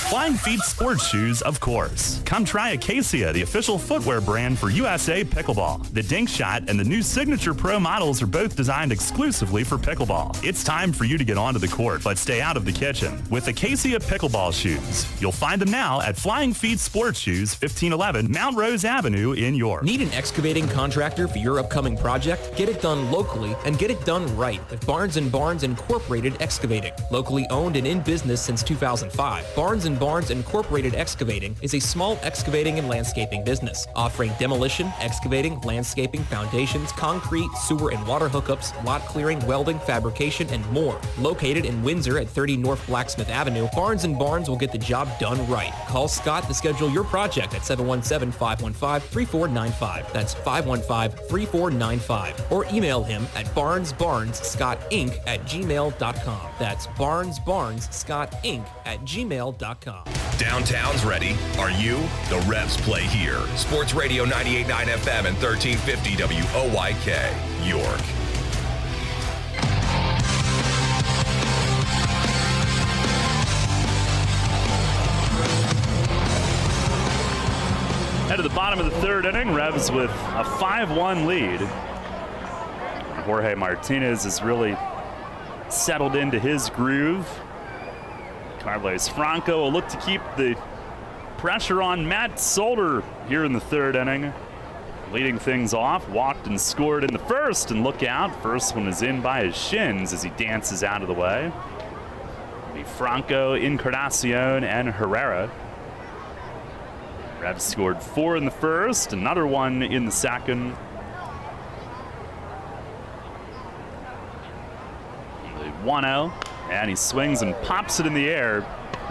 Flying Feet sports shoes, of course. Come try Acacia, the official footwear brand for USA Pickleball. The Dink Shot and the new Signature Pro models are both designed exclusively for pickleball. It's time for you to get onto the court, but stay out of the kitchen with Acacia Pickleball shoes. You'll find them now at Flying Feet Sports Shoes, 1511 Mount Rose Avenue in York. Need an excavating contractor for your upcoming project? Get it done locally and get it done right with Barnes & Barnes Incorporated Excavating. Locally owned and in business since 2005, Barnes & Barnes Incorporated Excavating is a small excavating and landscaping business, offering demolition, excavating, landscaping, foundations, concrete, sewer and water hookups, lot clearing, welding, fabrication, and more. Located in Windsor at 30 North Blacksmith Avenue, Barnes & Barnes will get the job done right. Call Scott to schedule your project at 717-515-3495. That's 515-3495. Or email him at barnesbarnesscottinc@gmail.com. That's barnesbarnesscottinc@gmail.com. Downtown's ready. Are you? The Revs play here. Sports Radio 98.9 FM and 1350 WOYK, York. Head to the bottom of the 3rd inning. Revs with a 5-1 lead. Jorge Martinez has really settled into his groove. Carlos Franco will look to keep the pressure on Matt Solder here in the 3rd inning. Leading things off, walked and scored in the first, and look out, first one is in by his shins as he dances out of the way. It'll be Franco, Encarnacion, and Herrera. Revs scored 4 in the first, another one in the second. 1-0, and he swings and pops it in the air.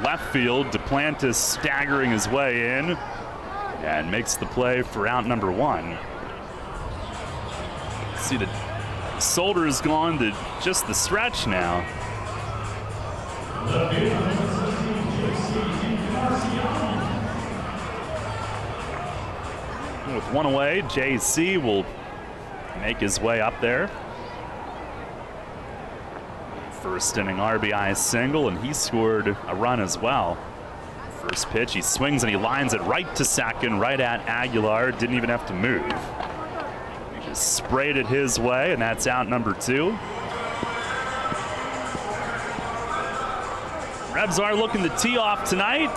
Left field, Duplantis staggering his way in and makes the play for out number 1. See, the Solder's gone to just the stretch now. With 1 away, JC will make his way up there. First inning RBI single, and he scored a run as well. First pitch, he swings and he lines it right to second, right at Aguilar. Didn't even have to move. He just sprayed it his way, and that's out number 2. Rebs are looking to tee off tonight.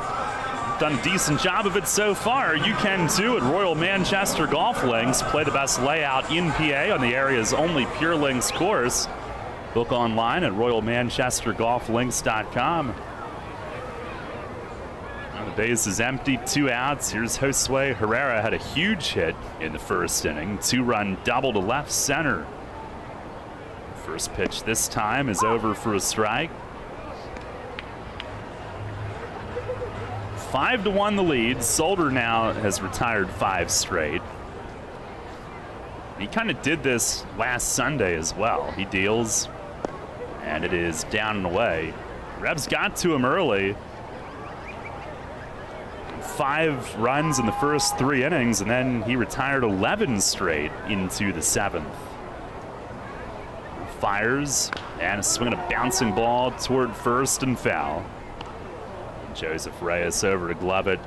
Done a decent job of it so far. You can too at Royal Manchester Golf Links. Play the best layout in PA on the area's only Pure Links course. Book online at royalmanchestergolflinks.com. The base is empty, 2 outs. Here's Josue Herrera, had a huge hit in the first inning. 2-run double to left center. First pitch this time is over for a strike. 5-1 the lead. Solder now has retired 5 straight. He kind of did this last Sunday as well. He deals, and it is down and away. Rebs got to him early. 5 runs in the first 3 innings, and then he retired 11 straight into the 7th. Fires, and a swing and a bouncing ball toward first and foul. Joseph Reyes over to glove it.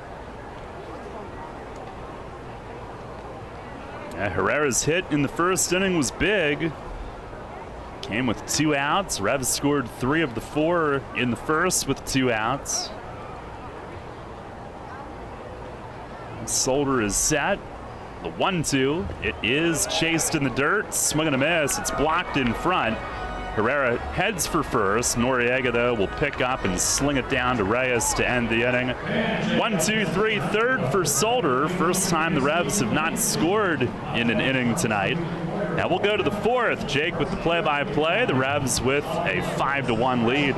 Herrera's hit in the first inning was big. Came with 2 outs. Revs scored 3 of the 4 in the first with 2 outs. Solder is set. The 1-2. It is chased in the dirt. Swing and a miss. It's blocked in front. Herrera heads for first. Noriega, though, will pick up and sling it down to Reyes to end the inning. 1-2-3, third for Solder. First time the Revs have not scored in an inning tonight. Now we'll go to the 4th. Jake with the play-by-play. The Revs with a 5-1 lead.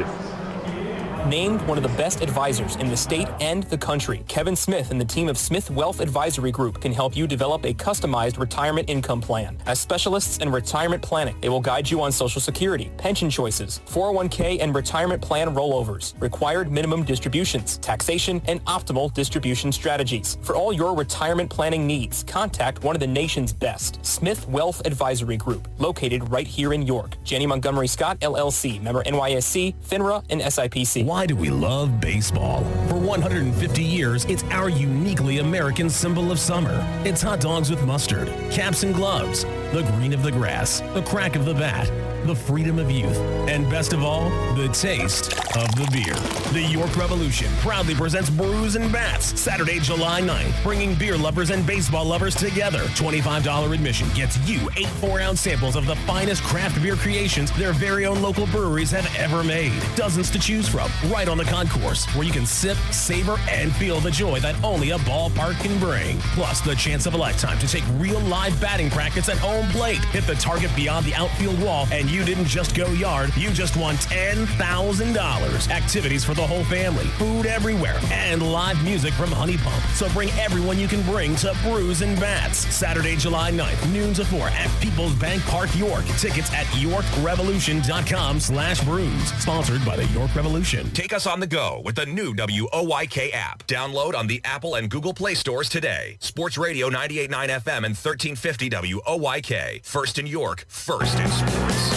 Named one of the best advisors in the state and the country, Kevin Smith and the team of Smith Wealth Advisory Group can help you develop a customized retirement income plan. As specialists in retirement planning, they will guide you on Social Security, pension choices, 401k and retirement plan rollovers, required minimum distributions, taxation, and optimal distribution strategies. For all your retirement planning needs, contact one of the nation's best, Smith Wealth Advisory Group, located right here in York. Janney Montgomery Scott, LLC, member NYSE, FINRA, and SIPC. Why do we love baseball? For 150 years, it's our uniquely American symbol of summer. It's hot dogs with mustard, caps and gloves, the green of the grass, the crack of the bat, the freedom of youth, and best of all, the taste of the beer. The York Revolution proudly presents Brews and Bats, Saturday, July 9th, bringing beer lovers and baseball lovers together. $25 admission gets you 8 4-ounce samples of the finest craft beer creations their very own local breweries have ever made. Dozens to choose from, right on the concourse, where you can sip, savor, and feel the joy that only a ballpark can bring. Plus, the chance of a lifetime to take real live batting practice at home plate. Hit the target beyond the outfield wall, and you didn't just go yard, you just won $10,000. Activities for the whole family, food everywhere, and live music from Honey Pump. So bring everyone you can bring to Brews and Bats. Saturday, July 9th, noon to 4 at People's Bank Park, York. Tickets at yorkrevolution.com/brews. Sponsored by the York Revolution. Take us on the go with the new WOYK app. Download on the Apple and Google Play stores today. Sports Radio 98.9 FM and 1350 WOYK. First in York, first in sports.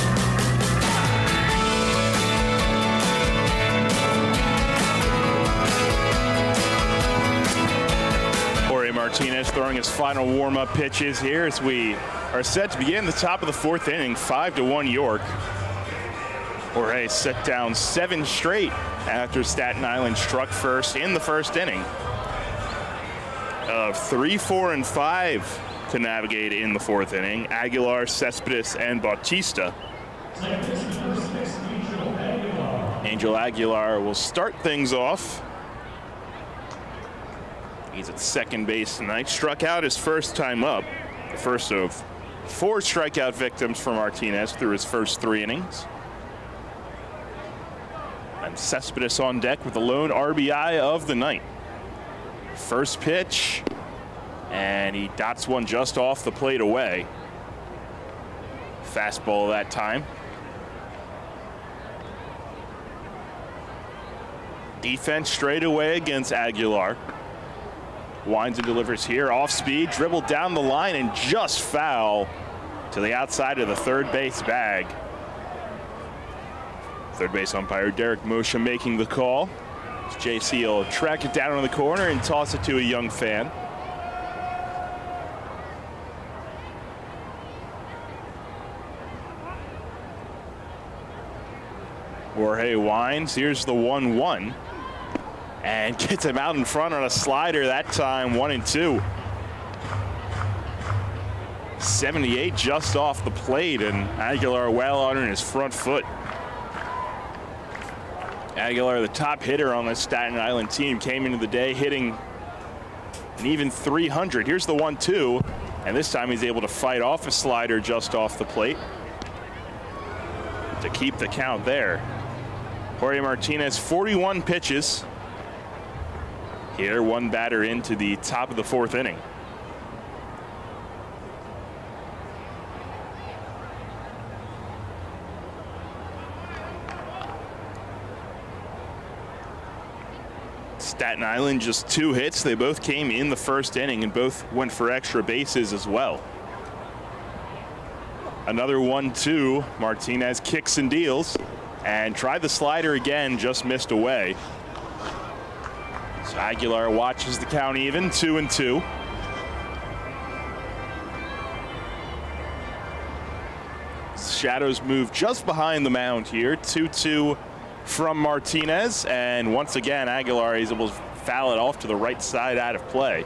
Martinez throwing his final warm-up pitches here as we are set to begin the top of the 4th inning. 5-1 York. Jorge set down 7 straight after Staten Island struck first in the first inning. 3, 4, and 5 to navigate in the 4th inning. Aguilar, Cespedes, and Bautista. Angel Aguilar will start things off. He's at second base tonight. Struck out his first time up. The first of 4 strikeout victims for Martinez through his first 3 innings. Cespedes on deck with the lone RBI of the night. First pitch, and he dots one just off the plate away. Fastball that time. Defense straight away against Aguilar. Winds and delivers here, off speed, dribbled down the line and just foul to the outside of the third base bag. Third base umpire Derek Moshe making the call. JC will track it down in the corner and toss it to a young fan. Jorge winds, here's the 1-1. And gets him out in front on a slider that time, 1-2. 78 just off the plate, and Aguilar well under his front foot. Aguilar, the top hitter on this Staten Island team, came into the day hitting an even 300. Here's the 1-2, and this time he's able to fight off a slider just off the plate to keep the count there. Jorge Martinez, 41 pitches. Here, one batter into the top of the fourth inning. Staten Island just 2 hits. They both came in the first inning and both went for extra bases as well. Another 1-2. Martinez kicks and deals and tried the slider again, just missed away. So Aguilar watches the count even, 2-2. Shadows move just behind the mound here, 2-2 from Martinez, and once again Aguilar is able to foul it off to the right side out of play.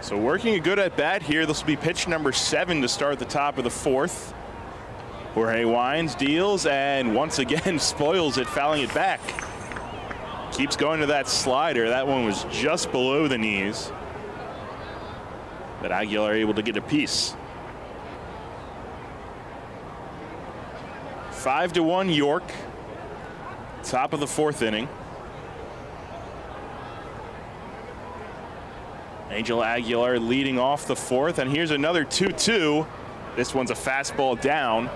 So working a good at bat here. This will be pitch number 7 to start the top of the fourth. Jorge winds, deals, and once again spoils it, fouling it back. Keeps going to that slider. That one was just below the knees. But Aguilar able to get a piece. 5-1 York. Top of the fourth inning. Angel Aguilar leading off the fourth, and here's another 2-2. This one's a fastball down.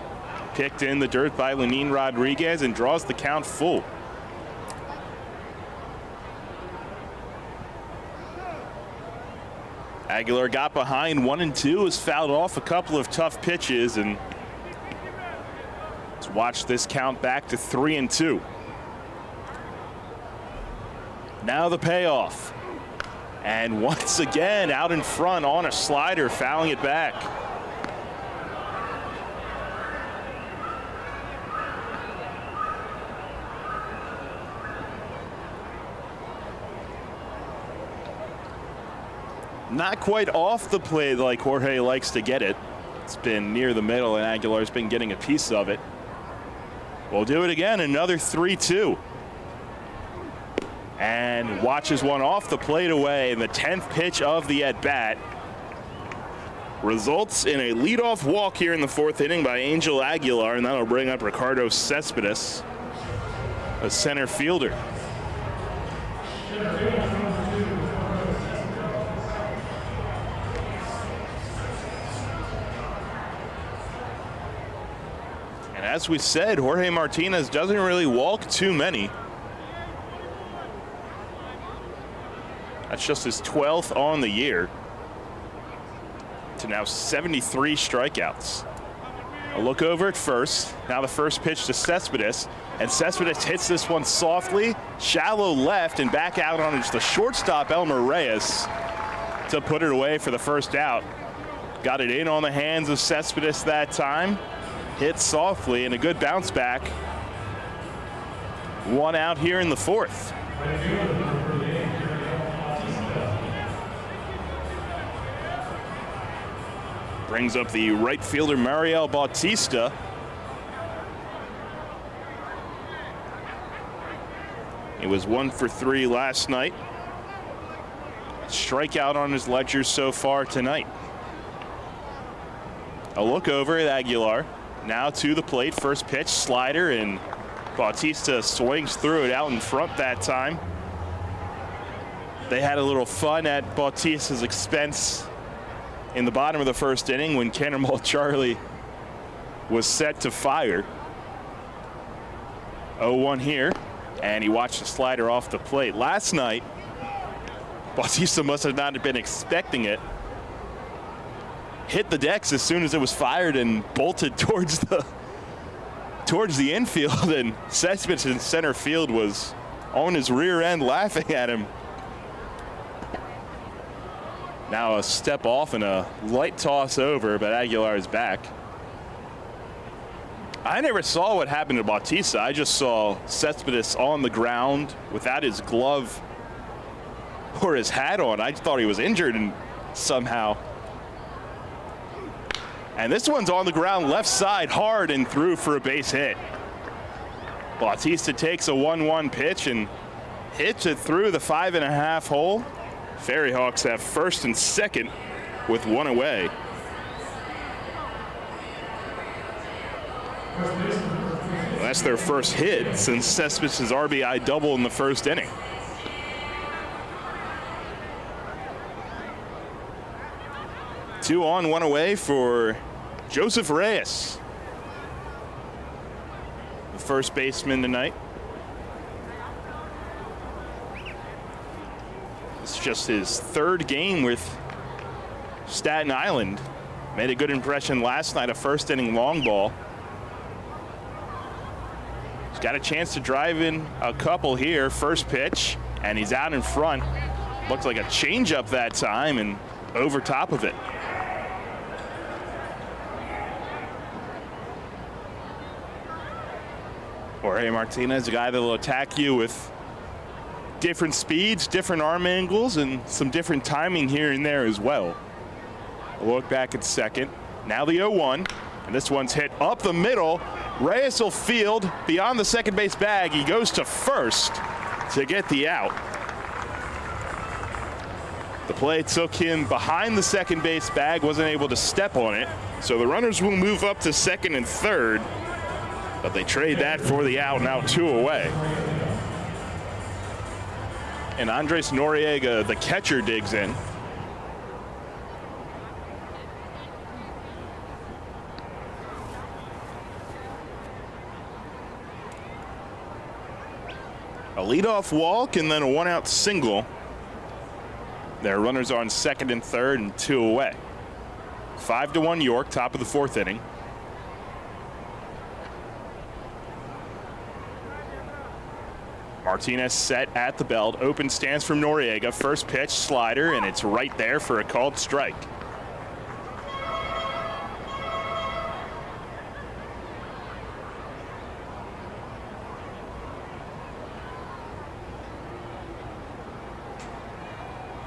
Picked in the dirt by Lenin Rodriguez and draws the count full. Aguilar got behind 1-2, was fouled off a couple of tough pitches, and let's watch this count back to 3-2. Now the payoff. And once again, out in front on a slider, fouling it back. Not quite off the plate like Jorge likes to get it. It's been near the middle, and Aguilar's been getting a piece of it. We'll do it again, another 3-2. And watches one off the plate away in the 10th pitch of the at-bat. Results in a leadoff walk here in the fourth inning by Angel Aguilar, and that'll bring up Ricardo Cespedes, a center fielder. And as we said, Jorge Martinez doesn't really walk too many. That's just his 12th on the year, to now 73 strikeouts. A look over at first. Now the first pitch to Cespedes, and Cespedes hits this one softly, shallow left, and back out on the shortstop Elmer Reyes to put it away for the first out. Got it in on the hands of Cespedes that time. Hit softly and a good bounce back. One out here in the fourth. Brings up the right fielder Mariel Bautista. He was 1 for 3 last night. Strikeout on his ledger so far tonight. A look over at Aguilar. Now to the plate. First pitch, slider, and Bautista swings through it out in front that time. They had a little fun at Bautista's expense in the bottom of the first inning when Cannonball Charlie was set to fire. 0-1 here, and he watched the slider off the plate. Last night, Bautista must have not been expecting it. Hit the decks as soon as it was fired and bolted towards the infield, and Cespedes in center field was on his rear end laughing at him. Now a step off and a light toss over, but Aguilar is back. I never saw what happened to Bautista. I just saw Cespedes on the ground without his glove or his hat on. I thought he was injured and somehow. And this one's on the ground left side hard and through for a base hit. Bautista takes a 1-1 pitch and hits it through the 5.5 hole. Ferryhawks have first and second with one away. Well, that's their first hit since Cespedes' RBI double in the first inning. Two on, one away for Joseph Reyes, the first baseman tonight. It's just his third game with Staten Island. Made a good impression last night, a first inning long ball. He's got a chance to drive in a couple here. First pitch, and he's out in front. Looked like a changeup that time and over top of it. Jorge Martinez, a guy that will attack you with different speeds, different arm angles, and some different timing here and there as well. A look back at second. Now the 0-1, and this one's hit up the middle. Reyes will field beyond the second base bag. He goes to first to get the out. The play took him behind the second base bag, wasn't able to step on it. So the runners will move up to second and third, but they trade that for the out, now 2 away. And Andres Noriega, the catcher, digs in. A leadoff walk and then a one-out single. Their runners are on second and third and 2 away. 5-1 York, top of the fourth inning. Martinez set at the belt. Open stance from Noriega. First pitch, slider, and it's right there for a called strike.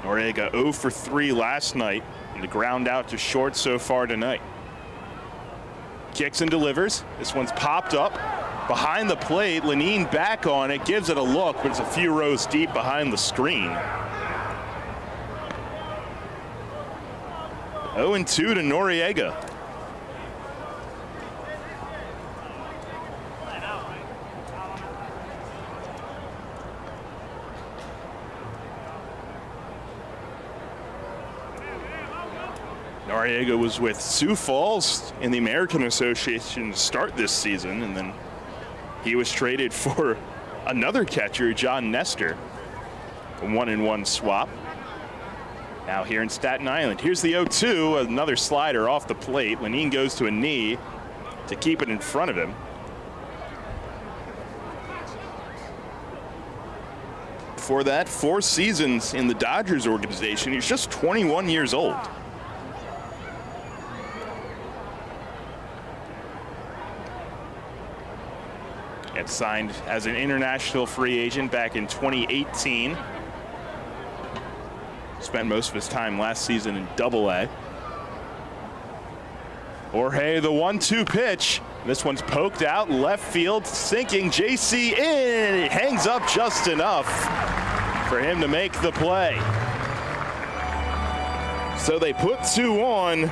Noriega 0 for 3 last night, and the ground out to short so far tonight. Kicks and delivers. This one's popped up behind the plate. Lenine back on it, gives it a look, but it's a few rows deep behind the screen. 0-2 to Noriega. Noriega was with Sioux Falls in the American Association to start this season, and then he was traded for another catcher, John Nestor. A 1-1 swap. Now here in Staten Island. Here's the 0-2, another slider off the plate. Lenine goes to a knee to keep it in front of him. Before that, 4 seasons in the Dodgers organization. He's just 21 years old. Gets signed as an international free agent back in 2018. Spent most of his time last season in Double-A. Jorge, the 1-2 pitch. This one's poked out, left field, sinking JC in, and it hangs up just enough for him to make the play. So they put 2 on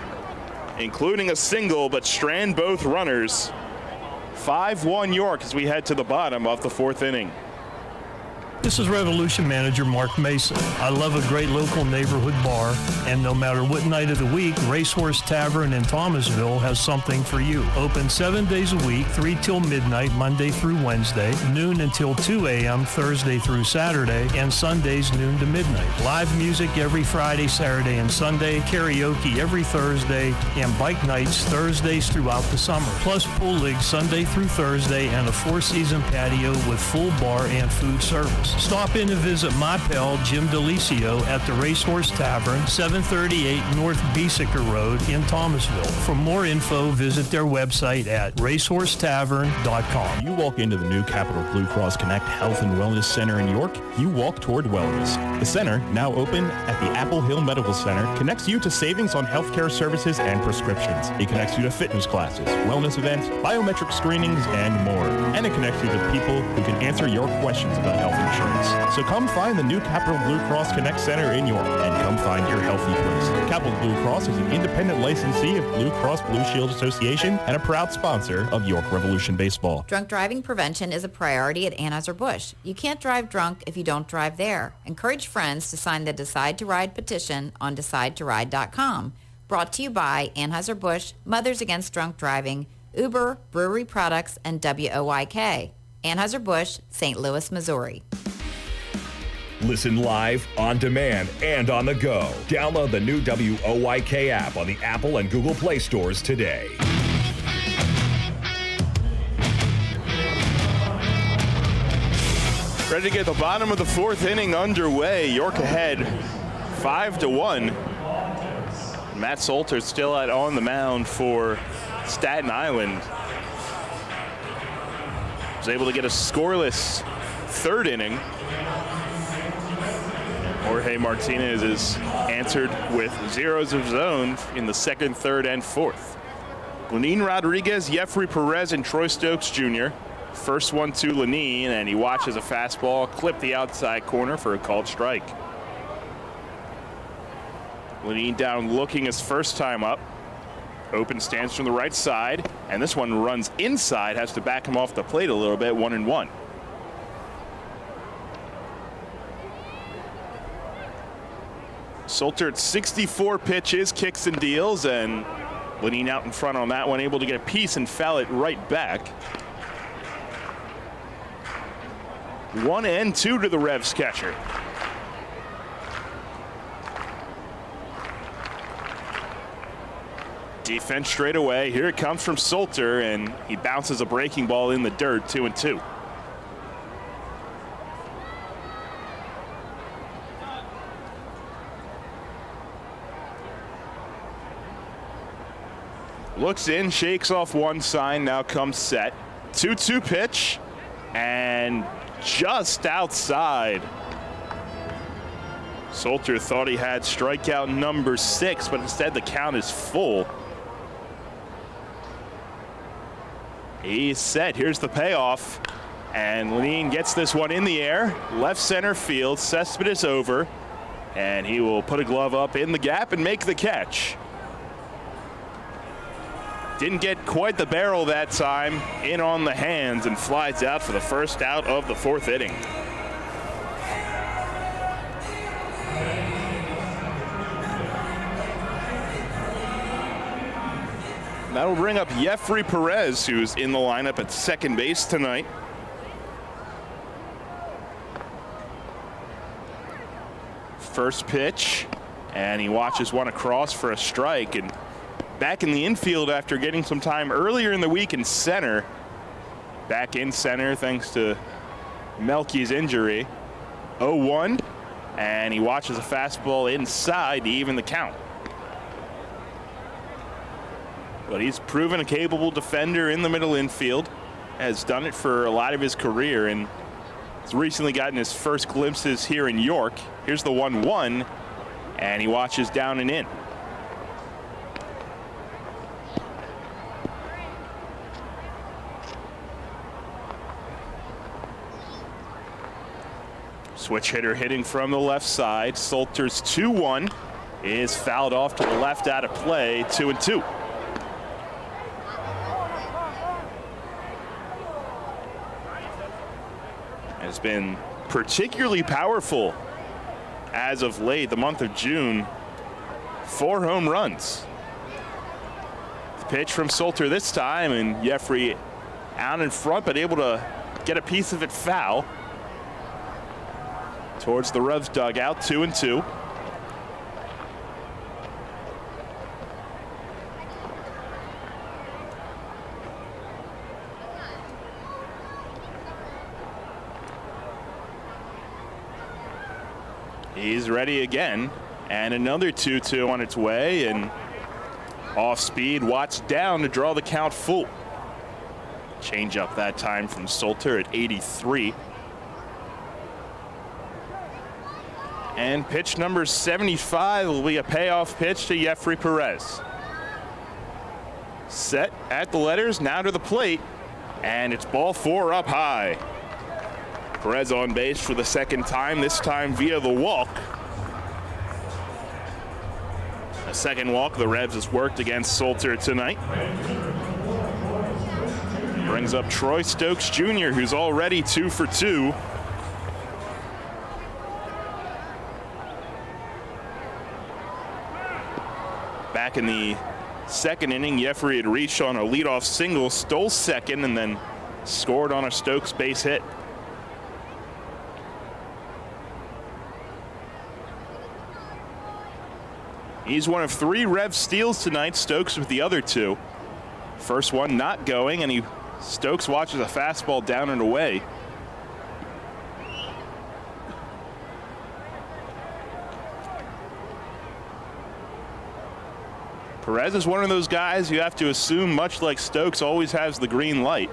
including a single, but strand both runners. 5-1 York as we head to the bottom of the 4th inning. This is Revolution Manager Mark Mason. I love a great local neighborhood bar, and no matter what night of the week, Racehorse Tavern in Thomasville has something for you. Open 7 days a week, 3 till midnight, Monday through Wednesday, noon until 2 a.m. Thursday through Saturday, and Sundays noon to midnight. Live music every Friday, Saturday, and Sunday, karaoke every Thursday, and bike nights Thursdays throughout the summer. Plus pool league Sunday through Thursday, and a 4-season patio with full bar and food service. Stop in and visit my pal Jim DeLisio at the Racehorse Tavern, 738 North Beesicker Road in Thomasville. For more info, visit their website at racehorsetavern.com. You walk into the new Capital Blue Cross Connect Health and Wellness Center in York, you walk toward wellness. The center, now open at the Apple Hill Medical Center, connects you to savings on healthcare services and prescriptions. It connects you to fitness classes, wellness events, biometric screenings, and more. And it connects you to people who can answer your questions about health insurance. So come find the new Capital Blue Cross Connect Center in York and come find your healthy place. Capital Blue Cross is an independent licensee of Blue Cross Blue Shield Association and a proud sponsor of York Revolution Baseball. Drunk driving prevention is a priority at Anheuser-Busch. You can't drive drunk if you don't drive there. Encourage friends to sign the Decide to Ride petition on DecideToRide.com. Brought to you by Anheuser-Busch, Mothers Against Drunk Driving, Uber, Brewery Products, and WOYK. Anheuser-Busch, St. Louis, Missouri. Listen live, on demand, and on the go. Download the new WOYK app on the Apple and Google Play stores today. Ready to get the bottom of the 4th inning underway. York ahead 5-1. Matt Salter still out on the mound for Staten Island. Was able to get a scoreless 3rd inning. Jorge Martinez is answered with zeros of his own in the 2nd, 3rd, and 4th. Lenin Rodriguez, Jeffrey Perez, and Troy Stokes Jr. First one to Lenin, and he watches a fastball clip the outside corner for a called strike. Lenin down looking his first time up. Open stance from the right side, and this one runs inside, has to back him off the plate a little bit, 1-1. Salter at 64 pitches, kicks and deals, and Lenin out in front on that one, able to get a piece and foul it right back. 1-2 to the Revs catcher. Defense straight away. Here it comes from Salter, and he bounces a breaking ball in the dirt, 2-2. Looks in, shakes off one sign, now comes set. 2-2 pitch, and just outside. Salter thought he had strikeout number 6, but instead the count is full. He's set, here's the payoff. And Lenin gets this one in the air, left center field, Cespedes over, and he will put a glove up in the gap and make the catch. Didn't get quite the barrel that time, in on the hands, and flies out for the first out of the 4th inning. That'll bring up Jeffrey Perez, who's in the lineup at second base tonight. First pitch, and he watches one across for a strike, and back in the infield after getting some time earlier in the week in center. Back in center thanks to Melky's injury. 0-1, and he watches a fastball inside to even the count. But he's proven a capable defender in the middle infield, has done it for a lot of his career, and has recently gotten his first glimpses here in York. Here's the 1-1, and he watches down and in. Switch hitter hitting from the left side. Salter's 2-1 is fouled off to the left out of play, 2-2. has been particularly powerful as of late, the month of June. 4 home runs. The pitch from Solter this time, and Jeffrey out in front, but able to get a piece of it foul. Towards the Revs dugout, 2-2. He's ready again, and another 2-2 on its way, and off speed, Watts down to draw the count full. Change up that time from Solter at 83. And pitch number 75 will be a payoff pitch to Jeffrey Perez. Set at the letters, now to the plate, and it's ball 4 up high. Perez on base for the second time, this time via the walk. A second walk the Revs has worked against Solter tonight. Brings up Troy Stokes Jr., who's already 2 for 2. Back in the second inning, Jeffrey had reached on a leadoff single, stole second, and then scored on a Stokes base hit. He's one of 3 Rev steals tonight, Stokes with the other 2. First one not going, and Stokes watches a fastball down and away. Perez is one of those guys you have to assume, much like Stokes, always has the green light.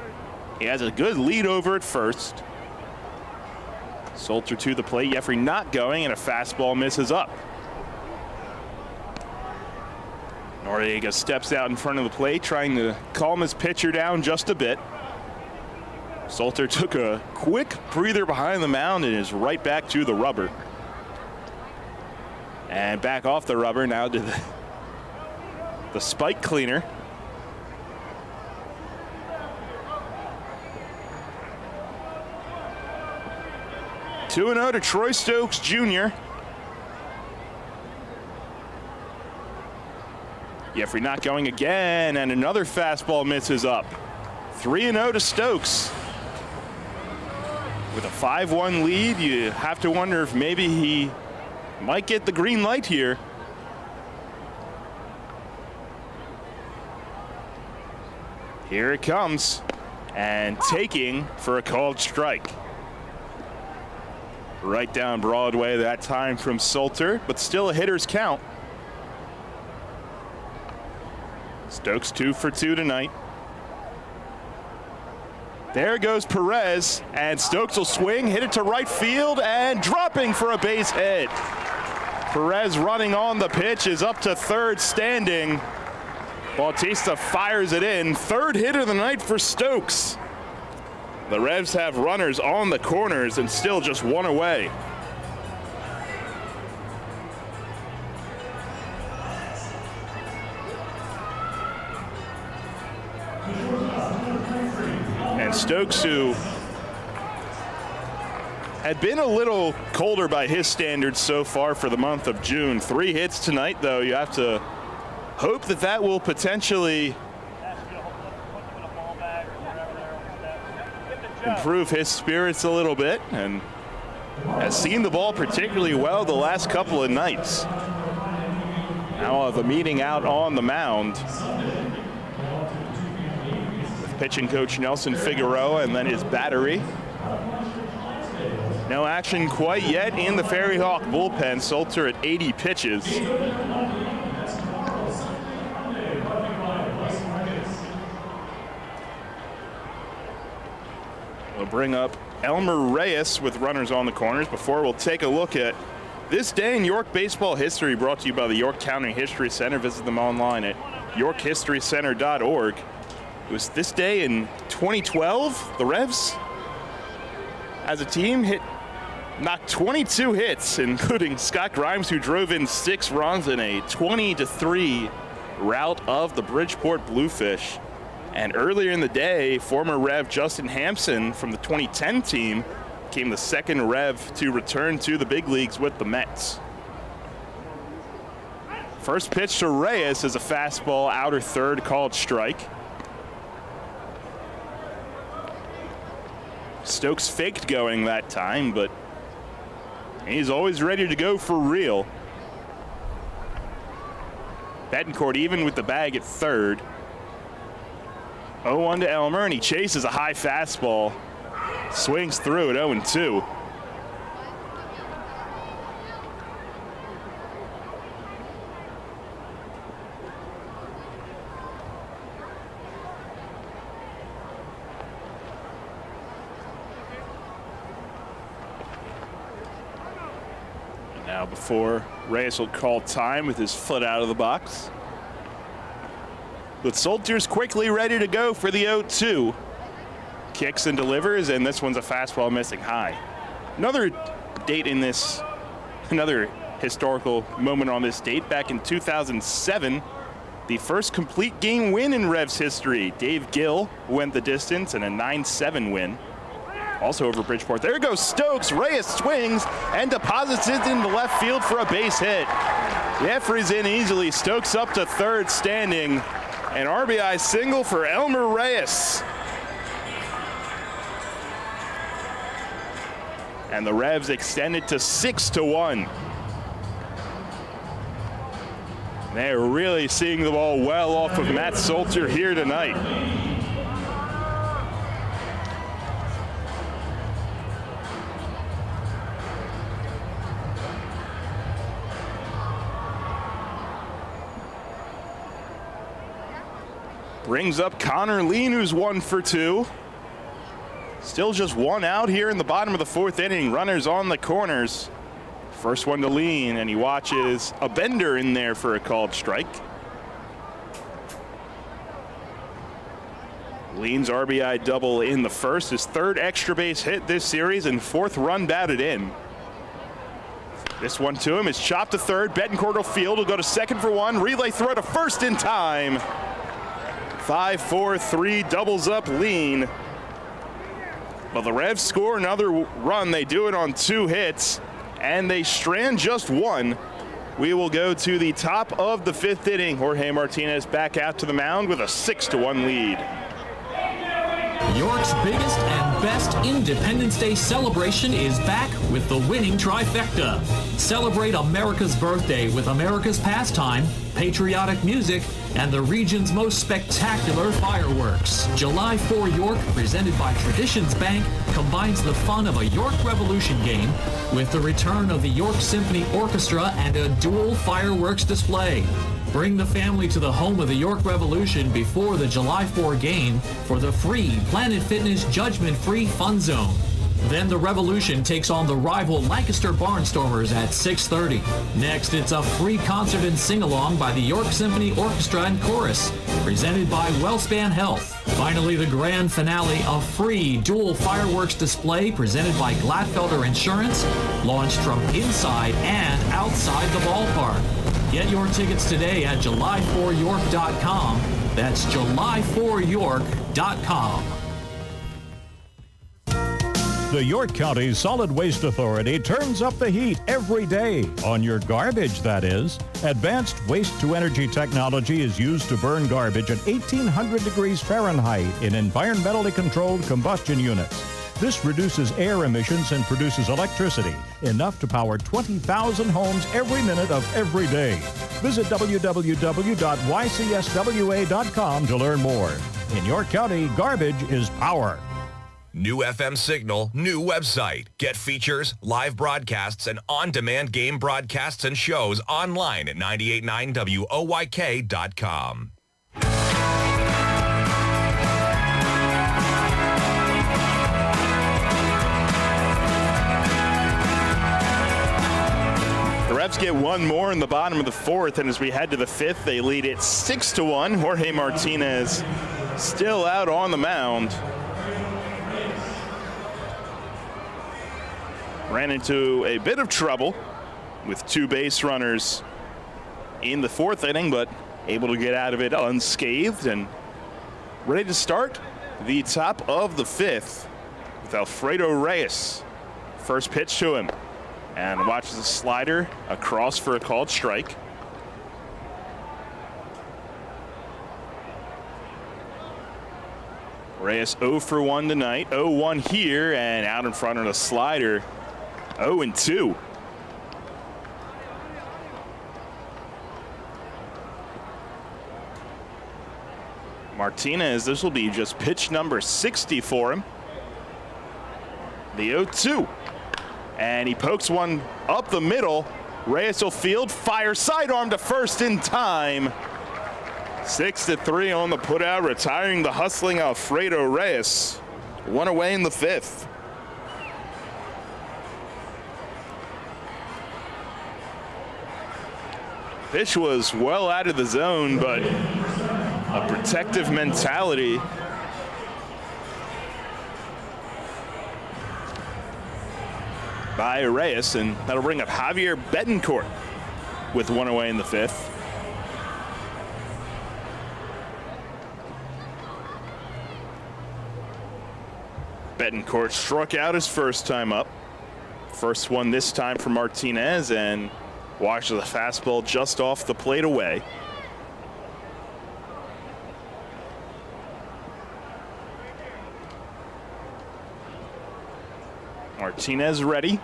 He has a good lead over at first. Solter to the plate, Jeffrey not going, and a fastball misses up. Noriega steps out in front of the plate, trying to calm his pitcher down just a bit. Solter took a quick breather behind the mound and is right back to the rubber. And back off the rubber now to the spike cleaner. Two 2-0 to Troy Stokes Jr. Jeffrey not going again, and another fastball misses up. 3-0 to Stokes. With a 5-1 lead, you have to wonder if maybe he might get the green light here. Here it comes, and taking for a called strike. Right down Broadway that time from Solter, but still a hitter's count. Stokes 2 for 2 tonight. There goes Perez, and Stokes will swing, hit it to right field, and dropping for a base hit. Perez running on the pitch is up to third standing. Bautista fires it in. Third hit of the night for Stokes. The Revs have runners on the corners and still just one away. And Stokes, who had been a little colder by his standards so far for the month of June. 3 hits tonight, though. You have to hope that that will potentially improve his spirits a little bit, and has seen the ball particularly well the last couple of nights. Now the meeting out on the mound with pitching coach Nelson Figueroa and then his battery. No action quite yet in the Ferryhawk bullpen. Solter at 80 pitches. We'll bring up Elmer Reyes with runners on the corners. Before we'll take a look at this day in York baseball history, brought to you by the York County History Center. Visit them online at yorkhistorycenter.org. It was this day in 2012. The Revs, as a team, knocked 22 hits, including Scott Grimes, who drove in 6 runs in a 20-3 rout of the Bridgeport Bluefish. And earlier in the day, former Rev Justin Hampson from the 2010 team became the second Rev to return to the big leagues with the Mets. First pitch to Reyes is a fastball, outer third, called strike. Stokes faked going that time, but he's always ready to go for real. Betancourt even with the bag at third. 0-1 to Elmer, and he chases a high fastball. Swings through at 0-2. Now before Reyes will call time with his foot out of the box. But Soltier's quickly ready to go for the 0-2. Kicks and delivers, and this one's a fastball missing high. Another date in this, another historical moment on this date. Back in 2007, the first complete game win in Revs history. Dave Gill went the distance in a 9-7 win. Also over Bridgeport. There goes Stokes. Reyes swings and deposits it into left field for a base hit. Jeffrey's in easily. Stokes up to third standing. An RBI single for Elmer Reyes. And the Revs extended to 6-1. They're really seeing the ball well off of Matt Soltier here tonight. Brings up Connor Lean, who's 1 for 2. Still just one out here in the bottom of the fourth inning. Runners on the corners. First one to Lean, and he watches a bender in there for a called strike. Lean's RBI double in the first, his third extra base hit this series, and fourth run batted in. This one to him is chopped to third. Betancourt will field. Will go to second for one. Relay throw to first in time. 5-4-3 doubles up Lean. Well, the Revs score another run. They do it on 2 hits, and they strand just one. We will go to the top of the 5th inning. Jorge Martinez back out to the mound with a 6-1 lead. York's biggest and best Independence Day celebration is back with the winning trifecta. Celebrate America's birthday with America's pastime, patriotic music, and the region's most spectacular fireworks. July 4 York, presented by Traditions Bank, combines the fun of a York Revolution game with the return of the York Symphony Orchestra and a dual fireworks display. Bring the family to the home of the York Revolution before the July 4 game for the free Planet Fitness judgment-free fun zone. Then the Revolution takes on the rival Lancaster Barnstormers at 6:30. Next, it's a free concert and sing-along by the York Symphony Orchestra and Chorus, presented by WellSpan Health. Finally, the grand finale, a free dual fireworks display presented by Gladfelder Insurance, launched from inside and outside the ballpark. Get your tickets today at July4York.com. That's July4York.com. The York County Solid Waste Authority turns up the heat every day, on your garbage, that is. Advanced waste-to-energy technology is used to burn garbage at 1,800 degrees Fahrenheit in environmentally controlled combustion units. This reduces air emissions and produces electricity, enough to power 20,000 homes every minute of every day. Visit www.ycswa.com to learn more. In York County, garbage is power. New FM signal, new website. Get features, live broadcasts, and on-demand game broadcasts and shows online at 989WOYK.com. The Revs get one more in the bottom of the fourth, and as we head to the 5th, they lead it 6-1. Jorge Martinez still out on the mound. Ran into a bit of trouble with 2 base runners in the 4th inning, but able to get out of it unscathed and ready to start the top of the 5th with Alfredo Reyes First pitch to him. And watches the slider across for a called strike. Reyes 0 for 1 tonight. 0-1 here and out in front of the slider. 0-2. Martinez, this will be just pitch number 60 for him. The 0-2. And he pokes one up the middle. Reyes will field, fire sidearm to first in time. 6-3 on the putout, retiring the hustling Alfredo Reyes. One away in the 5th. Pitch was well out of the zone, but a protective mentality. By Reyes, and that'll bring up Javier Betancourt with one away in the 5th. Betancourt struck out his first time up. First one this time for Martinez, and watches the fastball just off the plate away. Martinez ready.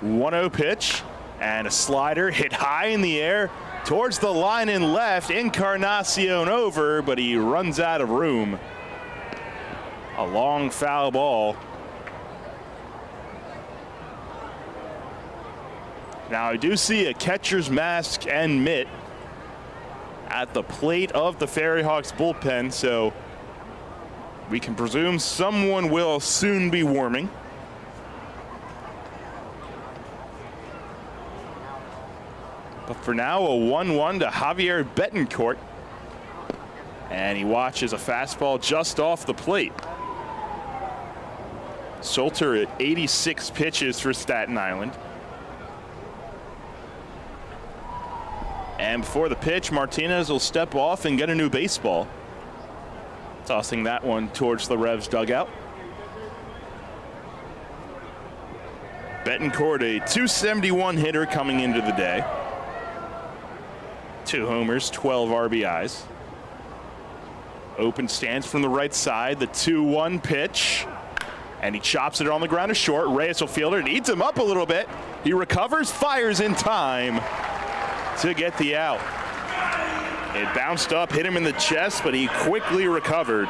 1-0 pitch, and a slider hit high in the air towards the line and left. Encarnacion over, but he runs out of room. A long foul ball. Now I do see a catcher's mask and mitt at the plate of the Ferryhawks bullpen, so we can presume someone will soon be warming. But for now, a 1-1 to Javier Betancourt. And he watches a fastball just off the plate. Salter at 86 pitches for Staten Island. And before the pitch, Martinez will step off and get a new baseball. Tossing that one towards the Revs dugout. Betancourt, a .271 hitter coming into the day. 2 homers, 12 RBIs. Open stance from the right side, the 2-1 pitch. And he chops it on the ground to short. Reyes will field it, eats him up a little bit. He recovers, fires in time to get the out. It bounced up, hit him in the chest, but he quickly recovered.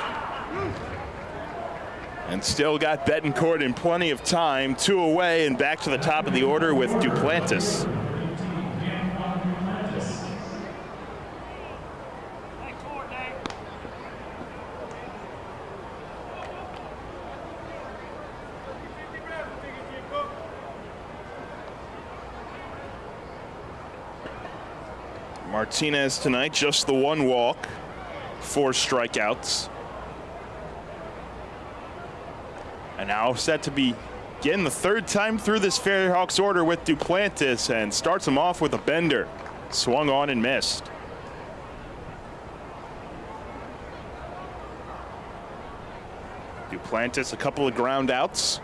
And still got Betancourt in plenty of time. 2 away and back to the top of the order with Duplantis. Martinez tonight, just the 1 walk, 4 strikeouts. And now set to begin the 3rd time through this Ferryhawks order with Duplantis, and starts him off with a bender. Swung on and missed. Duplantis, a couple of ground outs.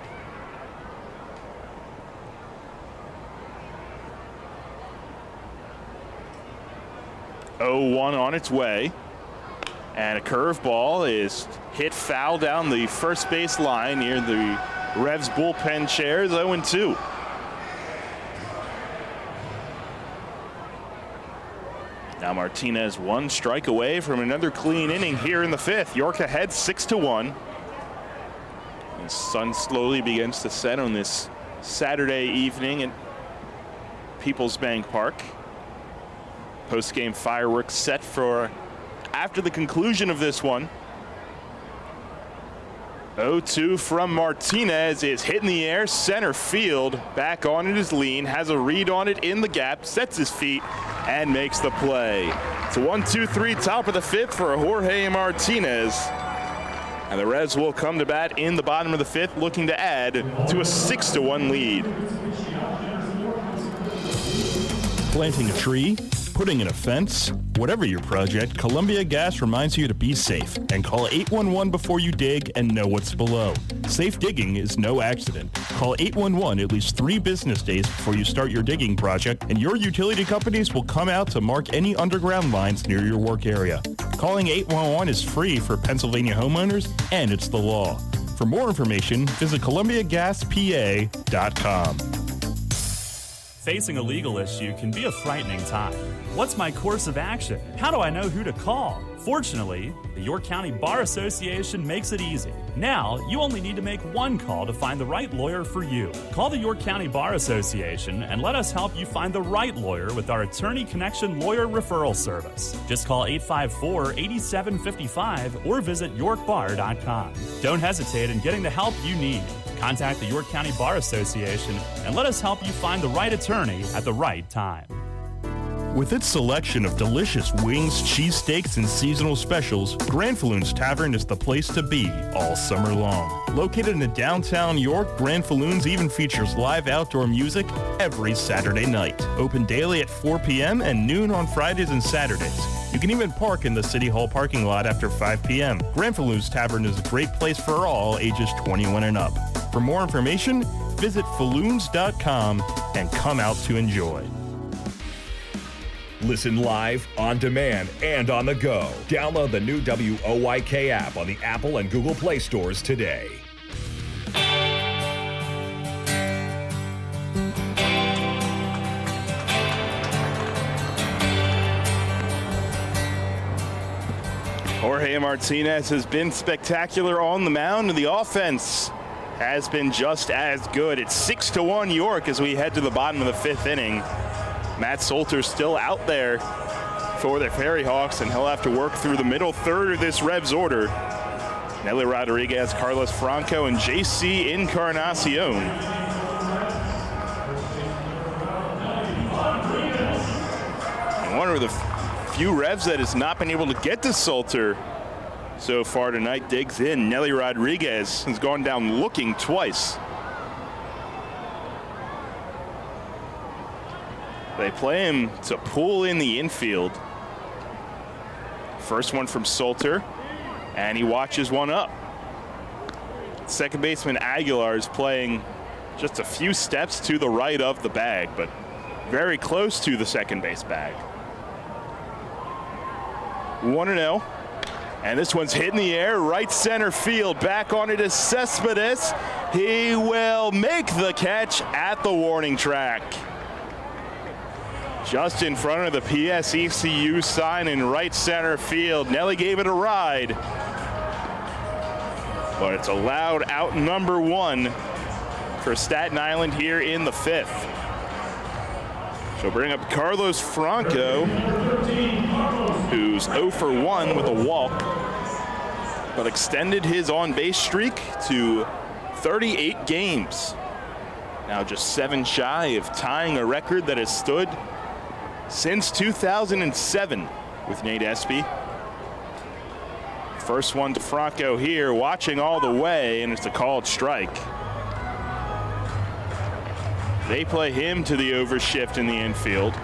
.01 on its way, and a curveball is hit foul down the first base line near the Revs bullpen chairs. 0-2. Now Martinez 1 strike away from another clean inning here in the 5th. York ahead 6-1. The sun slowly begins to set on this Saturday evening at Peoples Bank Park. Post-game fireworks set for after the conclusion of this one. 0-2 from Martinez is hit in the air, center field. Back on it is Lean, has a read on it in the gap, sets his feet, and makes the play. It's a 1-2-3 top of the 5th for Jorge Martinez. And the Revs will come to bat in the bottom of the 5th, looking to add to a 6-1 lead. Planting a tree, Putting in a fence? Whatever your project, Columbia Gas reminds you to be safe and call 811 before you dig and know what's below. Safe digging is no accident. Call 811 at least 3 business days before you start your digging project, and your utility companies will come out to mark any underground lines near your work area. Calling 811 is free for Pennsylvania homeowners, and it's the law. For more information, visit ColumbiaGasPA.com. Facing a legal issue can be a frightening time. What's my course of action? How do I know who to call? Fortunately, the York County Bar Association makes it easy. Now, you only need to make one call to find the right lawyer for you. Call the York County Bar Association and let us help you find the right lawyer with our Attorney Connection Lawyer Referral Service. Just call 854-8755 or visit yorkbar.com. Don't hesitate in getting the help you need. Contact the York County Bar Association and let us help you find the right attorney at the right time. With its selection of delicious wings, cheesesteaks, and seasonal specials, Granfalloon's Tavern is the place to be all summer long. Located in downtown York, Granfalloon's even features live outdoor music every Saturday night. Open daily at 4 p.m. and noon on Fridays and Saturdays. You can even park in the City Hall parking lot after 5 p.m. Granfalloon's Tavern is a great place for all ages 21 and up. For more information, visit falloons.com and come out to enjoy. Listen live, on demand, and on the go. Download the new WOYK app on the Apple and Google Play stores today. Jorge Martinez has been spectacular on the mound, and the offense has been just as good. It's 6-1 York as we head to the bottom of the 5th inning. Matt Salter's still out there for the Ferryhawks, and he'll have to work through the middle third of this Revs order. Nelly Rodriguez, Carlos Franco, and JC Encarnacion. And one of the few Revs that has not been able to get to Salter so far tonight digs in. Nelly Rodriguez has gone down looking twice. They play him to pull in the infield. First one from Salter, and he watches one up. Second baseman Aguilar is playing just a few steps to the right of the bag, but very close to the second base bag. 1-0, and this one's hit in the air, right center field. Back on it is Cespedes. He will make the catch at the warning track. Just in front of the PSECU sign in right center field. Nelly gave it a ride, but it's allowed out number 1 for Staten Island here in the 5th. She'll bring up Carlos Franco, who's 0 for 1 with a walk, but extended his on-base streak to 38 games. Now just 7 shy of tying a record that has stood since 2007 with Nate Espy. First one to Franco here, watching all the way, and it's a called strike. They play him to the overshift in the infield.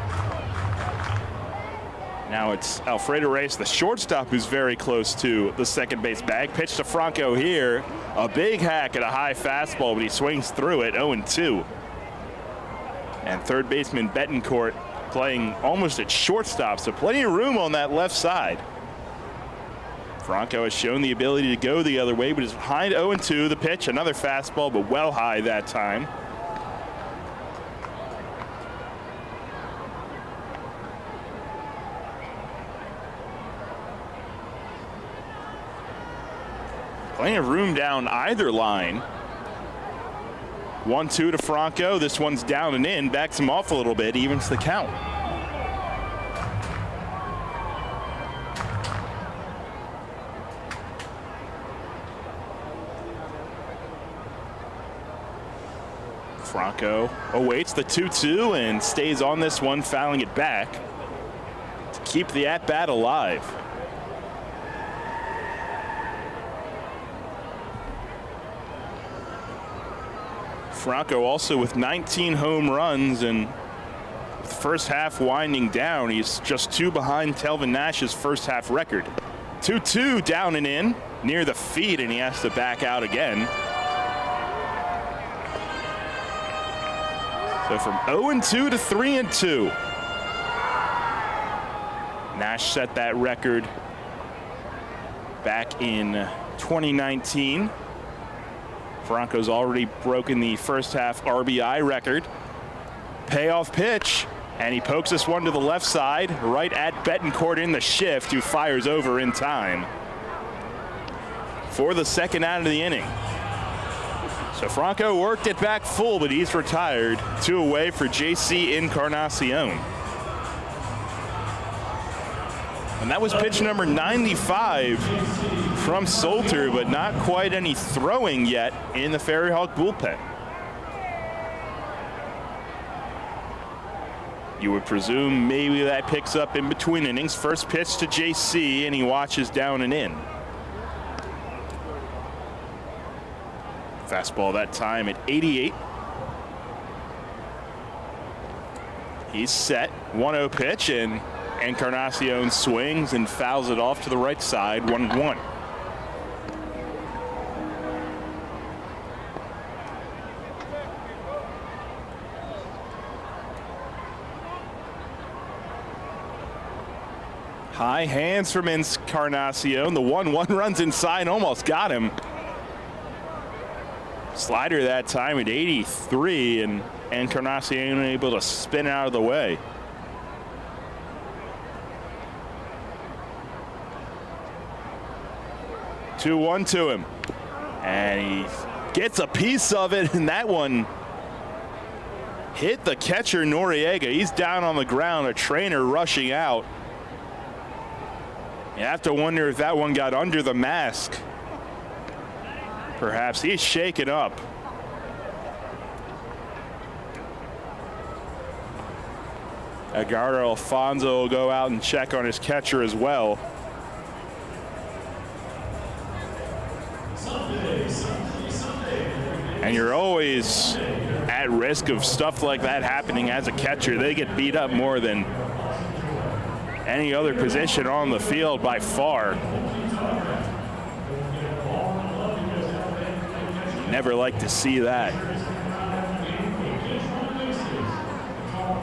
Now it's Alfredo Reyes, the shortstop, who's very close to the second base bag. Pitch to Franco here. A big hack at a high fastball, but he swings through it, 0-2. And third baseman Betancourt playing almost at shortstop, so plenty of room on that left side. Franco has shown the ability to go the other way, but is behind 0-2. The pitch, another fastball, but well high that time. Plenty of room down either line. 1-2 to Franco. This one's down and in. Backs him off a little bit. Evens the count. Franco awaits the 2-2 and stays on this one, fouling it back to keep the at-bat alive. Franco also with 19 home runs and with first half winding down. He's just 2 behind Telvin Nash's first half record. 2-2 down and in near the feet, and he has to back out again. So from 0-2 to 3-2. Nash set that record back in 2019. Franco's already broken the first half RBI record. Payoff pitch, and he pokes this one to the left side, right at Betancourt in the shift, who fires over in time for the second out of the inning. So Franco worked it back full, but he's retired. 2 away for JC Encarnacion. And that was pitch number 95 from Solter, but not quite any throwing yet in the Ferryhawk bullpen. You would presume maybe that picks up in between innings. First pitch to JC, and he watches down and in. Fastball that time at 88. He's set. 1-0 pitch, and Encarnacion swings and fouls it off to the right side. 1-1. High hands from Encarnacion. The 1-1 runs inside, almost got him. Slider that time at 83, and Encarnacion able to spin out of the way. Two one to him, and he gets a piece of it, and that one hit the catcher Noriega. He's down on the ground, a trainer rushing out. You have to wonder if that one got under the mask. Perhaps he's shaken up. Edgardo Alfonso will go out and check on his catcher as well. And you're always at risk of stuff like that happening as a catcher. They get beat up more than any other position on the field by far. Never like to see that.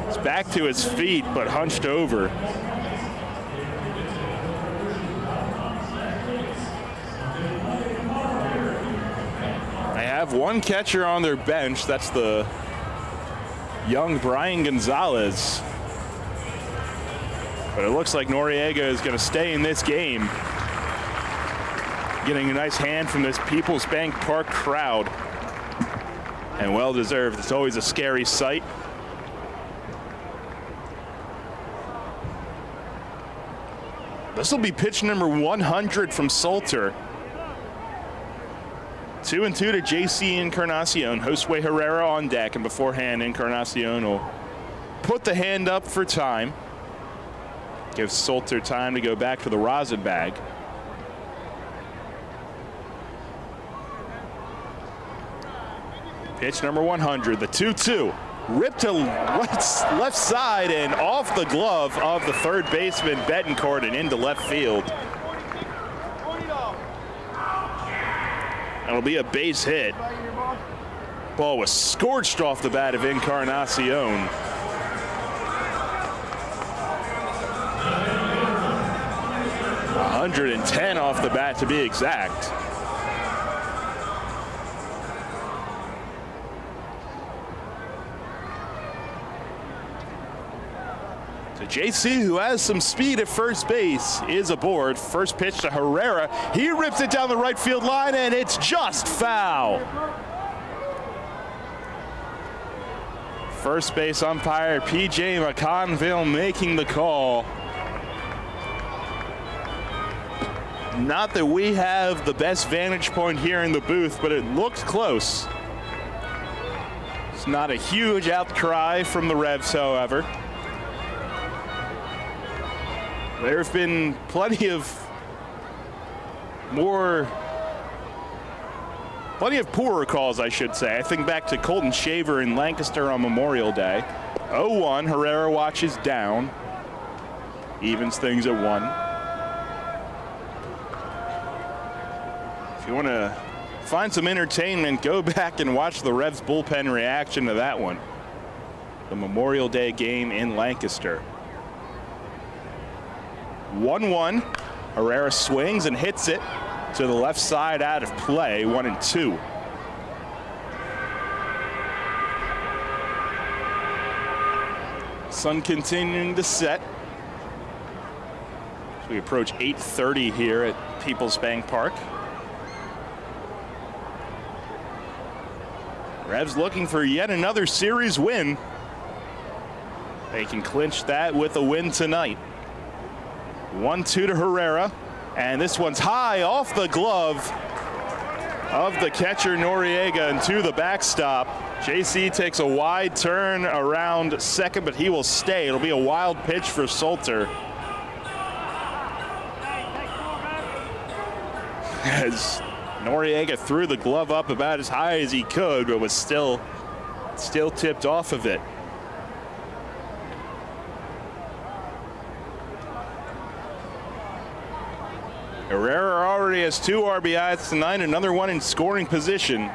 It's back to his feet, but hunched over. They have one catcher on their bench. That's the young Brian Gonzalez. But it looks like Noriega is going to stay in this game. Getting a nice hand from this People's Bank Park crowd. And well deserved. It's always a scary sight. This will be pitch number 100 from Solter. 2-2 to JC Encarnacion. Josue Herrera on deck, and beforehand Encarnacion will put the hand up for time. Gives Solter time to go back to the rosin bag. Pitch number 100, the 2-2. Ripped to left side and off the glove of the third baseman Betancourt and into left field. That'll be a base hit. Ball was scorched off the bat of Encarnacion. .110 off the bat to be exact. So JC, who has some speed at first base, is aboard. First pitch to Herrera. He rips it down the right field line, and it's just foul. First base umpire P.J. McConville making the call. Not that we have the best vantage point here in the booth, but it looked close. It's not a huge outcry from the Revs, however. There have been plenty of more Plenty of poorer calls, I should say. I think back to Colton Shaver in Lancaster on Memorial Day. 0-1, Herrera watches down. Evens things at 1. If you want to find some entertainment, go back and watch the Revs bullpen reaction to that one. The Memorial Day game in Lancaster. 1-1. Herrera swings and hits it to the left side out of play, 1-2. Sun continuing to set as we approach 8:30 here at Peoples Bank Park. Revs looking for yet another series win. They can clinch that with a win tonight. 1-2 to Herrera, and this one's high off the glove of the catcher Noriega and to the backstop. JC takes a wide turn around second, but he will stay. It'll be a wild pitch for Salter. As Noriega threw the glove up about as high as he could, but was still tipped off of it. Herrera already has 2 RBIs tonight, another one in scoring position.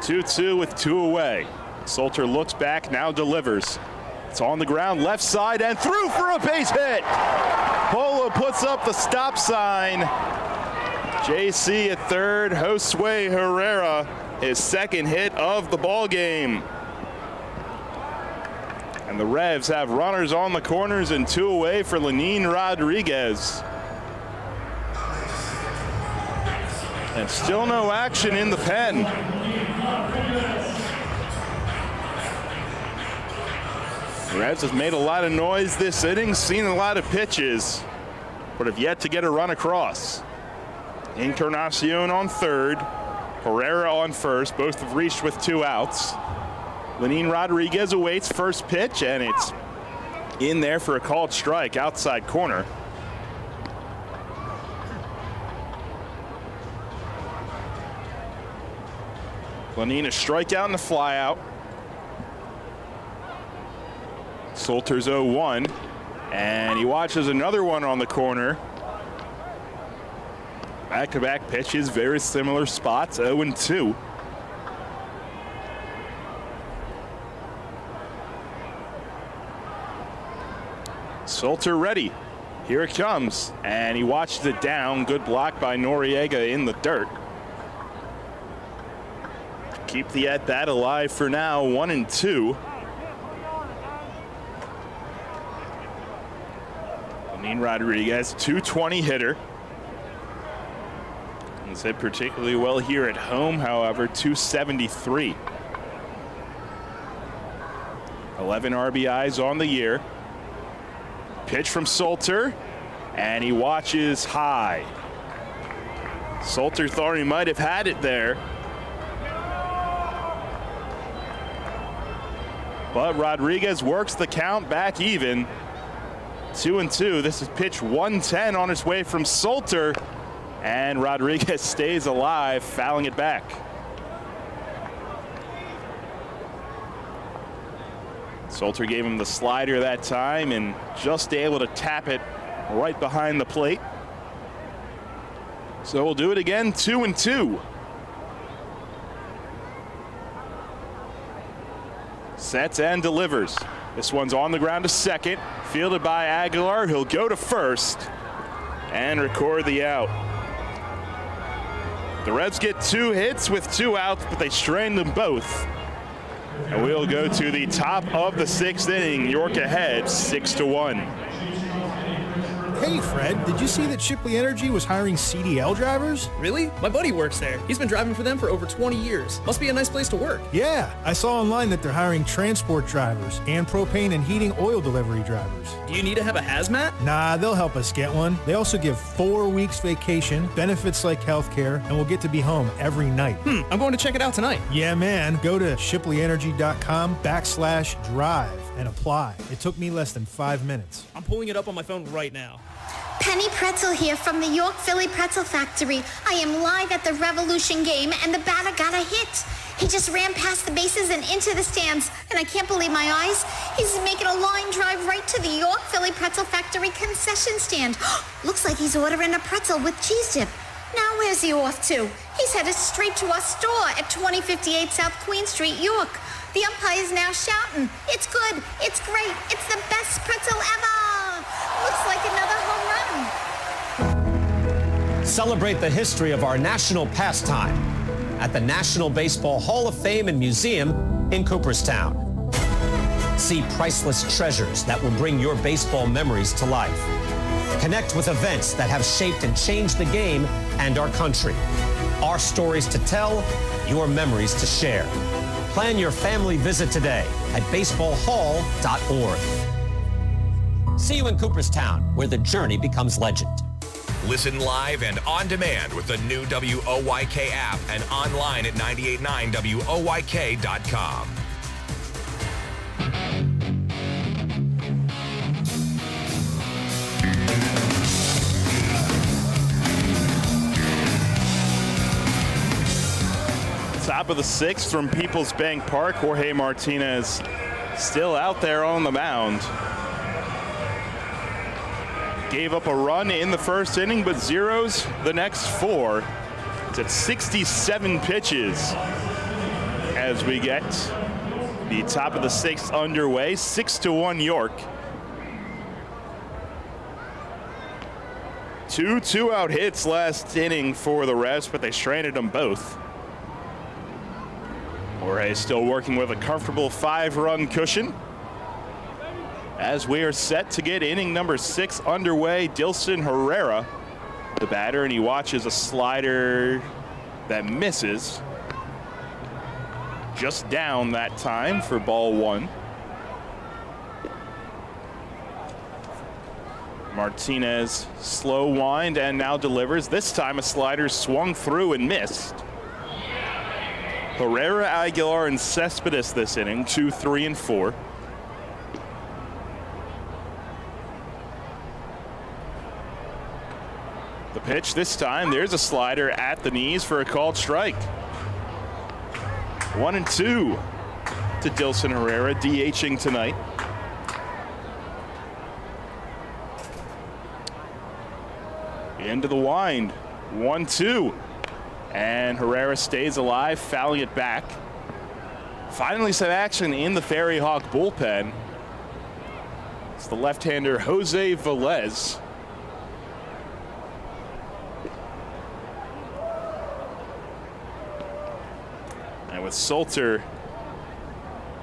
2-2 with 2 away. Salter looks back, now delivers. It's on the ground, left side, and through for a base hit. Polo puts up the stop sign. JC at third, Josue Herrera, his second hit of the ball game. And the Revs have runners on the corners and 2 away for Lenin Rodriguez. And still no action in the pen. The Revs have made a lot of noise this inning, seen a lot of pitches, but have yet to get a run across. Encarnacion on third, Herrera on first, both have reached with 2 outs. Lenin Rodriguez awaits first pitch, and it's in there for a called strike, outside corner. Lenin a strikeout and a flyout. Salter's 0-1, and he watches another one on the corner. Back-to-back pitches, very similar spots, 0-2. Salter ready. Here it comes, and he watches it down. Good block by Noriega in the dirt. Keep the at-bat alive for now, 1-2. Lenin Rodriguez, 220 hitter. He's hit particularly well here at home, however, 273. 11 RBIs on the year. Pitch from Salter, and he watches high. Salter thought he might have had it there, but Rodriguez works the count back even. 2-2. This is pitch 110 on its way from Salter, and Rodriguez stays alive, fouling it back. Salter gave him the slider that time and just able to tap it right behind the plate. So we'll do it again, 2-2. Sets and delivers. This one's on the ground to second, fielded by Aguilar. He'll go to first and record the out. The Revs get 2 hits with 2 outs, but they strain them both. And we'll go to the top of the 6th inning. York ahead, 6-1. Hey, Fred, did you see that Shipley Energy was hiring CDL drivers? Really? My buddy works there. He's been driving for them for over 20 years. Must be a nice place to work. Yeah, I saw online that they're hiring transport drivers and propane and heating oil delivery drivers. Do you need to have a hazmat? Nah, they'll help us get one. They also give 4 weeks vacation, benefits like healthcare, and we'll get to be home every night. I'm going to check it out tonight. Yeah, man. Go to shipleyenergy.com/drive and apply. It took me less than 5 minutes. I'm pulling it up on my phone right now. Penny Pretzel here from the York Philly Pretzel Factory. I am live at the Revolution game, and the batter got a hit. He just ran past the bases and into the stands, and I can't believe my eyes. He's making a line drive right to the York Philly Pretzel Factory concession stand. Looks like he's ordering a pretzel with cheese dip. Now where's he off to? He's headed straight to our store at 2058 South Queen Street, York. The umpire is now shouting, "It's good, it's great, it's the best pretzel ever!" Looks like another home run. Celebrate the history of our national pastime at the National Baseball Hall of Fame and Museum in Cooperstown. See priceless treasures that will bring your baseball memories to life. Connect with events that have shaped and changed the game and our country. Our stories to tell, your memories to share. Plan your family visit today at baseballhall.org. See you in Cooperstown, where the journey becomes legend. Listen live and on demand with the new WOYK app and online at 989WOYK.com. Top of the sixth from Peoples Bank Park. Jorge Martinez still out there on the mound. Gave up a run in the first inning, but zeros the next four. It's at 67 pitches as we get the top of the sixth underway. 6-1 York. 2 two-out hits last inning for the Revs, but they stranded them both. Jorge still working with a comfortable 5-run cushion. As we are set to get inning number 6 underway, Dilson Herrera, the batter, and he watches a slider that misses. Just down that time for ball 1. Martinez, slow wind, and now delivers. This time a slider swung through and missed. Herrera, Aguilar, and Cespedes this inning, 2, 3, and 4. The pitch this time, there's a slider at the knees for a called strike. 1-2 to Dilson Herrera, DHing tonight. Into the wind, 1-2. And Herrera stays alive, fouling it back. Finally some action in the Ferryhawk bullpen. It's the left-hander Jose Velez. And with Salter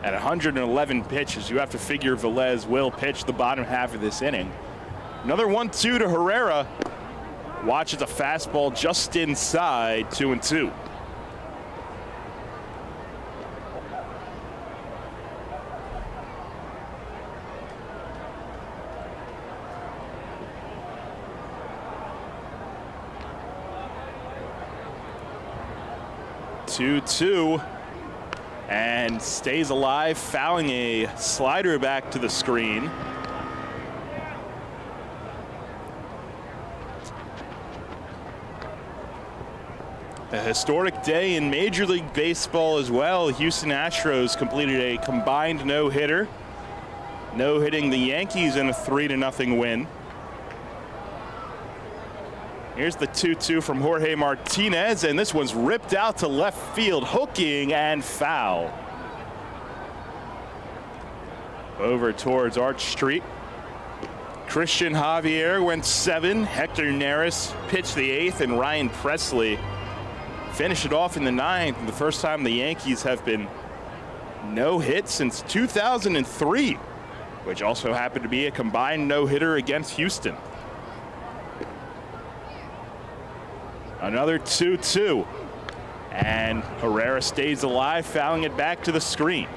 at 111 pitches, you have to figure Velez will pitch the bottom half of this inning. Another 1-2 to Herrera. Watches a fastball just inside, 2-2. Two, and stays alive, fouling a slider back to the screen. A historic day in Major League Baseball as well. Houston Astros completed a combined no-hitter, no-hitting the Yankees in a 3-0 win. Here's the 2-2 from Jorge Martinez, and this one's ripped out to left field, hooking and foul. Over towards Arch Street. Christian Javier went 7. Hector Neris pitched the 8th, and Ryan Presley finished it off in the 9th. The first time the Yankees have been no hit since 2003, which also happened to be a combined no-hitter against Houston. Another 2-2, and Herrera stays alive, fouling it back to the screen.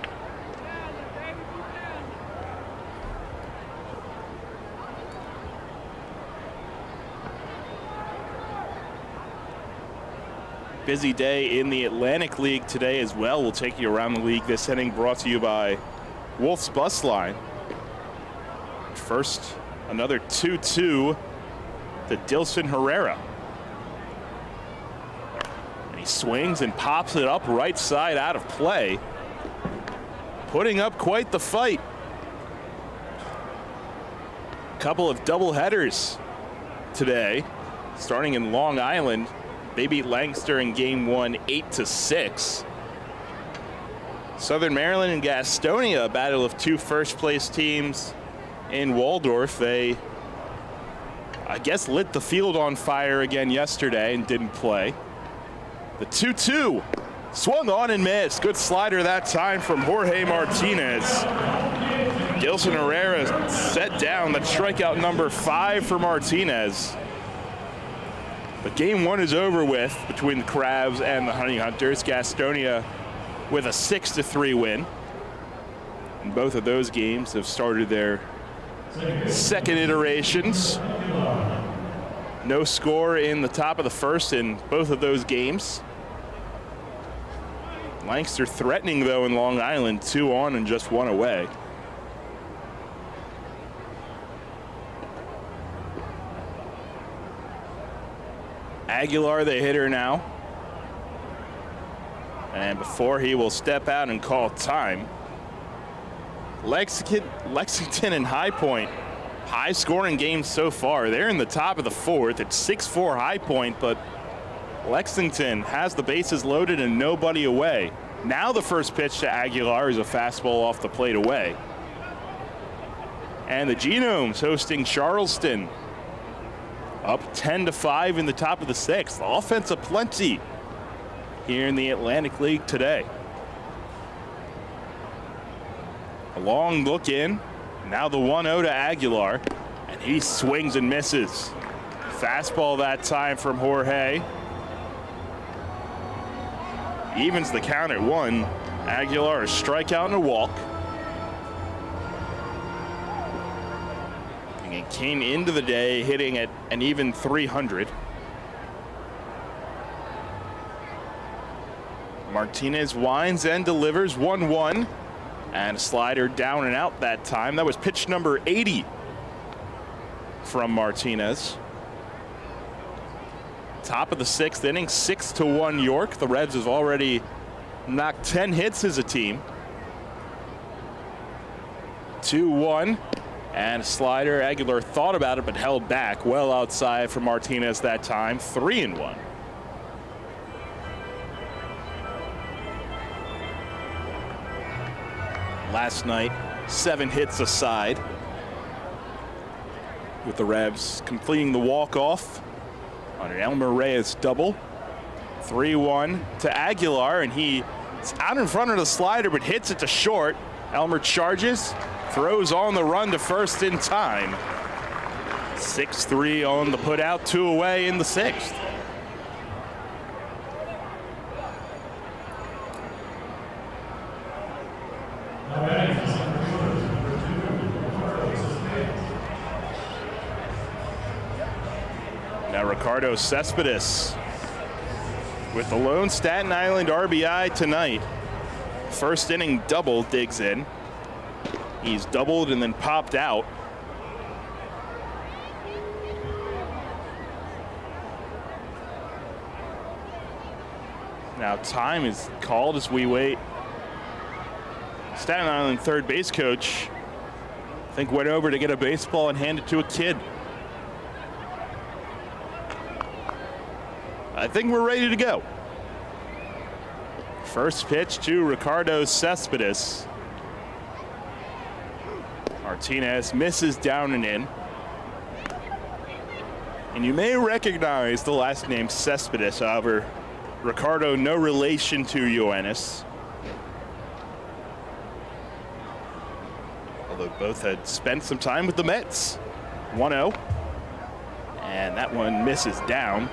Busy day in the Atlantic League today as well. We'll take you around the league this inning, brought to you by Wolf's Bus Line. First, another 2-2 to Dilson Herrera. And he swings and pops it up right side out of play, putting up quite the fight. A couple of double headers today, starting in Long Island. They beat Lancaster in game 1, 8-6. Southern Maryland and Gastonia, a battle of two first-place teams in Waldorf. They, I guess, lit the field on fire again yesterday and didn't play. The 2-2 swung on and missed. Good slider that time from Jorge Martinez. Dilson Herrera set down the strikeout number 5 for Martinez. But game 1 is over with between the Crabs and the Honey Hunters. Gastonia with a 6-3 win. And both of those games have started their second iterations. No score in the top of the first in both of those games. Lancaster threatening, though, in Long Island, 2 on and just 1 away. Aguilar, the hitter now. And before he will step out and call time, Lexington and High Point, high scoring games so far. They're in the top of the 4th. It's 6-4 High Point, but Lexington has the bases loaded and nobody away. Now the first pitch to Aguilar is a fastball off the plate away. And the Genomes hosting Charleston, up 10-5 in the top of the 6th. Offense aplenty here in the Atlantic League today. A long look in. Now the 1-0 to Aguilar, and he swings and misses. Fastball that time from Jorge. Evens the count at 1. Aguilar, a strikeout and a walk. And it came into the day hitting at an even 300. Martinez winds and delivers 1-1. And a slider down and out that time. That was pitch number 80 from Martinez. Top of the 6th inning, 6-1 York. The Reds have already knocked 10 hits as a team. 2-1 and a slider. Aguilar thought about it but held back well outside for Martinez that time. 3-1. Last night, 7 hits aside, with the Revs completing the walk-off on an Elmer Reyes double. 3-1 to Aguilar, and he's out in front of the slider but hits it to short. Elmer charges, throws on the run to first in time. 6-3 on the putout, 2 away in the 6th. Now Ricardo Cespedes with the lone Staten Island RBI tonight. First inning double digs in. He's doubled and then popped out. Now time is called as we wait. Staten Island third base coach, I think, went over to get a baseball and hand it to a kid. I think we're ready to go. First pitch to Ricardo Cespedes. Martinez misses down and in. And you may recognize the last name Cespedes, however, Ricardo, no relation to Ioannis. Although both had spent some time with the Mets. 1-0. And that one misses down.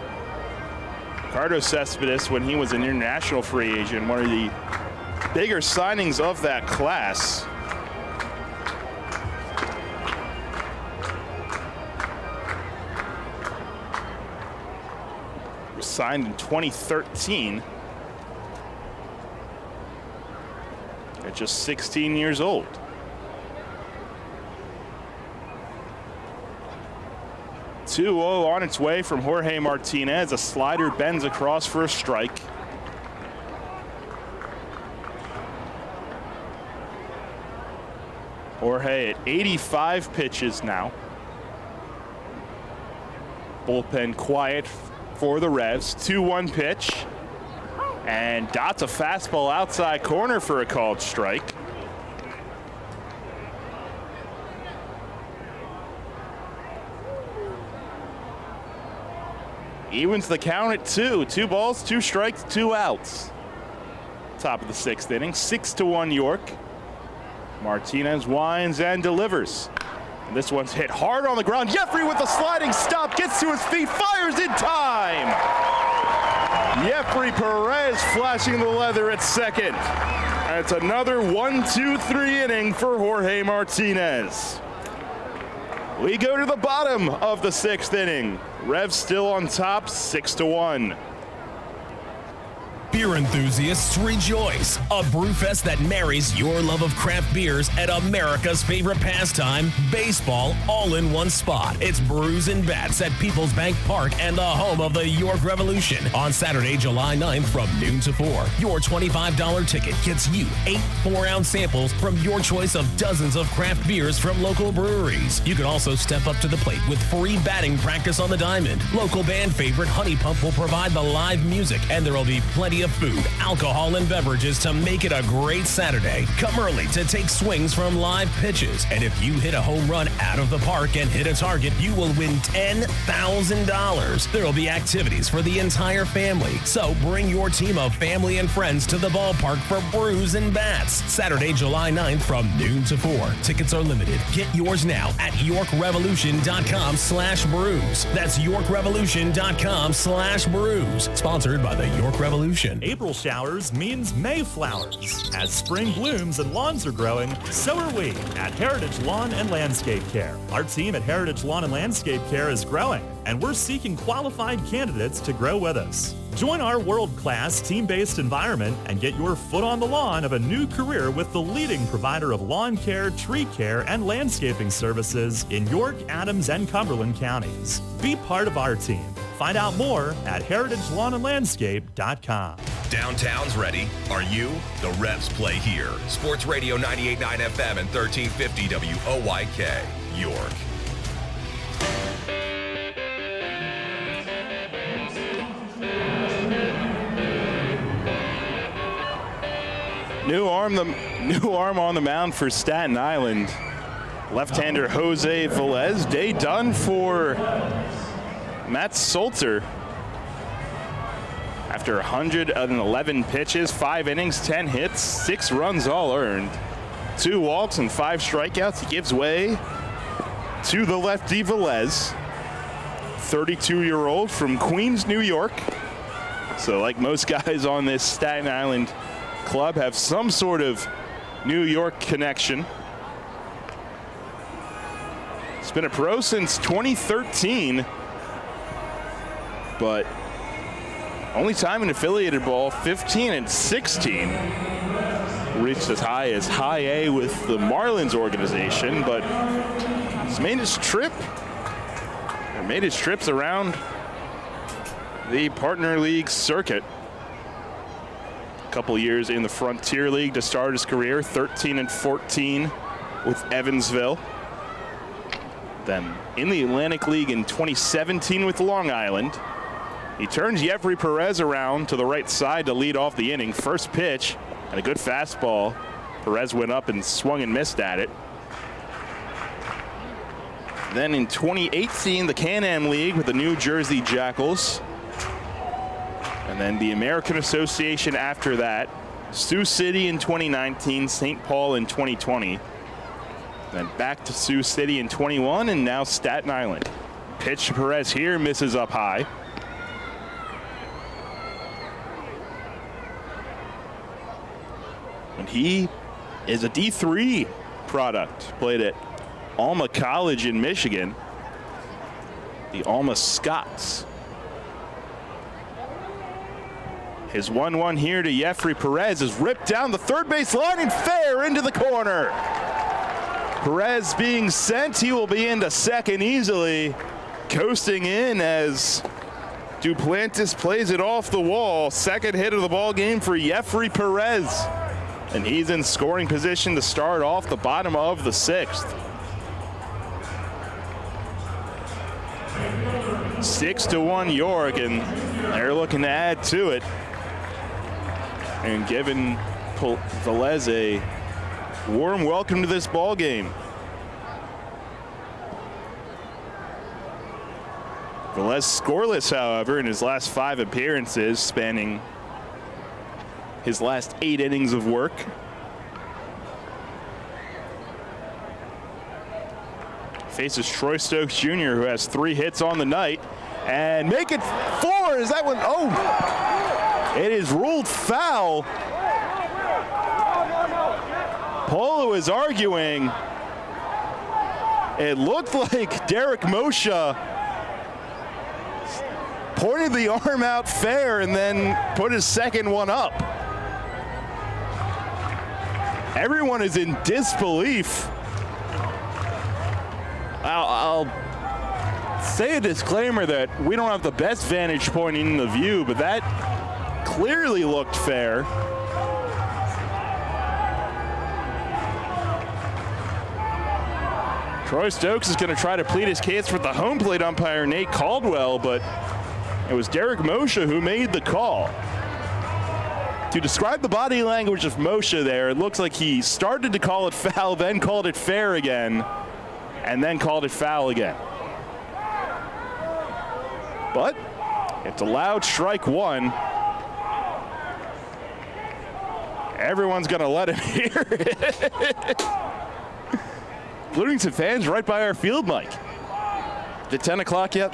Ricardo Cespedes, when he was an international free agent, one of the bigger signings of that class. Was signed in 2013 at just 16 years old. 2-0 on its way from Jorge Martinez. A slider bends across for a strike. Jorge at 85 pitches now. Bullpen quiet for the Revs. 2-1 pitch. And dots a fastball outside corner for a called strike. Evens the count at 2. 2 balls, 2 strikes, 2 outs. Top of the 6th inning. 6-1 York. Martinez winds and delivers. And this one's hit hard on the ground. Jeffrey with a sliding stop, gets to his feet, fires in time. Jeffrey Perez flashing the leather at second. And it's another 1-2-3 inning for Jorge Martinez. We go to the bottom of the 6th inning. Revs still on top, 6-1. Beer enthusiasts, rejoice! A brewfest that marries your love of craft beers and America's favorite pastime, baseball, all in one spot. It's Brews and Bats at Peoples Bank Park and the home of the York Revolution on Saturday, July 9th from noon to 4. Your $25 ticket gets you 8 4-ounce samples from your choice of dozens of craft beers from local breweries. You can also step up to the plate with free batting practice on the diamond. Local band favorite Honey Pump will provide the live music, and there will be plenty of food, alcohol, and beverages to make it a great Saturday. Come early to take swings from live pitches. And if you hit a home run out of the park and hit a target, you will win $10,000. There will be activities for the entire family. So bring your team of family and friends to the ballpark for Brews and Bats. Saturday, July 9th from noon to 4. Tickets are limited. Get yours now at YorkRevolution.com/brews. That's YorkRevolution.com/brews. Sponsored by the York Revolution. April showers means May flowers. As spring blooms and lawns are growing, so are we at Heritage Lawn and Landscape Care. Our team at Heritage Lawn and Landscape Care is growing, and we're seeking qualified candidates to grow with us. Join our world-class team-based environment and get your foot on the lawn of a new career with the leading provider of lawn care, tree care, and landscaping services in York, Adams, and Cumberland counties. Be part of our team. Find out more at heritagelandlandscape.com. Downtown's ready. Are you? The Revs play here. Sports Radio 98.9 FM and 1350 WOYK, York. New arm on the mound for Staten Island. Left-hander Jose Velez. Day done for Matt Solter. After 111 pitches, 5 innings, 10 hits, 6 runs all earned, 2 walks and 5 strikeouts, he gives way to the lefty Velez, 32-year-old from Queens, New York. So like most guys on this Staten Island club have some sort of New York connection. He's been a pro since 2013. But only time in affiliated ball, 15 and 16. Reached as high as high A with the Marlins organization, but he's made his trips around the partner league circuit. A couple years in the Frontier League to start his career, 13 and 14 with Evansville. Then in the Atlantic League in 2017 with Long Island. He turns Jeffrey Perez around to the right side to lead off the inning. First pitch and a good fastball. Perez went up and swung and missed at it. Then in 2018, the Can-Am League with the New Jersey Jackals. And then the American Association after that. Sioux City in 2019, St. Paul in 2020. Then back to Sioux City in 21, and now Staten Island. Pitch to Perez here, misses up high. And he is a D3 product. Played at Alma College in Michigan. The Alma Scots. His 1-1 here to Jeffrey Perez is ripped down the third base line and fair into the corner. Perez being sent. He will be into second easily. coasting in as Duplantis plays it off the wall. Second hit of the ball game for Jeffrey Perez. And he's in scoring position to start off the bottom of the 6th. 6-1 York, and they're looking to add to it. And giving Velez a warm welcome to this ball game. Velez scoreless, however, in his last 5 appearances, spanning his last 8 innings of work. Faces Troy Stokes Jr., who has 3 hits on the night, and make it 4. Is that one? Oh, it is ruled foul. Polo is arguing. It looked like Derek Moshe pointed the arm out fair and then put his second one up. Everyone is in disbelief. I'll say a disclaimer that we don't have the best vantage point in the view, but that clearly looked fair. Troy Stokes is going to try to plead his case with the home plate umpire, Nate Caldwell, but it was Derek Moshe who made the call. To describe the body language of Moshe there, it looks like he started to call it foul, then called it fair again, and then called it foul again. But it's allowed strike 1. Everyone's going to let him hear it. Bloomington fans right by our field mic. Is it 10 o'clock yet?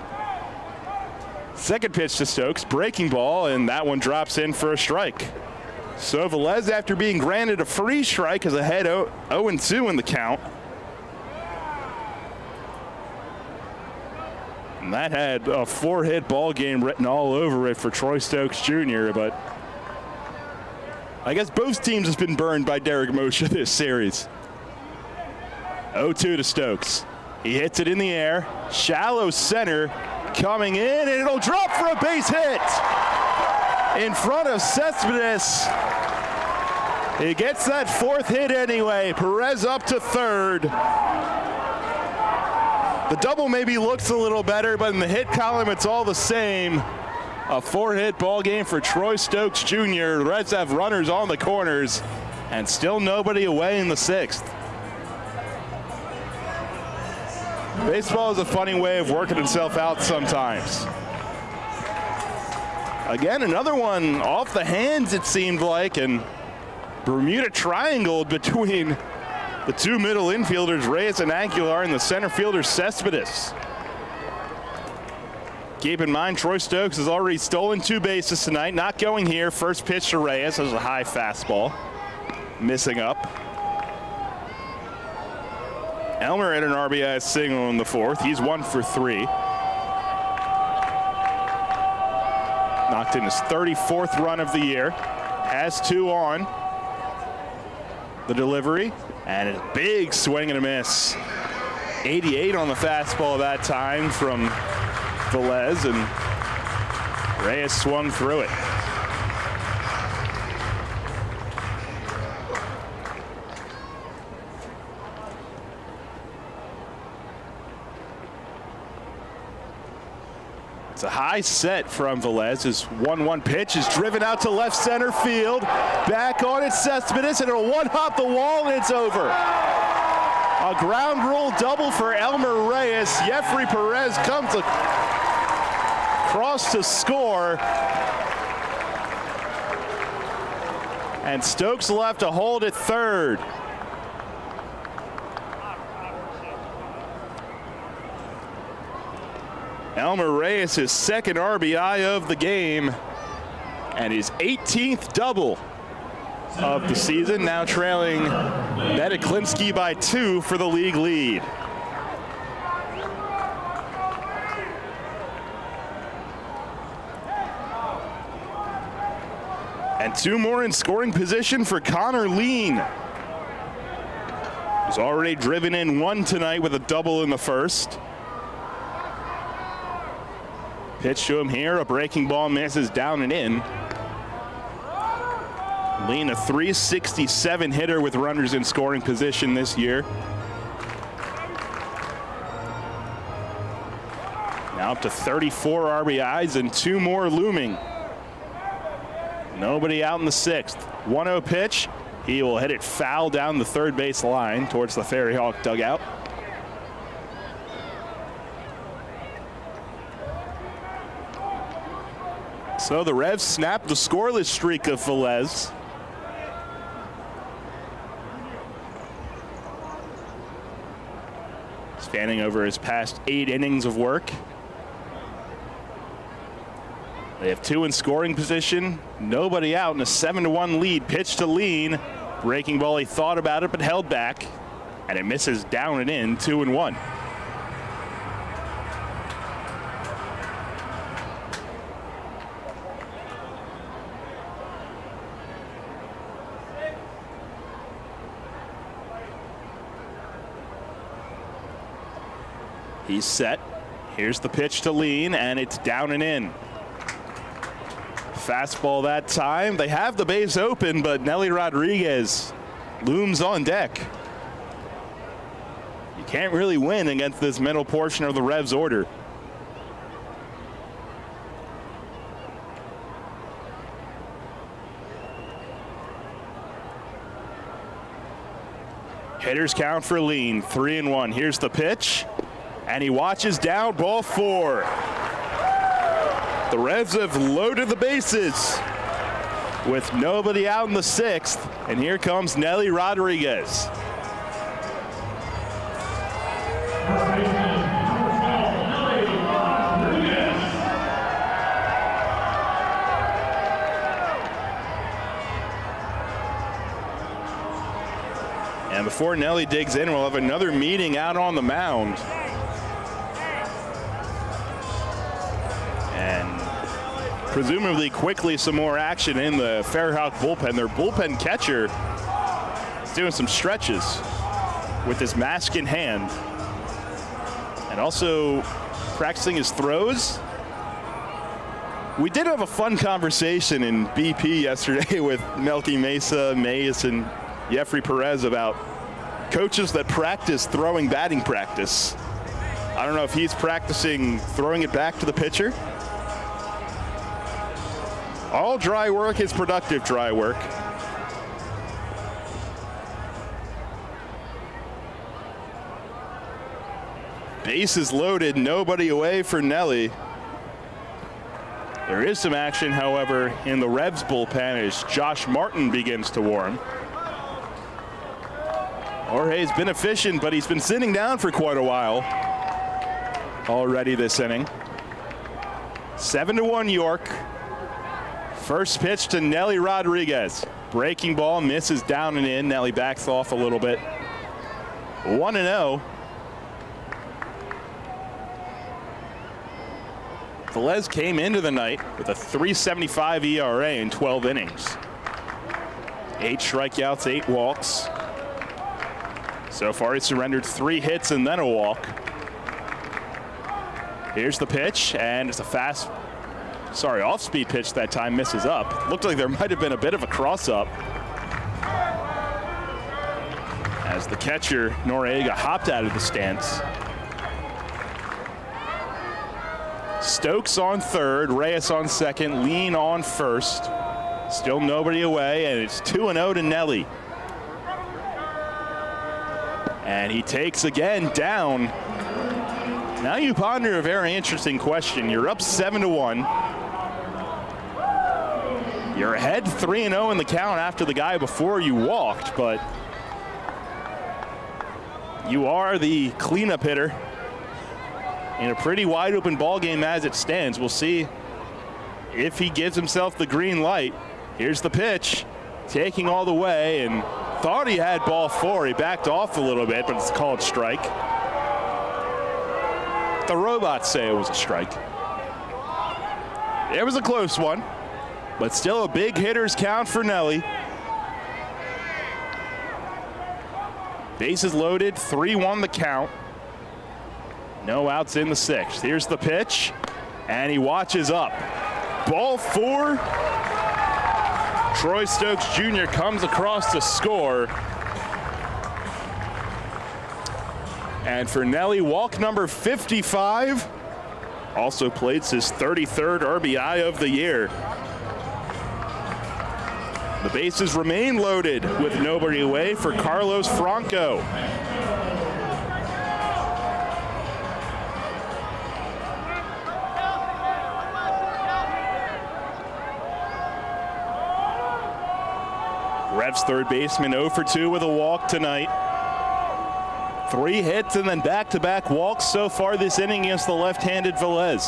Second pitch to Stokes, breaking ball, and that one drops in for a strike. So Velez, after being granted a free strike, is ahead 0-2 in the count. And that had a 4-hit ball game written all over it for Troy Stokes Jr., but I guess both teams has been burned by Derek Moshe this series. 0-2 to Stokes. He hits it in the air, shallow center, coming in, and it'll drop for a base hit in front of Cespedes. He gets that 4th hit anyway. Perez up to 3rd. The double maybe looks a little better, but in the hit column, it's all the same. A 4-hit ball game for Troy Stokes Jr. The Reds have runners on the corners, and still nobody away in the 6th. Baseball is a funny way of working itself out sometimes. Again, another one off the hands, it seemed like, and Bermuda triangled between the 2 middle infielders, Reyes and Aguilar, and the center fielder, Cespedes. Keep in mind, Troy Stokes has already stolen 2 bases tonight. Not going here. First pitch to Reyes. That was a high fastball. Missing up. Elmer had an RBI single in the 4th. He's 1 for 3. Knocked in his 34th run of the year. Has 2 on. The delivery. And a big swing and a miss. 88 on the fastball that time from Velez, and Reyes swung through it. It's a high set from Velez. His 1-1 pitch is driven out to left center field. Back on it, Cespedes, and it'll one-hop the wall, and it's over. A ground rule double for Elmer Reyes. Jeffrey Perez comes across to score. And Stokes will have to hold at 3rd. Elmer Reyes, his 2nd RBI of the game, and his 18th double of the season, now trailing Mediklinski by 2 for the league lead. And 2 more in scoring position for Connor Lean. He's already driven in 1 tonight with a double in the 1st. Pitch to him here, a breaking ball misses down and in. Lean, a .367 hitter with runners in scoring position this year. Now up to 34 RBIs and 2 more looming. Nobody out in the 6th. 1-0 pitch. He will hit it foul down the third base line towards the Ferryhawk dugout. So the Revs snap the scoreless streak of Velez. Spanning over his past 8 innings of work. They have 2 in scoring position. Nobody out in a 7-1 lead. Pitch to Lean. Breaking ball, he thought about it but held back. And it misses down and in, 2-1. He's set. Here's the pitch to Lean, and it's down and in. Fastball that time. They have the base open, but Nelly Rodriguez looms on deck. You can't really win against this middle portion of the Revs order. Hitters count for Lean, 3-1. Here's the pitch. And he watches down, ball 4. The Revs have loaded the bases with nobody out in the 6th. And here comes Nelly Rodriguez. And before Nelly digs in, we'll have another meeting out on the mound. And presumably quickly some more action in the Ferryhawk bullpen. Their bullpen catcher is doing some stretches with his mask in hand and also practicing his throws. We did have a fun conversation in BP yesterday with Melky Mesa, Mays, and Jeffrey Perez about coaches that practice throwing batting practice. I don't know if he's practicing throwing it back to the pitcher. All dry work is productive dry work. Bases loaded, nobody away for Nelly. There is some action, however, in the Revs bullpen as Josh Martin begins to warm. Jorge's been efficient, but he's been sitting down for quite a while already this inning. 7-1 York. First pitch to Nelly Rodriguez. Breaking ball misses down and in. Nelly backs off a little bit. 1-0. Velez came into the night with a .375 ERA in 12 innings. 8 strikeouts, 8 walks. So far, he surrendered 3 hits and then a walk. Here's the pitch, and it's a off-speed pitch that time, misses up. Looked like there might have been a bit of a cross-up as the catcher, Noriega, hopped out of the stance. Stokes on third, Reyes on second, Lean on first. Still nobody away, and it's 2-0 to Nelly. And he takes again down. Now you ponder a very interesting question. You're up 7-1. You're ahead 3-0 in the count after the guy before you walked, but you are the cleanup hitter in a pretty wide open ball game as it stands. We'll see if he gives himself the green light. Here's the pitch, taking all the way, and thought he had ball 4. He backed off a little bit, but it's called strike. The robots say it was a strike. It was a close one, but still a big hitter's count for Nelly. Bases loaded, 3-1 the count. No outs in the 6th. Here's the pitch, And he watches up. Ball 4. Troy Stokes Jr. comes across to score. And for Nelly, walk number 55. Also plates his 33rd RBI of the year. The bases remain loaded with nobody away for Carlos Franco. Revs third baseman 0 for 2 with a walk tonight. 3 hits and then back-to-back walks so far this inning against the left-handed Velez.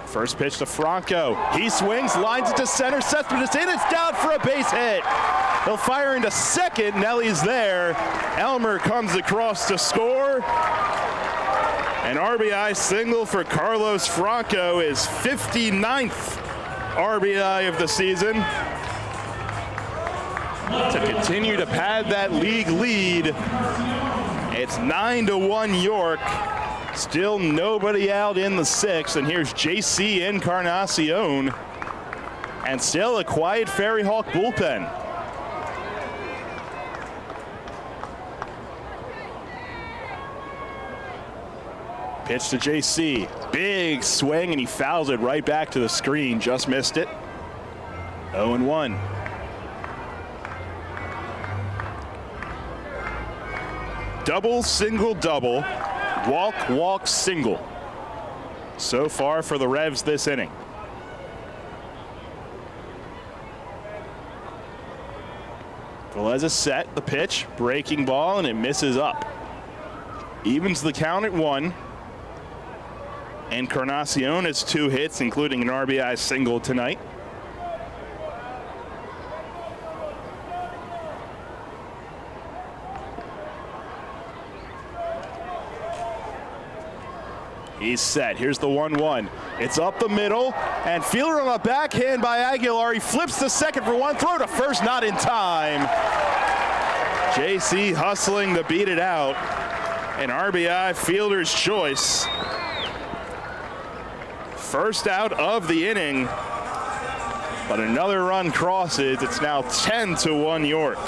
First pitch to Franco. He swings, lines it to center, Cespedes in, it's down for a base hit. He'll fire into second, Nelly's there. Elmer comes across to score. An RBI single for Carlos Franco, his 59th RBI of the season. To continue to pad that league lead. It's 9-1 York. Still nobody out in the 6th, and here's JC Encarnacion. And still a quiet Ferryhawk bullpen. Pitch to JC. Big swing, and he fouls it right back to the screen. Just missed it. 0-1. Double, single, double. Walk, walk, single. So far for the Revs this inning. Velez is set, the pitch, breaking ball, and it misses up. Evens the count at 1. Encarnacion has 2 hits, including an RBI single tonight. He's set. Here's the 1-1. It's up the middle, and fielder on a backhand by Aguilar. He flips to second for 1. Throw to first, not in time. JC hustling to beat it out. An RBI fielder's choice. First out of the inning, but another run crosses. It's now 10-1 York.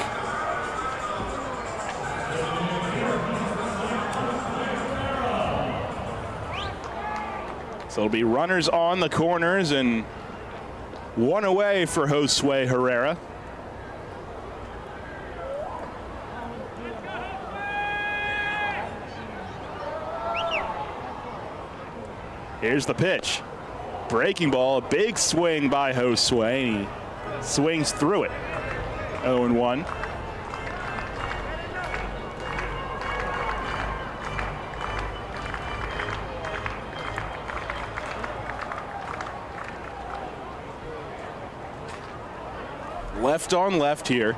So it'll be runners on the corners and 1 away for Josue Herrera. Here's the pitch. Breaking ball, a big swing by Josue, and he swings through it. 0-1. Left on left here.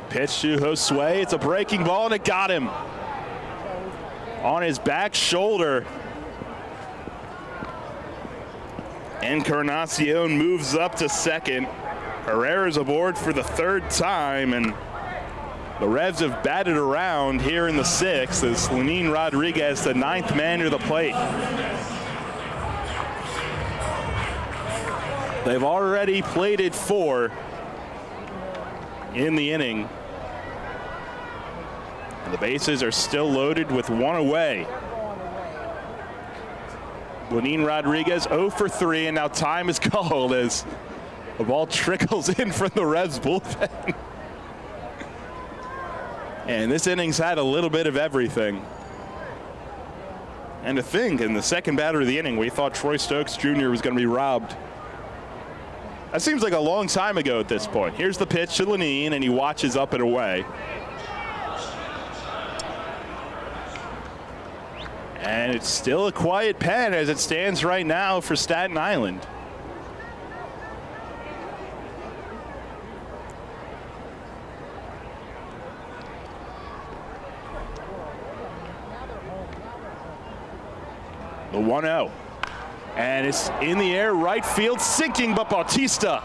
Pitch to Josue. It's a breaking ball, and it got him. On his back shoulder. Encarnacion moves up to second. Herrera's aboard for the 3rd time, and the Revs have batted around here in the 6th as Lenin Rodriguez, the 9th man to the plate. They've already plated 4 in the inning. And the bases are still loaded with 1 away. Lenin Rodriguez 0 for 3, and now time is called as the ball trickles in from the Revs bullpen. And this inning's had a little bit of everything. And to think, in the second batter of the inning, we thought Troy Stokes Jr. was going to be robbed. That seems like a long time ago at this point. Here's the pitch to Lenin, and he watches up and away. And it's still a quiet pen as it stands right now for Staten Island. The 1-0. And it's in the air, right field, sinking, but Bautista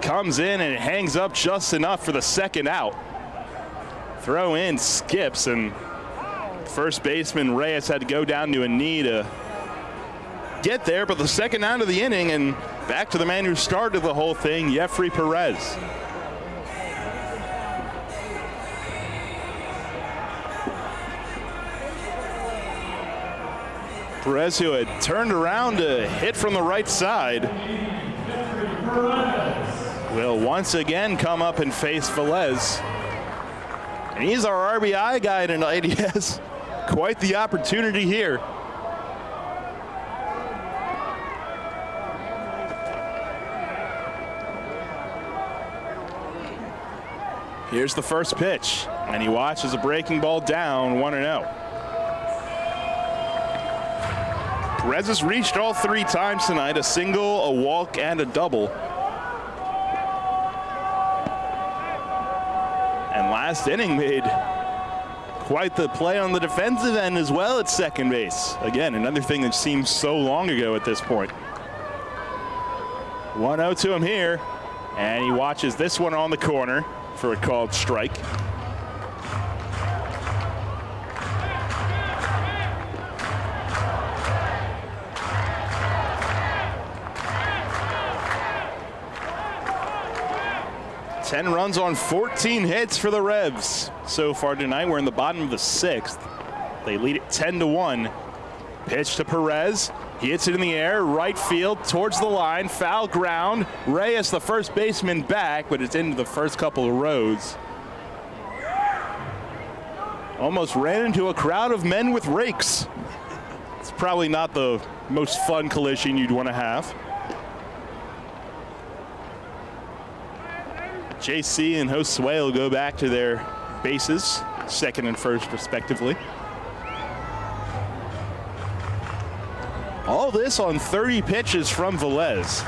comes in and it hangs up just enough for the second out. Throw in skips, and First baseman Reyes had to go down to a knee to get there, but the second out of the inning, and back to the man who started the whole thing, Jeffrey Perez. Perez, who had turned around to hit from the right side, will once again come up and face Velez. And he's our RBI guy tonight. He has quite the opportunity here. Here's the first pitch, and he watches a breaking ball down, 1-0. Perez has reached all 3 times tonight, a single, a walk, and a double. And last inning made quite the play on the defensive end as well at second base. Again, another thing that seems so long ago at this point. 1-0 to him here, and he watches this one on the corner for a called strike. Ten runs on 14 hits for the Revs so far tonight. We're in the bottom of the 6th. They lead it 10-1. Pitch to Perez. He hits it in the air, right field, towards the line, foul ground. Reyes, the first baseman, back, but it's into the first couple of rows. Almost ran into a crowd of men with rakes. It's probably not the most fun collision you'd want to have. JC and Josue will go back to their bases, second and first respectively. All this on 30 pitches from Velez.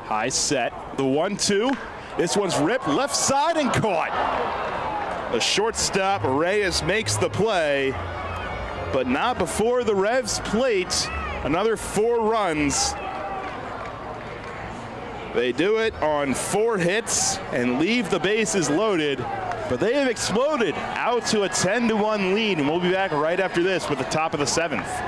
High set, the 1-2. This one's ripped left side and caught. The shortstop, Reyes, makes the play, but not before the Revs plate. Another 4 runs. They do it on 4 hits and leave the bases loaded, but they have exploded out to a 10-1 lead, and we'll be back right after this with the top of the 7th.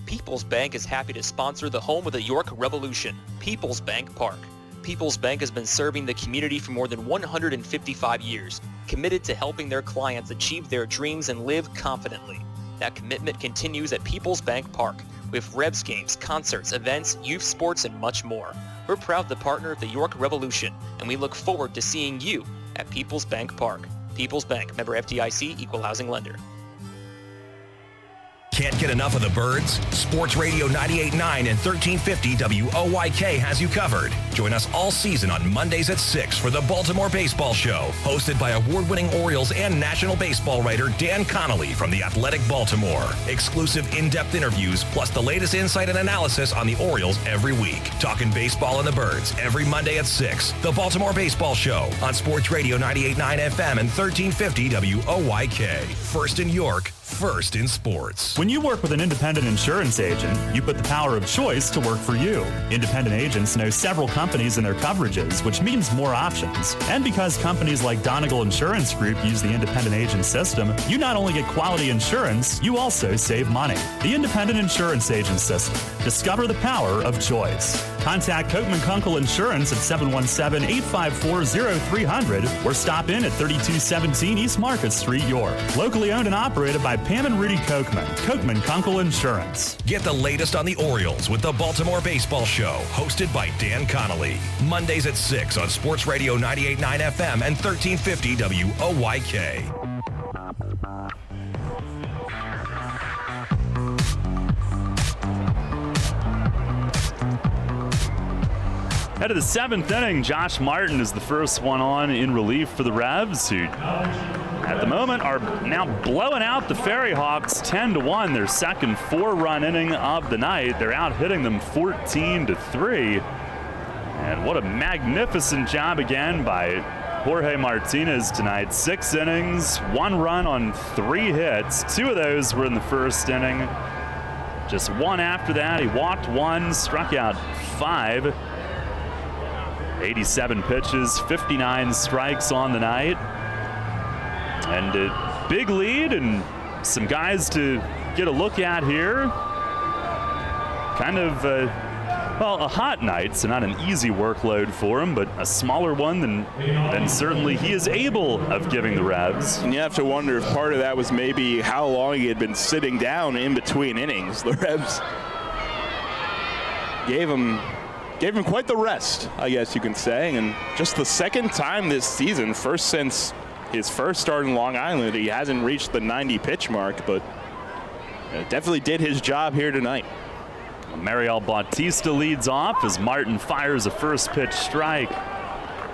People's Bank is happy to sponsor the home of the York Revolution, People's Bank Park. People's Bank has been serving the community for more than 155 years, committed to helping their clients achieve their dreams and live confidently. That commitment continues at People's Bank Park, with Revs games, concerts, events, youth sports, and much more. We're proud to partner with the York Revolution, and we look forward to seeing you at People's Bank Park. People's Bank, member FDIC, equal housing lender. Can't get enough of the Birds? Sports Radio 98.9 and 1350 WOYK has you covered. Join us all season on Mondays at 6 for the Baltimore Baseball Show, hosted by award-winning Orioles and National Baseball writer Dan Connolly from The Athletic Baltimore. Exclusive in-depth interviews, plus the latest insight and analysis on the Orioles every week. Talking baseball and the Birds every Monday at 6. The Baltimore Baseball Show on Sports Radio 98.9 FM and 1350 WOYK. First in York, first in sports. When you work with an independent insurance agent, you put the power of choice to work for you. Independent agents know several companies and their coverages, which means more options. And because companies like Donegal Insurance Group use the independent agent system, you not only get quality insurance, you also save money. The independent insurance agent system. Discover the power of choice. Contact Kochman Kunkel Insurance at 717-854-0300 or stop in at 3217 East Market Street, York. Locally owned and operated by Pam and Rudy Kochman. Kochman Kunkel Insurance. Get the latest on the Orioles with the Baltimore Baseball Show, hosted by Dan Connolly. Mondays at 6 on Sports Radio 98.9 FM and 1350 WOYK. Out of the 7th inning, Josh Martin is the first one on in relief for the Revs, who at the moment are now blowing out the Ferryhawks 10-1, their second 4-run inning of the night. They're out hitting them 14-3. And what a magnificent job again by Jorge Martinez tonight. 6 innings, 1 run on 3 hits. 2 of those were in the first inning. Just 1 after that. He walked 1, struck out 5. 87 pitches, 59 strikes on the night. And a big lead and some guys to get a look at here. Kind of, a hot night, so not an easy workload for him, but a smaller one than certainly he is able of giving the Revs. And you have to wonder if part of that was maybe how long he had been sitting down in between innings. The Revs gave him quite the rest, I guess you can say. And just the second time this season, first since his first start in Long Island, he hasn't reached the 90 pitch mark, but definitely did his job here tonight. Mariel Bautista leads off as Martin fires a first pitch strike.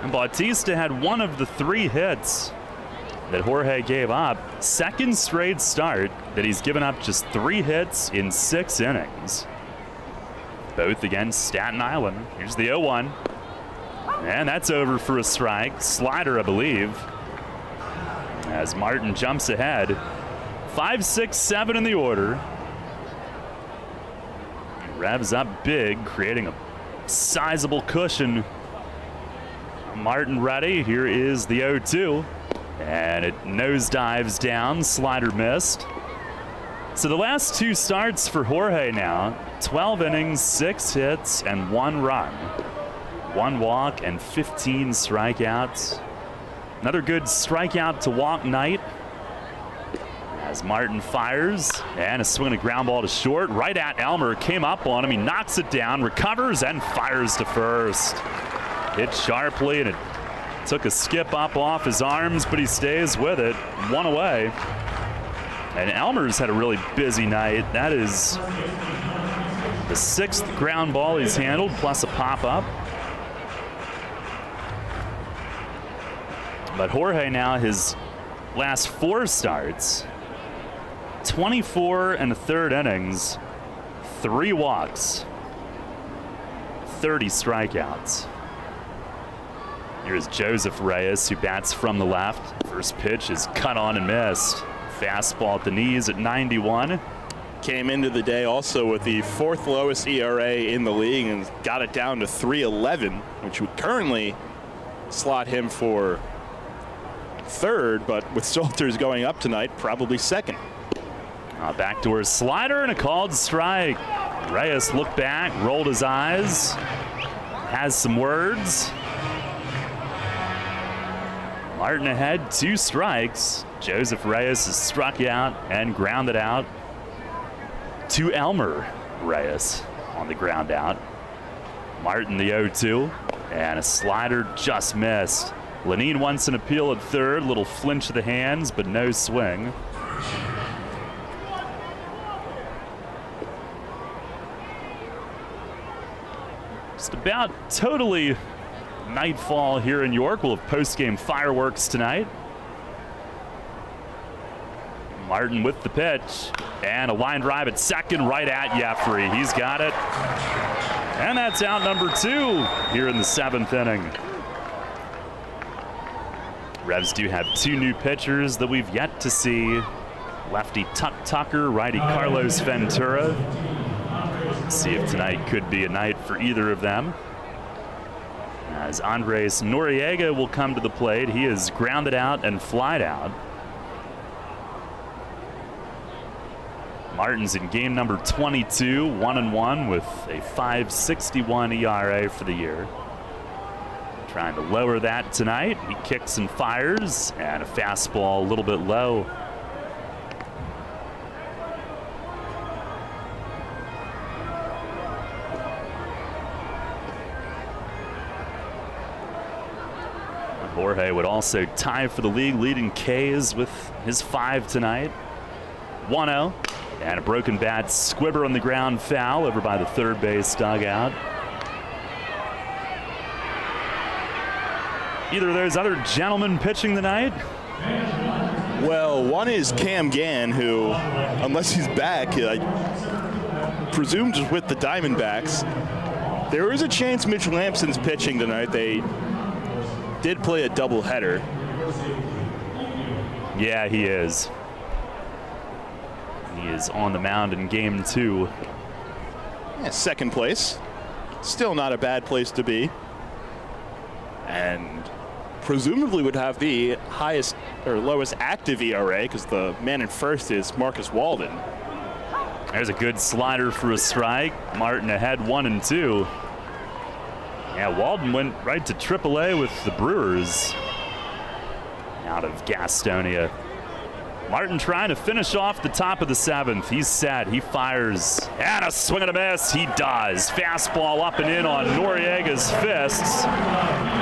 And Bautista had 1 of the 3 hits that Jorge gave up. Second straight start that he's given up just 3 hits in 6 innings. Both against Staten Island. Here's the 0-1. And that's over for a strike. Slider, I believe. As Martin jumps ahead. 5, 6, 7 in the order. Revs up big, creating a sizable cushion. Martin ready. Here is the 0-2. And it nosedives down. Slider missed. So the last 2 starts for Jorge now. 12 innings, 6 hits, and 1 run. 1 walk and 15 strikeouts. Another good strikeout to walk night. As Martin fires, and a swing and a ground ball to short. Right at Elmer, came up on him. He knocks it down, recovers, and fires to first. Hit sharply, and it took a skip up off his arms, but he stays with it. 1 away. And Elmer's had a really busy night. That is the 6th ground ball he's handled, plus a pop-up. But Jorge now, his last 4 starts, 24 1/3 innings, 3 walks, 30 strikeouts. Here's Joseph Reyes, who bats from the left. First pitch is cut on and missed. Fastball at the knees at 91. Came into the day also with the 4th lowest ERA in the league and got it down to 3.11, which would currently slot him for 3rd, but with Salters going up tonight, probably 2nd. Backdoor slider and a called strike. Reyes looked back, rolled his eyes, has some words. Martin ahead, 2 strikes. Joseph Reyes is struck out and grounded out to Elmer Reyes on the ground out. Martin the 0-2, and a slider just missed. Lenine wants an appeal at 3rd, little flinch of the hands, but no swing. Just about totally nightfall here in York. We'll have post-game fireworks tonight. Martin with the pitch, and a line drive at 2nd, right at Jeffrey. He's got it. And that's out number 2 here in the 7th inning. Revs do have 2 new pitchers that we've yet to see. Lefty Tuck Tucker, righty Carlos Ventura. See if tonight could be a night for either of them. As Andres Noriega will come to the plate. He is grounded out and flied out. Martin's in game number 22, 1-1 with a 5.61 ERA for the year. Trying to lower that tonight. He kicks and fires, and a fastball a little bit low. Jorge would also tie for the league leading Ks with his 5 tonight. 1-0. And a broken bat squibber on the ground, foul over by the 3rd base dugout. Either of those other gentlemen pitching tonight? Well, one is Cam Gann, who, unless he's back, I presume just with the Diamondbacks. There is a chance Mitch Lampson's pitching tonight. They did play a doubleheader. Yeah, he is. He is on the mound in game 2. Yeah, second place. Still not a bad place to be. And presumably would have the highest or lowest active ERA because the man in first is Marcus Walden. There's a good slider for a strike. Martin ahead 1-2. Yeah, Walden went right to AAA with the Brewers out of Gastonia. Martin trying to finish off the top of the 7th. He's set. He fires. And a swing and a miss. He does. Fastball up and in on Noriega's fists.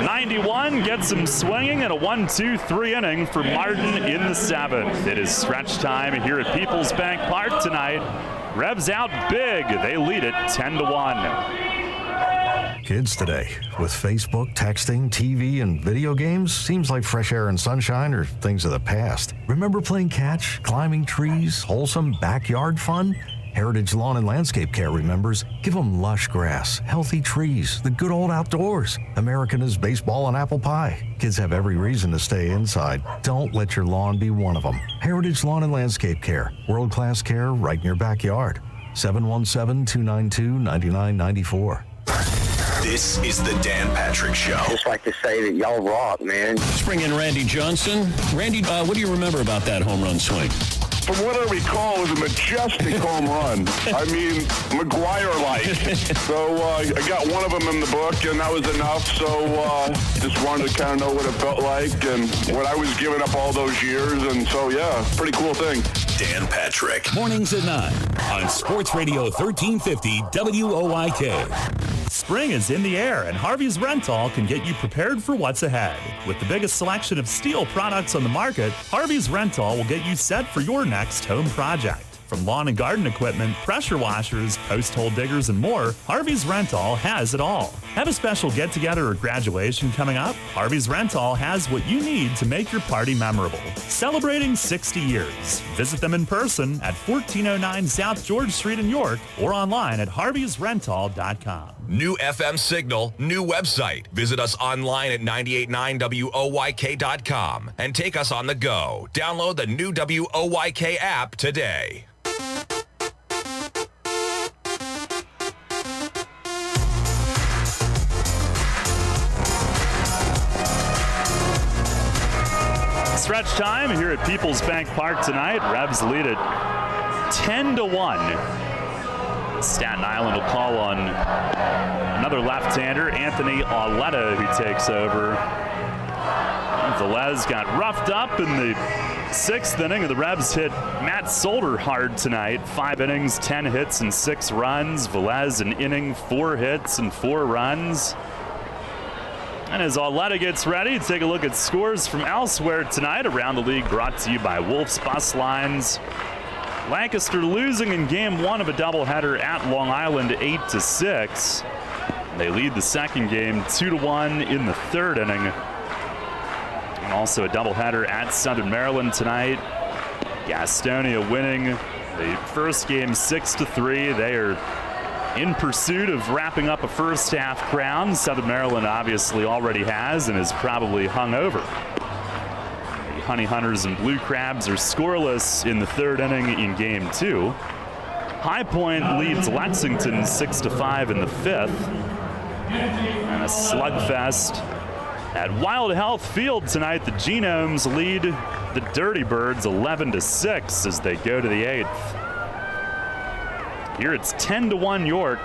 91 gets him swinging, and a 1-2-3 inning for Martin in the 7th. It is stretch time here at Peoples Bank Park tonight. Revs out big. They lead it 10-1. Kids today, with Facebook, texting, TV, and video games, seems like fresh air and sunshine are things of the past. Remember playing catch, climbing trees, wholesome backyard fun? Heritage Lawn and Landscape Care remembers, give them lush grass, healthy trees, the good old outdoors. American is baseball and apple pie. Kids have every reason to stay inside. Don't let your lawn be one of them. Heritage Lawn and Landscape Care, world-class care right in your backyard. 717-292-9994. This is the Dan Patrick Show. Just like to say that y'all rock, man. Let's bring in Randy Johnson. Randy, what do you remember about that home run swing? From what I recall, it was a majestic home run. I mean, McGuire-like. So I got one of them in the book, and that was enough. So just wanted to kind of know what it felt like and what I was giving up all those years. And so, yeah, pretty cool thing. Dan Patrick. Mornings at 9 on Sports Radio 1350 WOIK. Spring is in the air, and Harvey's Rental can get you prepared for what's ahead. With the biggest selection of steel products on the market, Harvey's Rental will get you set for your next home project. From lawn and garden equipment, pressure washers, post hole diggers, and more, Harvey's Rental has it all. Have a special get-together or graduation coming up? Harvey's Rental has what you need to make your party memorable. Celebrating 60 years. Visit them in person at 1409 South George Street in York or online at harveysrental.com. New FM signal, new website. Visit us online at 989WOYK.com and take us on the go. Download the new WOYK app today. Stretch time here at Peoples Bank Park tonight. Revs lead it 10-1. Staten Island will call on another left-hander, Anthony Auletta, who takes over. Velez got roughed up in the 6th inning, and the Revs hit Matt Solder hard tonight. 5 innings, 10 hits, and 6 runs. Velez an inning, 4 hits, and 4 runs. And as Auletta gets ready, take a look at scores from elsewhere tonight around the league, brought to you by Wolf's Bus Lines. Lancaster losing in game 1 of a doubleheader at Long Island 8-6. They lead the second game 2-1 in the 3rd inning. And also a doubleheader at Southern Maryland tonight. Gastonia winning the first game 6-3. They are in pursuit of wrapping up a first half crown. Southern Maryland obviously already has and is probably hung over. The Honey Hunters and Blue Crabs are scoreless in the 3rd inning in game 2. High Point leads Lexington 6-5 in the 5th. And a slugfest at Wild Health Field tonight. The Genomes lead the Dirty Birds 11-6 as they go to the 8th. Here it's 10-1 York.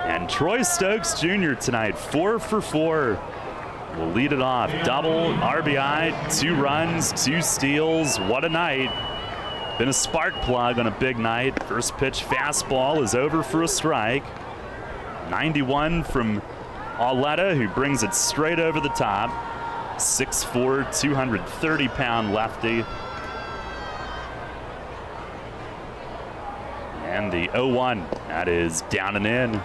And Troy Stokes Jr. tonight, 4 for 4. Will lead it off. Double, RBI, 2 runs, 2 steals. What a night. Been a spark plug on a big night. First pitch fastball is over for a strike. 91 from Auletta, who brings it straight over the top. 6'4", 230-pound lefty. And the 0-1, that is down and in.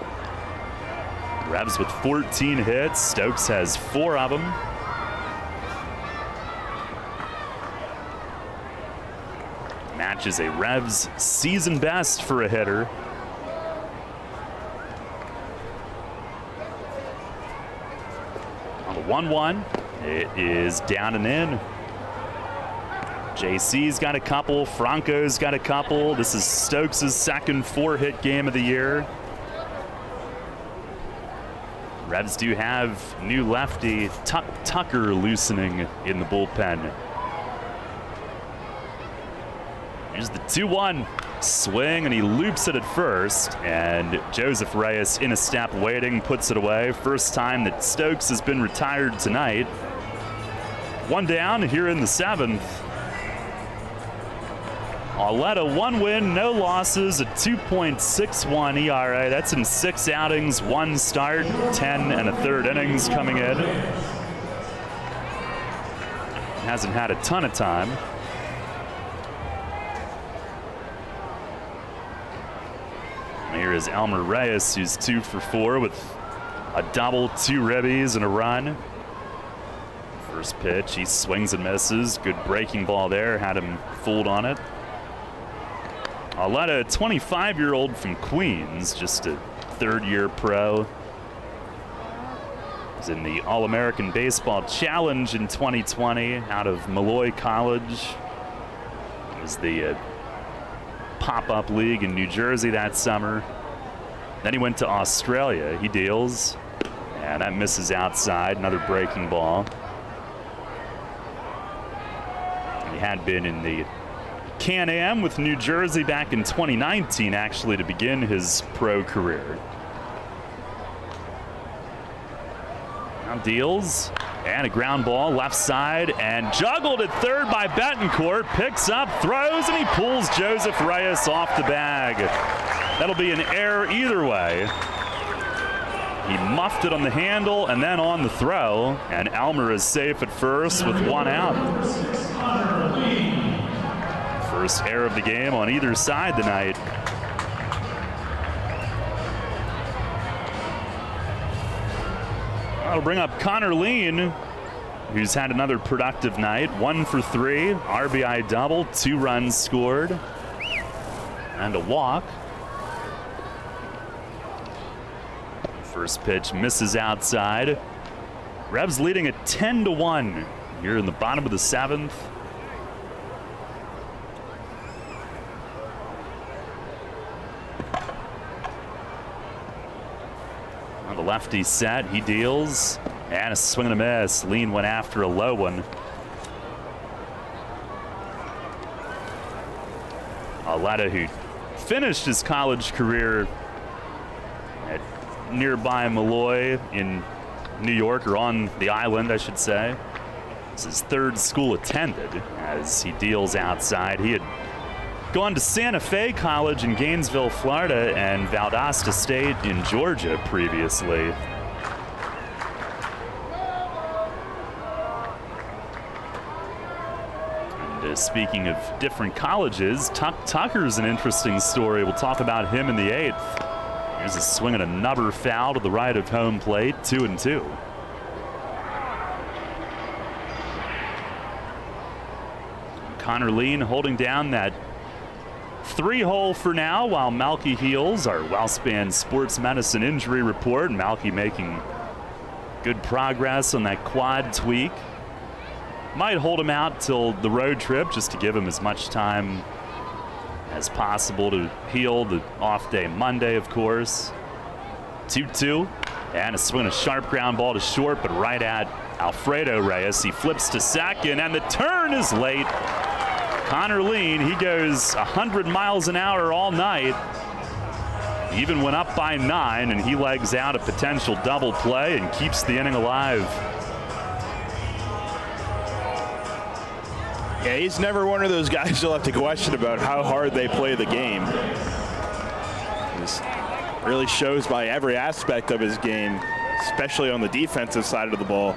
Revs with 14 hits. Stokes has 4 of them. Matches a Revs season best for a hitter. 1-1. It is down and in. JC's got a couple. Franco's got a couple. This is Stokes' second 4-hit game of the year. Revs do have new lefty Tucker loosening in the bullpen. Here's the 2-1 swing, and he loops it at first. And Joseph Reyes in a step waiting, puts it away. First time that Stokes has been retired tonight. One down here in the 7th. Arletta, 1 win, no losses, a 2.61 ERA. That's in 6 outings, 1 start, 10 1/3 innings coming in. Hasn't had a ton of time. Here is Elmer Reyes, who's 2 for 4 with a double, 2 ribbies, and a run. First pitch, he swings and misses. Good breaking ball there, had him fooled on it. Arletta, a 25-year-old from Queens, just a 3rd-year pro. Was in the All-American Baseball Challenge in 2020 out of Malloy College. It was the pop-up league in New Jersey that summer. Then he went to Australia. He deals, and that misses outside. Another breaking ball. He had been in the Can-Am with New Jersey back in 2019, actually, to begin his pro career. Now deals, and a ground ball left side, and juggled at third by Betancourt. Picks up, throws, and he pulls Joseph Reyes off the bag. That'll be an error either way. He muffed it on the handle and then on the throw, and Elmer is safe at first with 1 out. First error of the game on either side tonight. That'll bring up Connor Lean, who's had another productive night. 1 for 3, RBI double, 2 runs scored, and a walk. First pitch misses outside. Revs leading at 10-1 here in the bottom of the 7th. The lefty set, he deals, and a swing and a miss. Lean went after a low one. Arletta, who finished his college career at nearby Malloy in New York, or on the island, I should say. It's his 3rd school attended as he deals outside. He had gone to Santa Fe College in Gainesville, Florida, and Valdosta State in Georgia previously. And speaking of different colleges, Tucker's an interesting story. We'll talk about him in the 8th. Here's a swing and another foul to the right of home plate, 2-2. Connor Lean holding down that 3-hole for now while Malky heals. Our Wellspan Sports Medicine injury report. Malky making good progress on that quad tweak. Might hold him out till the road trip just to give him as much time as possible to heal. The off day Monday, of course. 2-2, and a swing, a sharp ground ball to short, but right at Alfredo Reyes. He flips to second, and the turn is late. Connor Lean, he goes 100 miles an hour all night. He even went up by 9, and he legs out a potential double play and keeps the inning alive. Yeah, he's never one of those guys you'll have to question about how hard they play the game. This really shows by every aspect of his game, especially on the defensive side of the ball.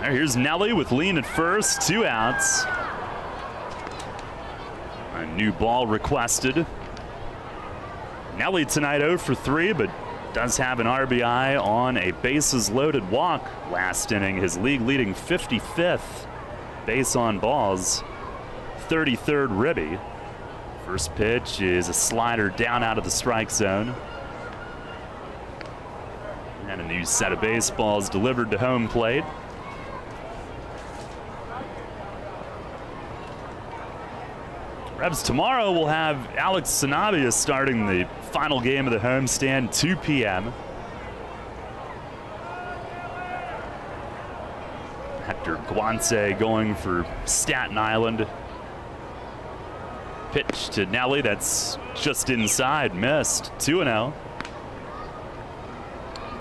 Here's Nelly with Lean at first, 2 outs. A new ball requested. Nelly tonight 0 for 3, but does have an RBI on a bases loaded walk last inning. His league leading 55th base on balls, 33rd ribby. First pitch is a slider down out of the strike zone. And a new set of baseballs delivered to home plate. Revs tomorrow will have Alex Sanabia starting the final game of the homestand, 2 p.m. Hector Guance going for Staten Island. Pitch to Nelly, that's just inside, missed, 2-0.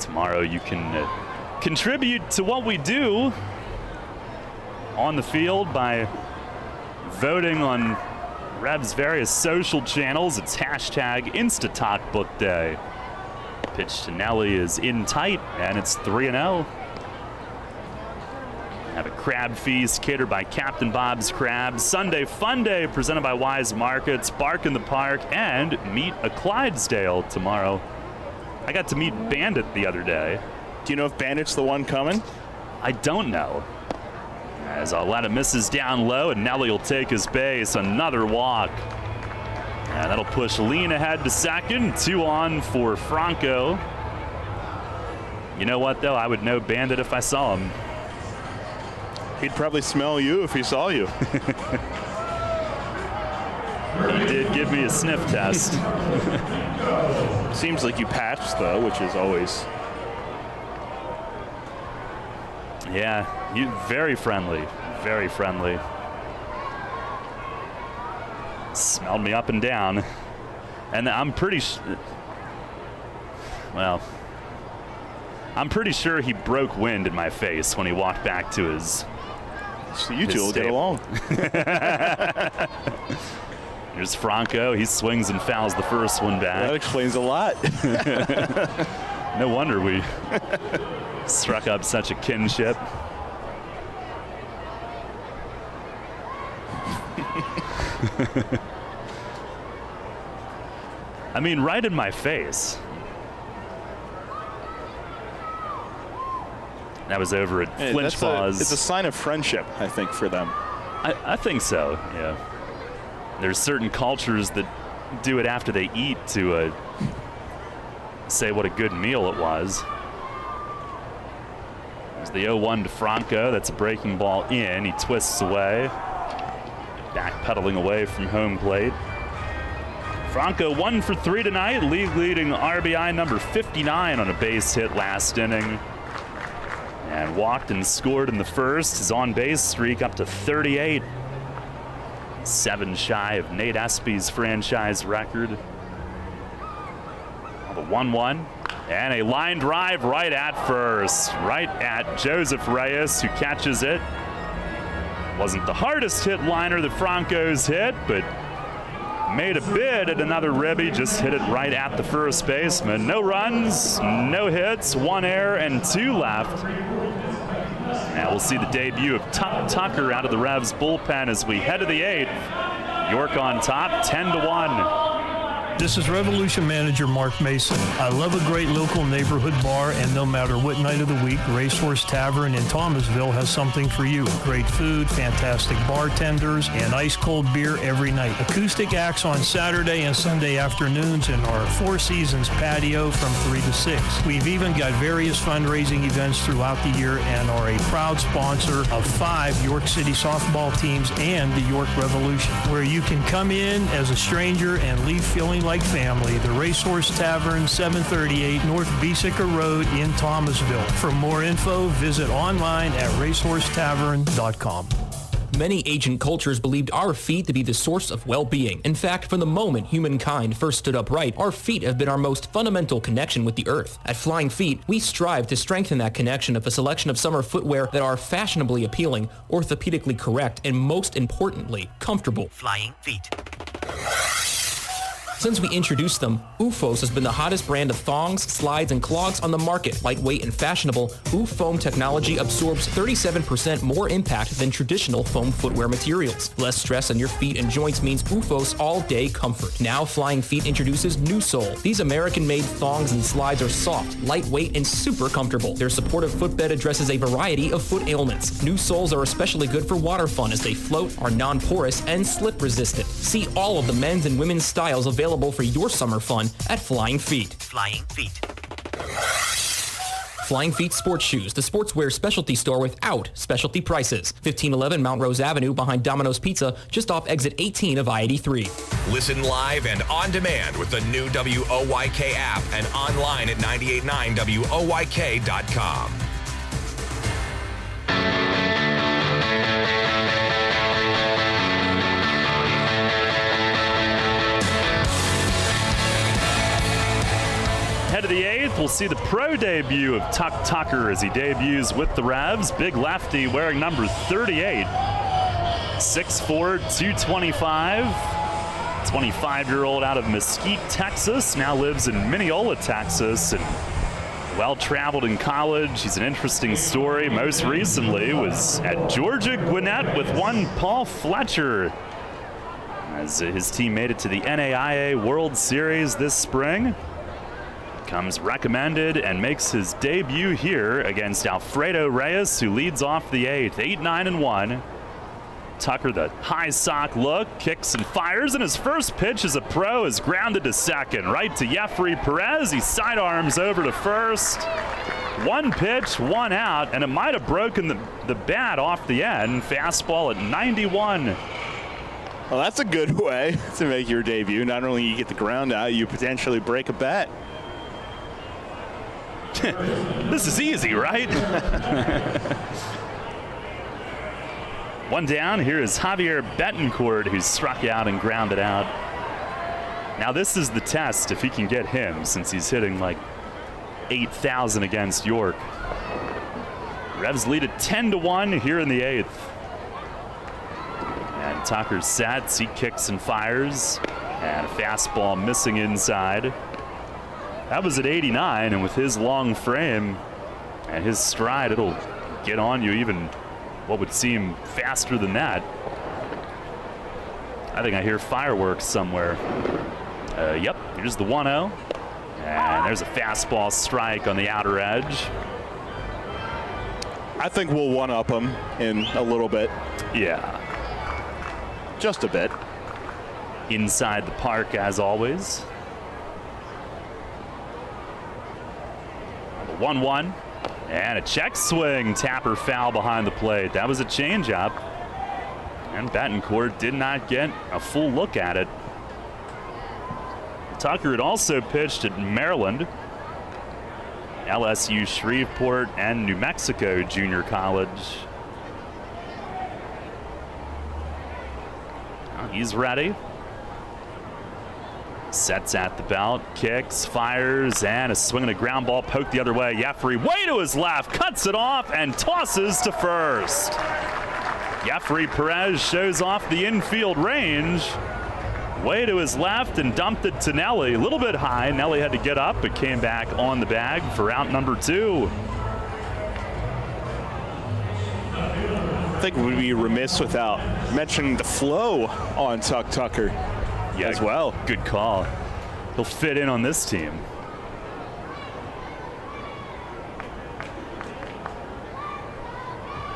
Tomorrow you can contribute to what we do on the field by voting on Revs' various social channels. It's hashtag InstaTalkBook Day. Pitch to Nelly is in tight, and it's 3-0. Have a crab feast catered by Captain Bob's Crabs. Sunday Fun Day presented by Wise Markets. Bark in the Park, and meet a Clydesdale tomorrow. I got to meet Bandit the other day. Do you know if Bandit's the one coming? I don't know. As Arletta misses down low, and Nelly will take his base. Another walk. And that'll push Lean ahead to second. 2 on for Franco. You know what, though? I would know Bandit if I saw him. He'd probably smell you if he saw you. He did give me a sniff test. Seems like you patched, though, which is always... Yeah, you very friendly, very friendly. Smelled me up and down. And I'm pretty I'm pretty sure he broke wind in my face when he walked back to his... So you two will get along. Here's Franco. He swings and fouls the first one back. That explains a lot. No wonder we struck up such a kinship. I mean, right in my face. That was over at Flinch Paws. It's a sign of friendship, I think, for them. I think so, yeah. There's certain cultures that do it after they eat to say what a good meal it was. There's the 0-1 to Franco. That's a breaking ball in. He twists away. Backpedaling away from home plate. Franco 1 for 3 tonight. League-leading RBI number 59 on a base hit last inning. And walked and scored in the first. His on-base streak up to 38. 7 shy of Nate Espy's franchise record. The 1-1. And a line drive right at first. Right at Joseph Reyes, who catches it. Wasn't the hardest hit liner that Franco's hit, but made a bid at another ribby. Just hit it right at the first baseman. No runs, no hits, 1 error, and 2 left. Now we'll see the debut of Tucker out of the Revs bullpen as we head to the 8th. York on top, 10-1. This is Revolution Manager Mark Mason. I love a great local neighborhood bar, and no matter what night of the week, Racehorse Tavern in Thomasville has something for you. Great food, fantastic bartenders, and ice-cold beer every night. Acoustic acts on Saturday and Sunday afternoons in our Four Seasons patio from 3 to 6. We've even got various fundraising events throughout the year and are a proud sponsor of 5 York City softball teams and the York Revolution, where you can come in as a stranger and leave feeling like family. The Racehorse Tavern, 738 North Beesicker Road in Thomasville. For more info, visit online at racehorsetavern.com. Many ancient cultures believed our feet to be the source of well-being. In fact, from the moment humankind first stood upright, our feet have been our most fundamental connection with the earth. At Flying Feet, we strive to strengthen that connection with a selection of summer footwear that are fashionably appealing, orthopedically correct, and most importantly, comfortable. Flying Feet. Since we introduced them, OOFOS has been the hottest brand of thongs, slides, and clogs on the market. Lightweight and fashionable, OOFOam technology absorbs 37% more impact than traditional foam footwear materials. Less stress on your feet and joints means OOFOS all-day comfort. Now Flying Feet introduces New Sole. These American-made thongs and slides are soft, lightweight, and super comfortable. Their supportive footbed addresses a variety of foot ailments. New soles are especially good for water fun as they float, are non-porous, and slip-resistant. See all of the men's and women's styles available for your summer fun at Flying Feet. Flying Feet. Flying Feet Sports Shoes, the sportswear specialty store without specialty prices. 1511 Mount Rose Avenue behind Domino's Pizza, just off exit 18 of I-83. Listen live and on demand with the new WOYK app and online at 989WOYK.com. Head of the 8th, we'll see the pro debut of Tuck Tucker as he debuts with the Revs. Big lefty wearing number 38. 6'4", 225. 25-year-old out of Mesquite, Texas. Now lives in Mineola, Texas. And well-traveled in college. He's an interesting story. Most recently was at Georgia Gwinnett with one Paul Fletcher, as his team made it to the NAIA World Series this spring. Comes recommended and makes his debut here against Alfredo Reyes, who leads off the 8th, 8-9-1. Tucker, the high sock look, kicks and fires, and his first pitch as a pro is grounded to second, right to Jeffrey Perez. He sidearms over to first. One pitch, one out, and it might have broken the bat off the end. Fastball at 91. Well, that's a good way to make your debut. Not only you get the ground out, you potentially break a bat. This is easy, right? One down. Here is Javier Betancourt, who struck out and grounded out. Now this is the test if he can get him, since he's hitting like 8,000 against York. Revs lead at 10-1 here in the 8th. And Tucker sets. He kicks and fires. And a fastball missing inside. That was at 89, and with his long frame and his stride, it'll get on you even what would seem faster than that. I think I hear fireworks somewhere. Yep, here's the 1-0. And there's a fastball strike on the outer edge. I think we'll one-up him in a little bit. Yeah. Just a bit. Inside the park, as always. 1-1, and a check swing, tapper foul behind the plate. That was a changeup, and Betancourt did not get a full look at it. Tucker had also pitched at Maryland, LSU Shreveport, and New Mexico Junior College. Now he's ready. Sets at the belt, kicks, fires, and a swing and a ground ball poked the other way. Jeffrey way to his left, cuts it off, and tosses to first. Jeffrey Perez shows off the infield range. Way to his left and dumped it to Nelly. A little bit high. Nelly had to get up, but came back on the bag for out number 2. I think we'd be remiss without mentioning the flow on Tuck Tucker. Yeah, as well. Good call. He'll fit in on this team.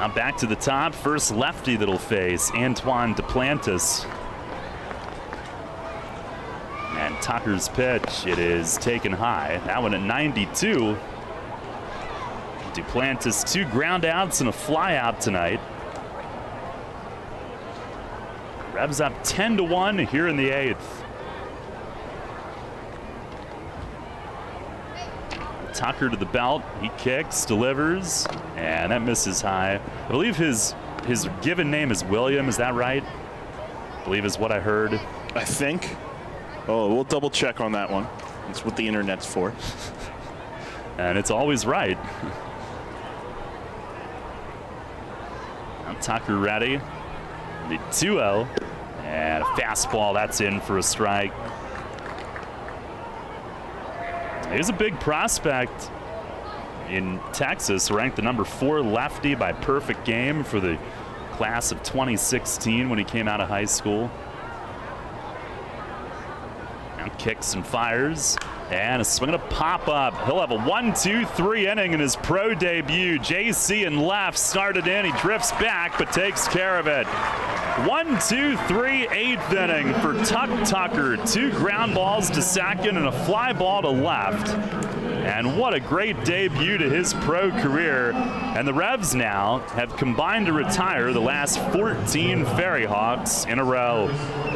Now back to the top. First lefty that'll face Antoine Duplantis. And Tucker's pitch, it is taken high. That one at 92. Duplantis 2 ground outs and a fly out tonight. Revs up 10-1 here in the 8th. Tucker to the belt. He kicks, delivers, and that misses high. I believe his given name is William. Is that right? I believe is what I heard. I think. Oh, we'll double check on that one. That's what the internet's for. And it's always right. Now Tucker ready. The 2-0. And a fastball, that's in for a strike. He's a big prospect in Texas, ranked the number 4 lefty by perfect game for the class of 2016 when he came out of high school. Now kicks and fires. And a swing and a pop-up. He'll have a 1-2-3 inning in his pro debut. JC in left, started in. He drifts back, but takes care of it. 1, 2, 3, 8th inning for Tuck Tucker. 2 ground balls to second and a fly ball to left. And what a great debut to his pro career. And the Revs now have combined to retire the last 14 Ferryhawks in a row.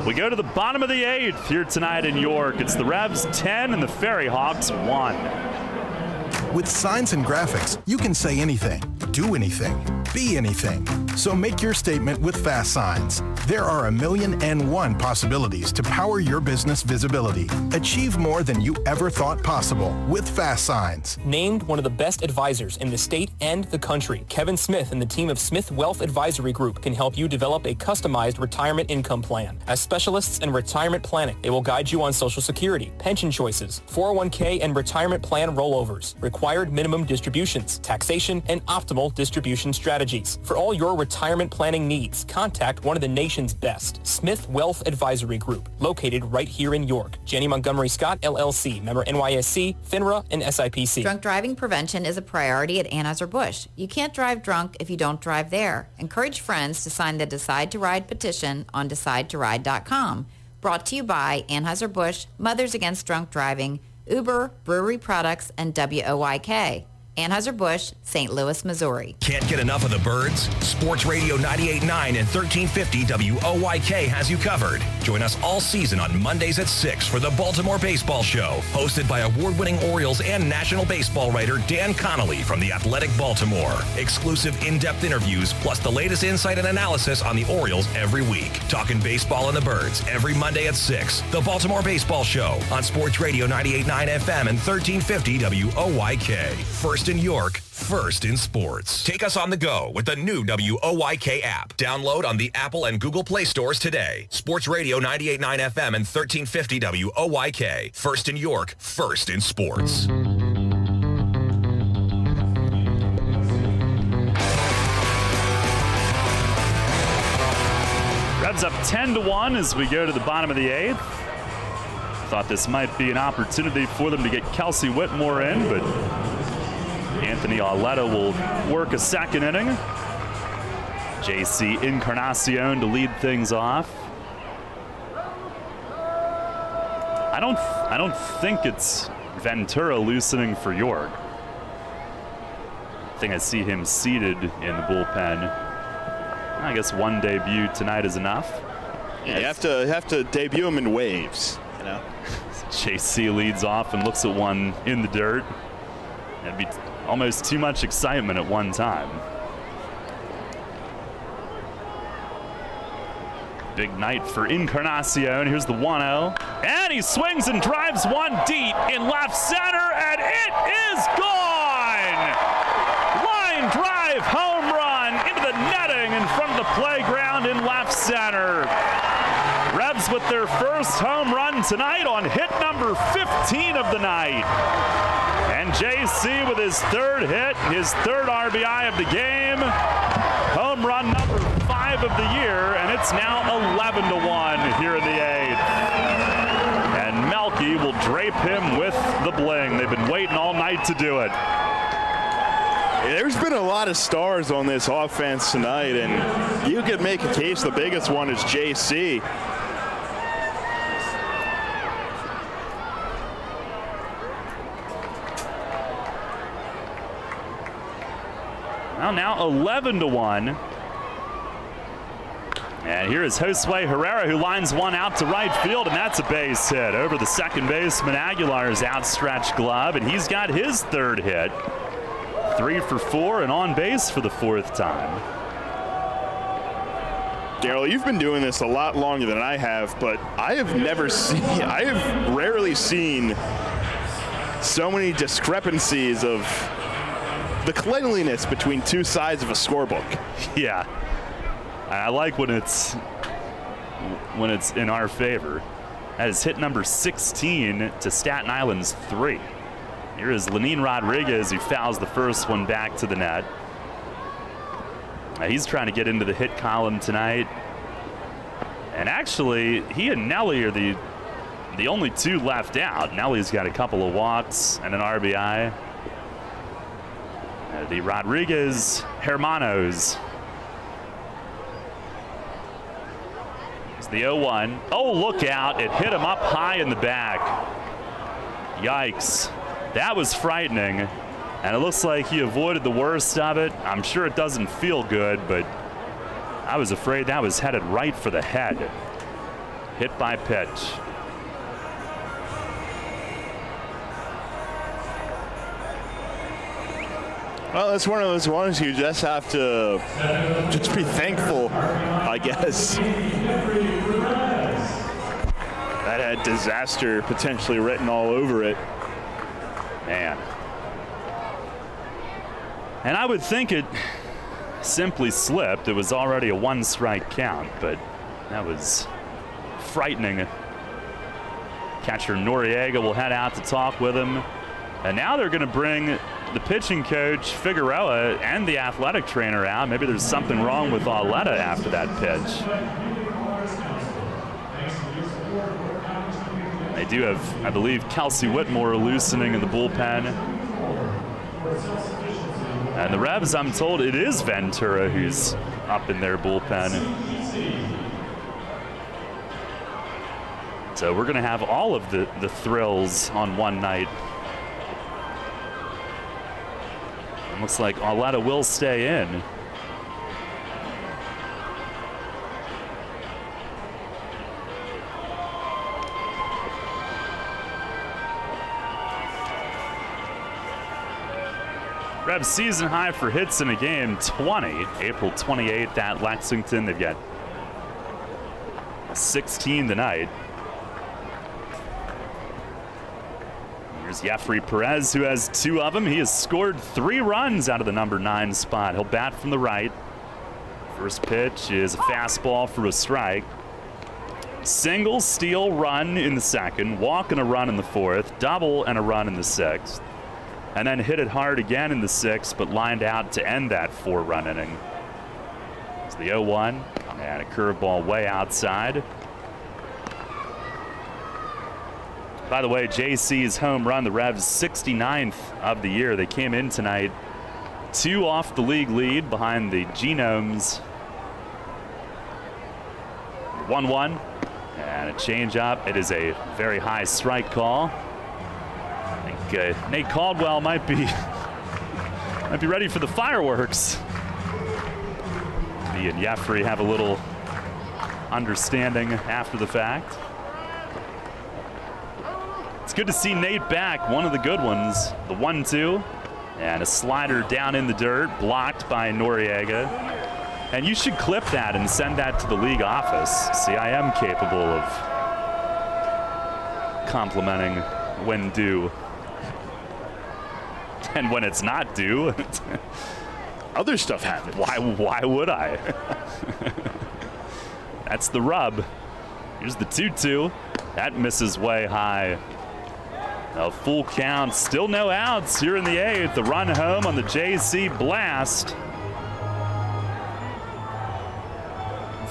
We go to the bottom of the 8th here tonight in York. It's the Revs 10 and the Ferryhawks 1. With signs and graphics, you can say anything, do anything, be anything. So make your statement with Fast Signs. There are 1,000,001 possibilities to power your business visibility. Achieve more than you ever thought possible with Fast Signs. Named one of the best advisors in the state and the country, Kevin Smith and the team of Smith Wealth Advisory Group can help you develop a customized retirement income plan. As specialists in retirement planning, they will guide you on Social Security, pension choices, 401k and retirement plan rollovers, required minimum distributions, taxation, and optimal distribution strategies. For all your retirement planning needs, contact one of the nation's best, Smith Wealth Advisory Group, located right here in York. Jenny Montgomery Scott, LLC, member NYSE, FINRA, and SIPC. Drunk driving prevention is a priority at Anheuser-Busch. You can't drive drunk if you don't drive there. Encourage friends to sign the Decide to Ride petition on DecideToRide.com. Brought to you by Anheuser-Busch, Mothers Against Drunk Driving, Uber, Brewery Products, and WOYK. Anheuser-Busch, St. Louis, Missouri. Can't get enough of the birds? Sports Radio 98.9 and 1350 WOYK has you covered. Join us all season on Mondays at 6 for the Baltimore Baseball Show, hosted by award-winning Orioles and National Baseball writer Dan Connolly from The Athletic Baltimore. Exclusive in-depth interviews, plus the latest insight and analysis on the Orioles every week. Talking baseball and the birds every Monday at 6. The Baltimore Baseball Show on Sports Radio 98.9 FM and 1350 WOYK. First in York, first in sports. Take us on the go with the new WOYK app. Download on the Apple and Google Play stores today. Sports Radio 98.9 FM and 1350 WOYK. First in York, first in sports. Revs up 10-1 as we go to the bottom of the 8th. Thought this might be an opportunity for them to get Kelsey Whitmore in, but Anthony Auletta will work a second inning. JC Encarnacion to lead things off. I don't think it's Ventura loosening for York. I think I see him seated in the bullpen. I guess one debut tonight is enough. Yeah, you have to debut him in waves, you know. JC leads off and looks at one in the dirt. That'd be almost too much excitement at one time. Big night for Encarnacion. Here's the 1-0. And he swings and drives one deep in left center, and it is gone! Line drive home run into the netting in front of the playground in left center. Revs with their first home run tonight on hit number 15 of the night. And JC with his third hit, his third RBI of the game. Home run number 5 of the year, and it's now 11-1 here in the 8th. And Melky will drape him with the bling. They've been waiting all night to do it. There's been a lot of stars on this offense tonight, and you could make a case the biggest one is JC. Well, now 11-1. And here is Josue Herrera, who lines one out to right field, and that's a base hit over the second baseman Aguilar's outstretched glove, and he's got his third hit. 3 for 4 and on base for the 4th time. Daryl, you've been doing this a lot longer than I have, but I have rarely seen so many discrepancies of the cleanliness between two sides of a scorebook. Yeah. I like when it's in our favor. That is hit number 16 to Staten Island's 3. Here is Lenin Rodriguez, who fouls the first one back to the net. He's trying to get into the hit column tonight. And actually, he and Nelly are the only two left out. Nelly's got a couple of walks and an RBI. The Rodriguez Hermanos. It's the 0-1. Oh, look out. It hit him up high in the back. Yikes. That was frightening. And it looks like he avoided the worst of it. I'm sure it doesn't feel good, but I was afraid that was headed right for the head. Hit by pitch. Well, it's one of those ones you just have to just be thankful, I guess. That had disaster potentially written all over it. Man. And I would think it simply slipped. It was already a 1-strike count, but that was frightening. Catcher Noriega will head out to talk with him. And now they're going to bring the pitching coach, Figueroa, and the athletic trainer out. Maybe there's something wrong with Auletta after that pitch. They do have, I believe, Kelsey Whitmore loosening in the bullpen. And the Revs, I'm told, it is Ventura who's up in their bullpen. So we're going to have all of the thrills on one night. It looks like Auletta will stay in. Revs season high for hits in a game, 20. April 28th at Lexington. They've got 16 tonight. Here's Jeffrey Perez, who has 2 of them. He has scored 3 runs out of the number 9 spot. He'll bat from the right. First pitch is a fastball for a strike. Single, steal, run in the second. Walk and a run in the 4th. Double and a run in the 6th. And then hit it hard again in the 6th, but lined out to end that 4-run inning. It's the 0-1, and a curveball way outside. By the way, JC's home run, the Revs' 69th of the year. They came in tonight 2 off the league lead behind the Genomes. 1-1, and a changeup. It is a very high strike call. I think Nate Caldwell might be ready for the fireworks. He and Jeffrey have a little understanding after the fact. It's good to see Nate back, one of the good ones. The 1-2, and a slider down in the dirt, blocked by Noriega. And you should clip that and send that to the league office. See, I am capable of complimenting when due. And when it's not due, other stuff happens. Why would I? That's the rub. Here's the 2-2. That misses way high. A full count, still no outs here in the 8th. The run home on the JC blast.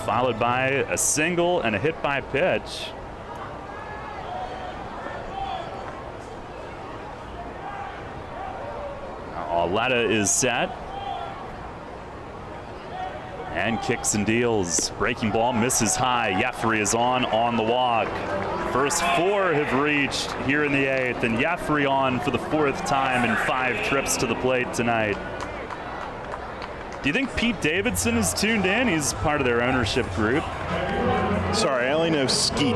Followed by a single and a hit by pitch. Auletta is set. And kicks and deals. Breaking ball misses high. Jeffrey is on the walk. First 4 have reached here in the 8th, and Jeffrey on for the 4th time in 5 trips to the plate tonight. Do you think Pete Davidson is tuned in? He's part of their ownership group. Sorry, I only know Skeet.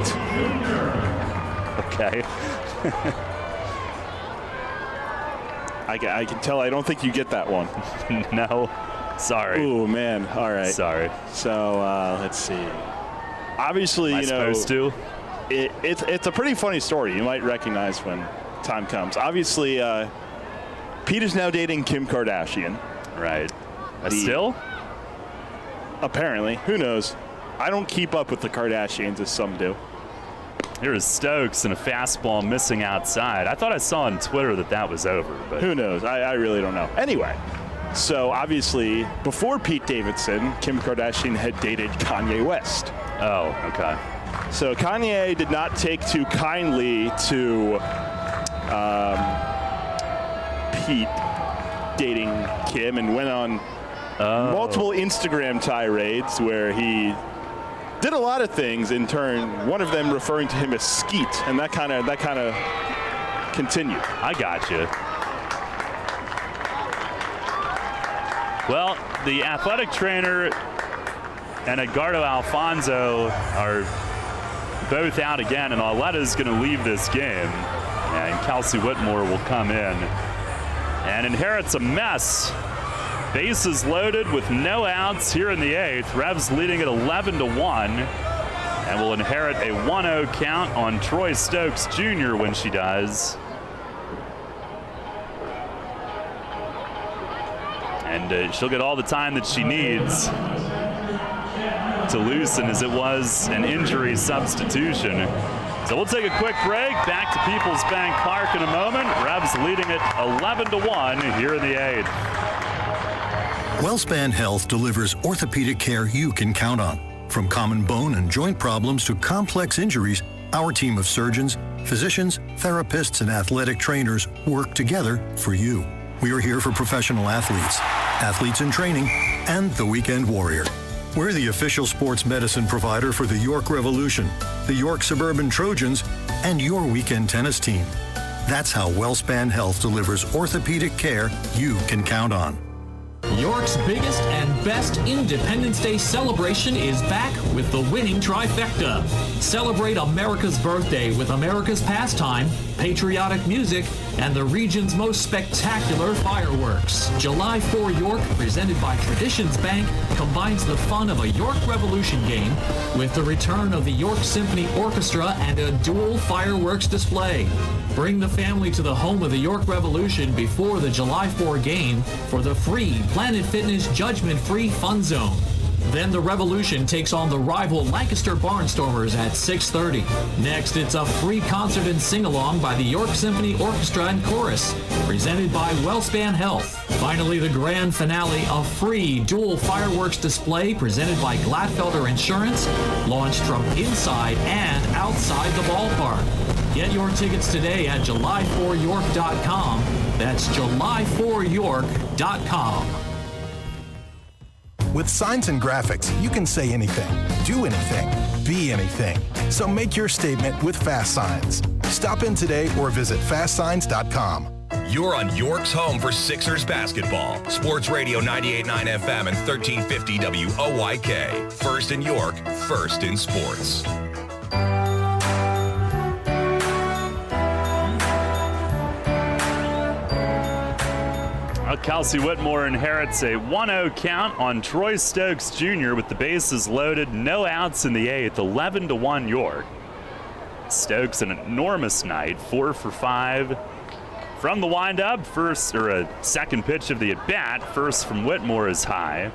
Okay. I can tell I don't think you get that one. No. Sorry. Oh, man. All right. Sorry. So, let's see. Obviously, Am I supposed to? It's a pretty funny story. You might recognize when time comes. Obviously, Pete is now dating Kim Kardashian. Right. Still? Apparently. Who knows? I don't keep up with the Kardashians as some do. Here is Stokes and a fastball missing outside. I thought I saw on Twitter that was over. But who knows? I really don't know. Anyway, so obviously, before Pete Davidson, Kim Kardashian had dated Kanye West. Oh, okay. So Kanye did not take too kindly to Pete dating Kim and went on multiple Instagram tirades where he did a lot of things in turn, one of them referring to him as Skeet, and that kind of continued. I got you. Well, the athletic trainer and Edgardo Alfonso are both out again, and Arletta's going to leave this game, and Kelsey Whitmore will come in and inherits a mess. Bases loaded with no outs here in the 8th. Revs leading at 11-1, and will inherit a 1-0 count on Troy Stokes Jr. when she does. And she'll get all the time that she needs to loosen, as it was an injury substitution. So we'll take a quick break. Back to People's Bank Park in a moment. Revs leading it 11-1 here in the 8th. WellSpan Health delivers orthopedic care you can count on. From common bone and joint problems to complex injuries, our team of surgeons, physicians, therapists, and athletic trainers work together for you. We are here for professional athletes, athletes in training, and the weekend warrior. We're the official sports medicine provider for the York Revolution, the York Suburban Trojans, and your weekend tennis team. That's how WellSpan Health delivers orthopedic care you can count on. York's biggest and best Independence Day celebration is back with the winning trifecta. Celebrate America's birthday with America's pastime, patriotic music, and the region's most spectacular fireworks. July 4 York, presented by Traditions Bank, combines the fun of a York Revolution game with the return of the York Symphony Orchestra and a dual fireworks display. Bring the family to the home of the York Revolution before the July 4 game for the free Planet Fitness judgment-free fun zone. Then the Revolution takes on the rival Lancaster Barnstormers at 6:30. Next, it's a free concert and sing-along by the York Symphony Orchestra and Chorus, presented by WellSpan Health. Finally, the grand finale, a free dual fireworks display presented by Gladfelder Insurance, launched from inside and outside the ballpark. Get your tickets today at July4York.com. That's July4York.com. With signs and graphics, you can say anything, do anything, be anything. So make your statement with Fast Signs. Stop in today or visit fastsigns.com. You're on York's home for Sixers basketball. Sports Radio 98.9 FM and 1350 WOYK. First in York, first in sports. Kelsey Whitmore inherits a 1-0 count on Troy Stokes Jr. with the bases loaded, no outs in the 8th, 11-1 York. Stokes an enormous night, 4 for 5 from the windup. Second pitch of the at-bat, first from Whitmore is high,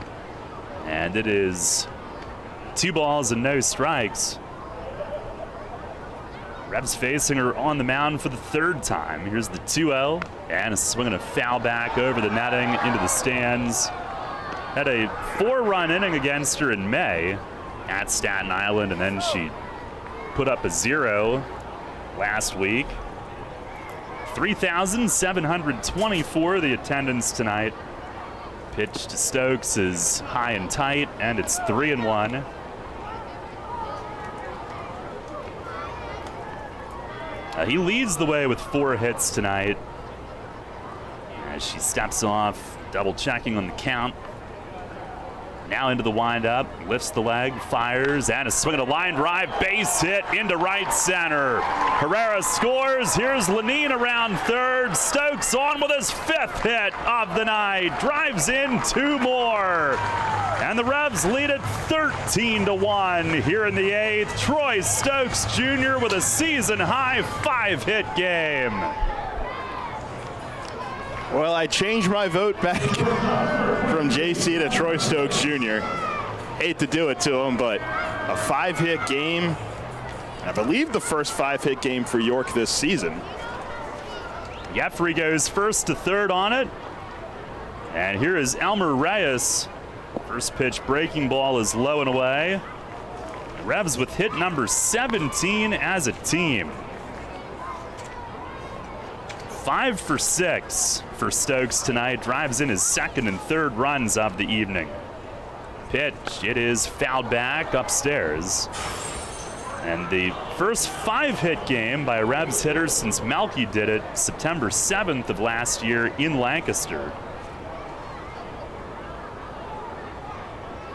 and it is 2 balls and no strikes. Revs facing her on the mound for the 3rd time. Here's the 2-0, and a swing and a foul back over the netting into the stands. Had a 4-run inning against her in May at Staten Island, and then she put up a 0 last week. 3,724 the attendance tonight. Pitch to Stokes is high and tight, and it's 3-1. He leads the way with 4 hits tonight. As she steps off, double checking on the count. Now into the windup, lifts the leg, fires, and a swing and a line drive, base hit into right center. Herrera scores. Here's Lenine around third. Stokes on with his 5th hit of the night. Drives in 2 more. And the Revs lead it 13-1 here in the 8th. Troy Stokes Jr. with a season-high 5-hit game. Well, I changed my vote back from JC to Troy Stokes Jr. Hate to do it to him, but a 5-hit game. I believe the first 5-hit game for York this season. Jeffrey goes first to third on it. And here is Elmer Reyes. First pitch breaking ball is low and away. The Revs with hit number 17 as a team. 5 for 6 for Stokes tonight. Drives in his 2nd and 3rd runs of the evening. Pitch, it is fouled back upstairs. And the first 5-hit game by a Revs hitter since Melky did it September 7th of last year in Lancaster.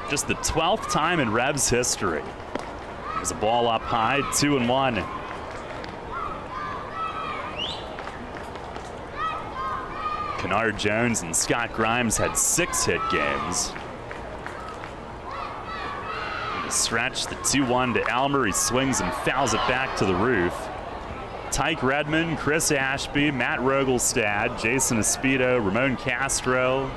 Just the 12th time in Revs history. There's a ball up high, 2-1. Kennard Jones and Scott Grimes had 6-hit games. The stretch, the 2-1 to Elmer. He swings and fouls it back to the roof. Tyke Redmond, Chris Ashby, Matt Rogelstad, Jason Espedo, Ramon Castro,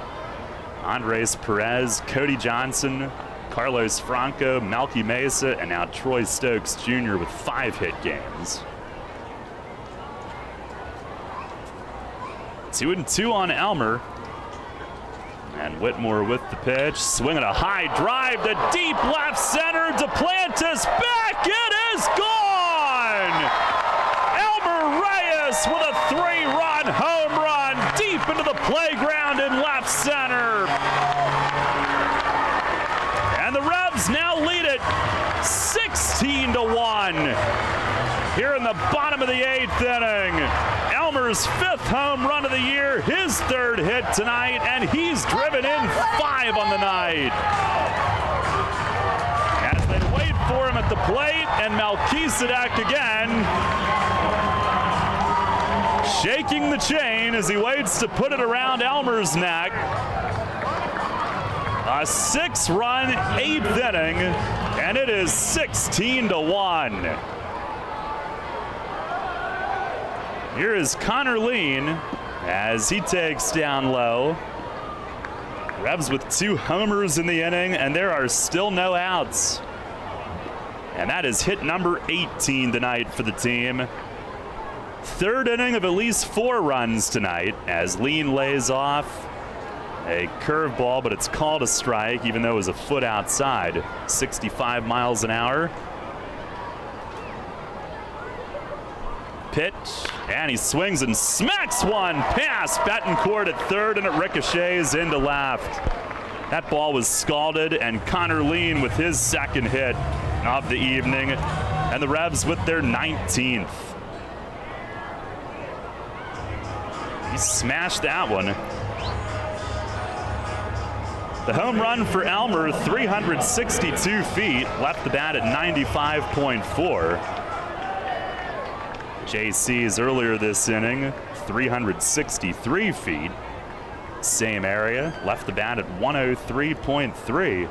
Andres Perez, Cody Johnson, Carlos Franco, Melky Mesa, and now Troy Stokes Jr. with 5-hit games. 2-2 on Elmer. And Whitmore with the pitch, swinging a high drive to deep left center. Duplantis back, it is gone! Elmer Reyes with a 3-run home run deep into the playground in left center. And the Revs now lead it 16-1 here in the bottom of the 8th inning. Elmer's 5th home run of the year, his 3rd hit tonight, and he's driven in 5 on the night. As they wait for him at the plate, and Melchizedek again shaking the chain as he waits to put it around Elmer's neck. A 6-run 8th inning, and it is 16-1. Here is Connor Lean as he takes down low. Revs with 2 homers in the inning, and there are still no outs. And that is hit number 18 tonight for the team. 3rd inning of at least 4 runs tonight as Lean lays off a curveball, but it's called a strike even though it was a foot outside. 65 miles an hour. Pitch, and he swings and smacks one past Betancourt at 3rd, and it ricochets into left. That ball was scalded, and Connor Lean with his 2nd hit of the evening, and the Revs with their 19th. He smashed that one. The home run for Elmer, 362 feet, left the bat at 95.4. JC's earlier this inning, 363 feet. Same area, left the bat at 103.3.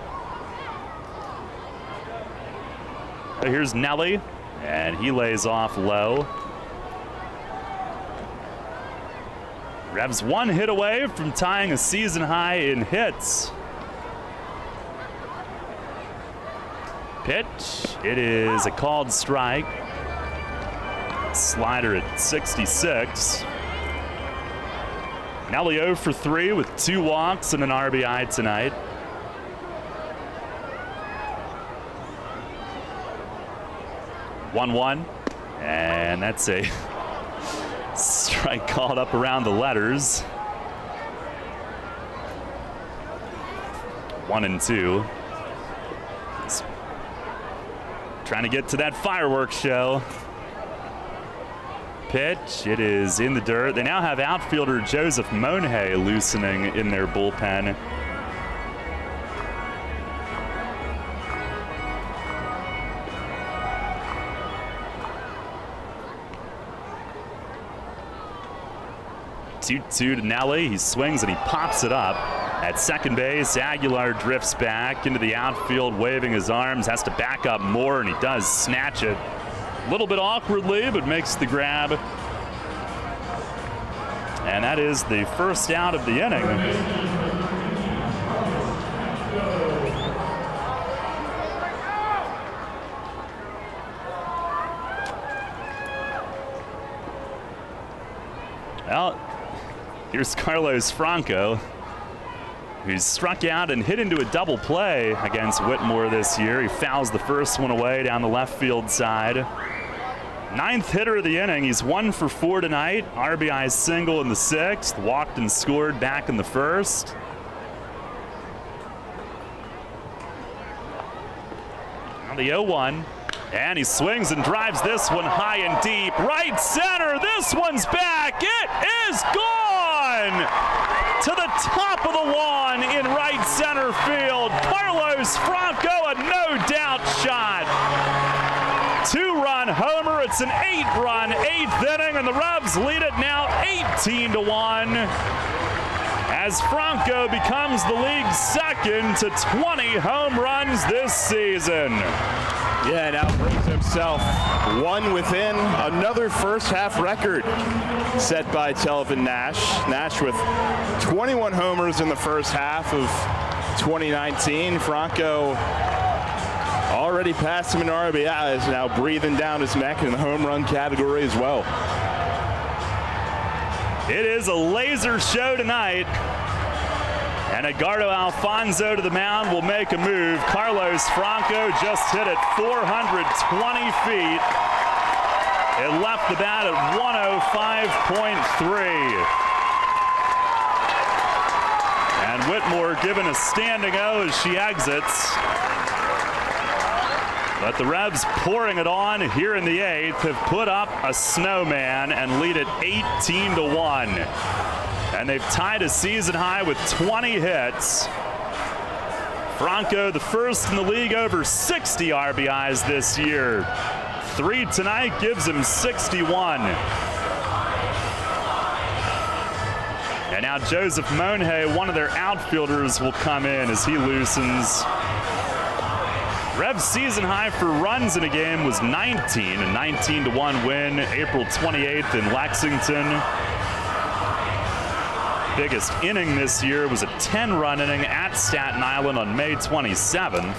Here's Nelly, and he lays off low. Revs 1 hit away from tying a season high in hits. Pitch, it is a called strike. Slider at 66. Nelly 0 for 3 with 2 walks and an RBI tonight. One, and that's a strike called up around the letters. 1-2. He's trying to get to that fireworks show. Pitch, it is in the dirt. They now have outfielder Joseph Monhay loosening in their bullpen. Two to Nelly. He swings and he pops it up. At second base, Aguilar drifts back into the outfield, waving his arms, has to back up more, and he does snatch it. A little bit awkwardly, but makes the grab. And that is the first out of the inning. Well, here's Carlos Franco, who's struck out and hit into a double play against Whitmore this year. He fouls the first one away down the left field side. 9th hitter of the inning. He's 1 for 4 tonight. RBI single in the 6th. Walked and scored back in the 1st. the 0-1. And he swings and drives this one high and deep. Right center. This one's back. It is gone to the top of the lawn in right center field. Carlos Franco, a no-doubt shot. 2-run homer. It's an 8-run 8th inning, and the Revs lead it now 18-1 as Franco becomes the league's second to 20 home runs this season. Yeah, now brings himself one within another first half record set by Telvin Nash. Nash with 21 homers in the first half of 2019. Franco already passed him in RBI, is now breathing down his neck in the home run category as well. It is a laser show tonight. And Edgardo Alfonso to the mound will make a move. Carlos Franco just hit it 420 feet. It left the bat at 105.3. And Whitmore given a standing O as she exits. But the Revs pouring it on here in the 8th have put up a snowman and lead it 18-1. And they've tied a season high with 20 hits. Franco, the first in the league over 60 RBIs this year. 3 tonight gives him 61. And now Joseph Monhay, one of their outfielders, will come in as he loosens. Revs' season high for runs in a game was 19, a 19-1 win April 28th in Lexington. Biggest inning this year was a 10-run inning at Staten Island on May 27th.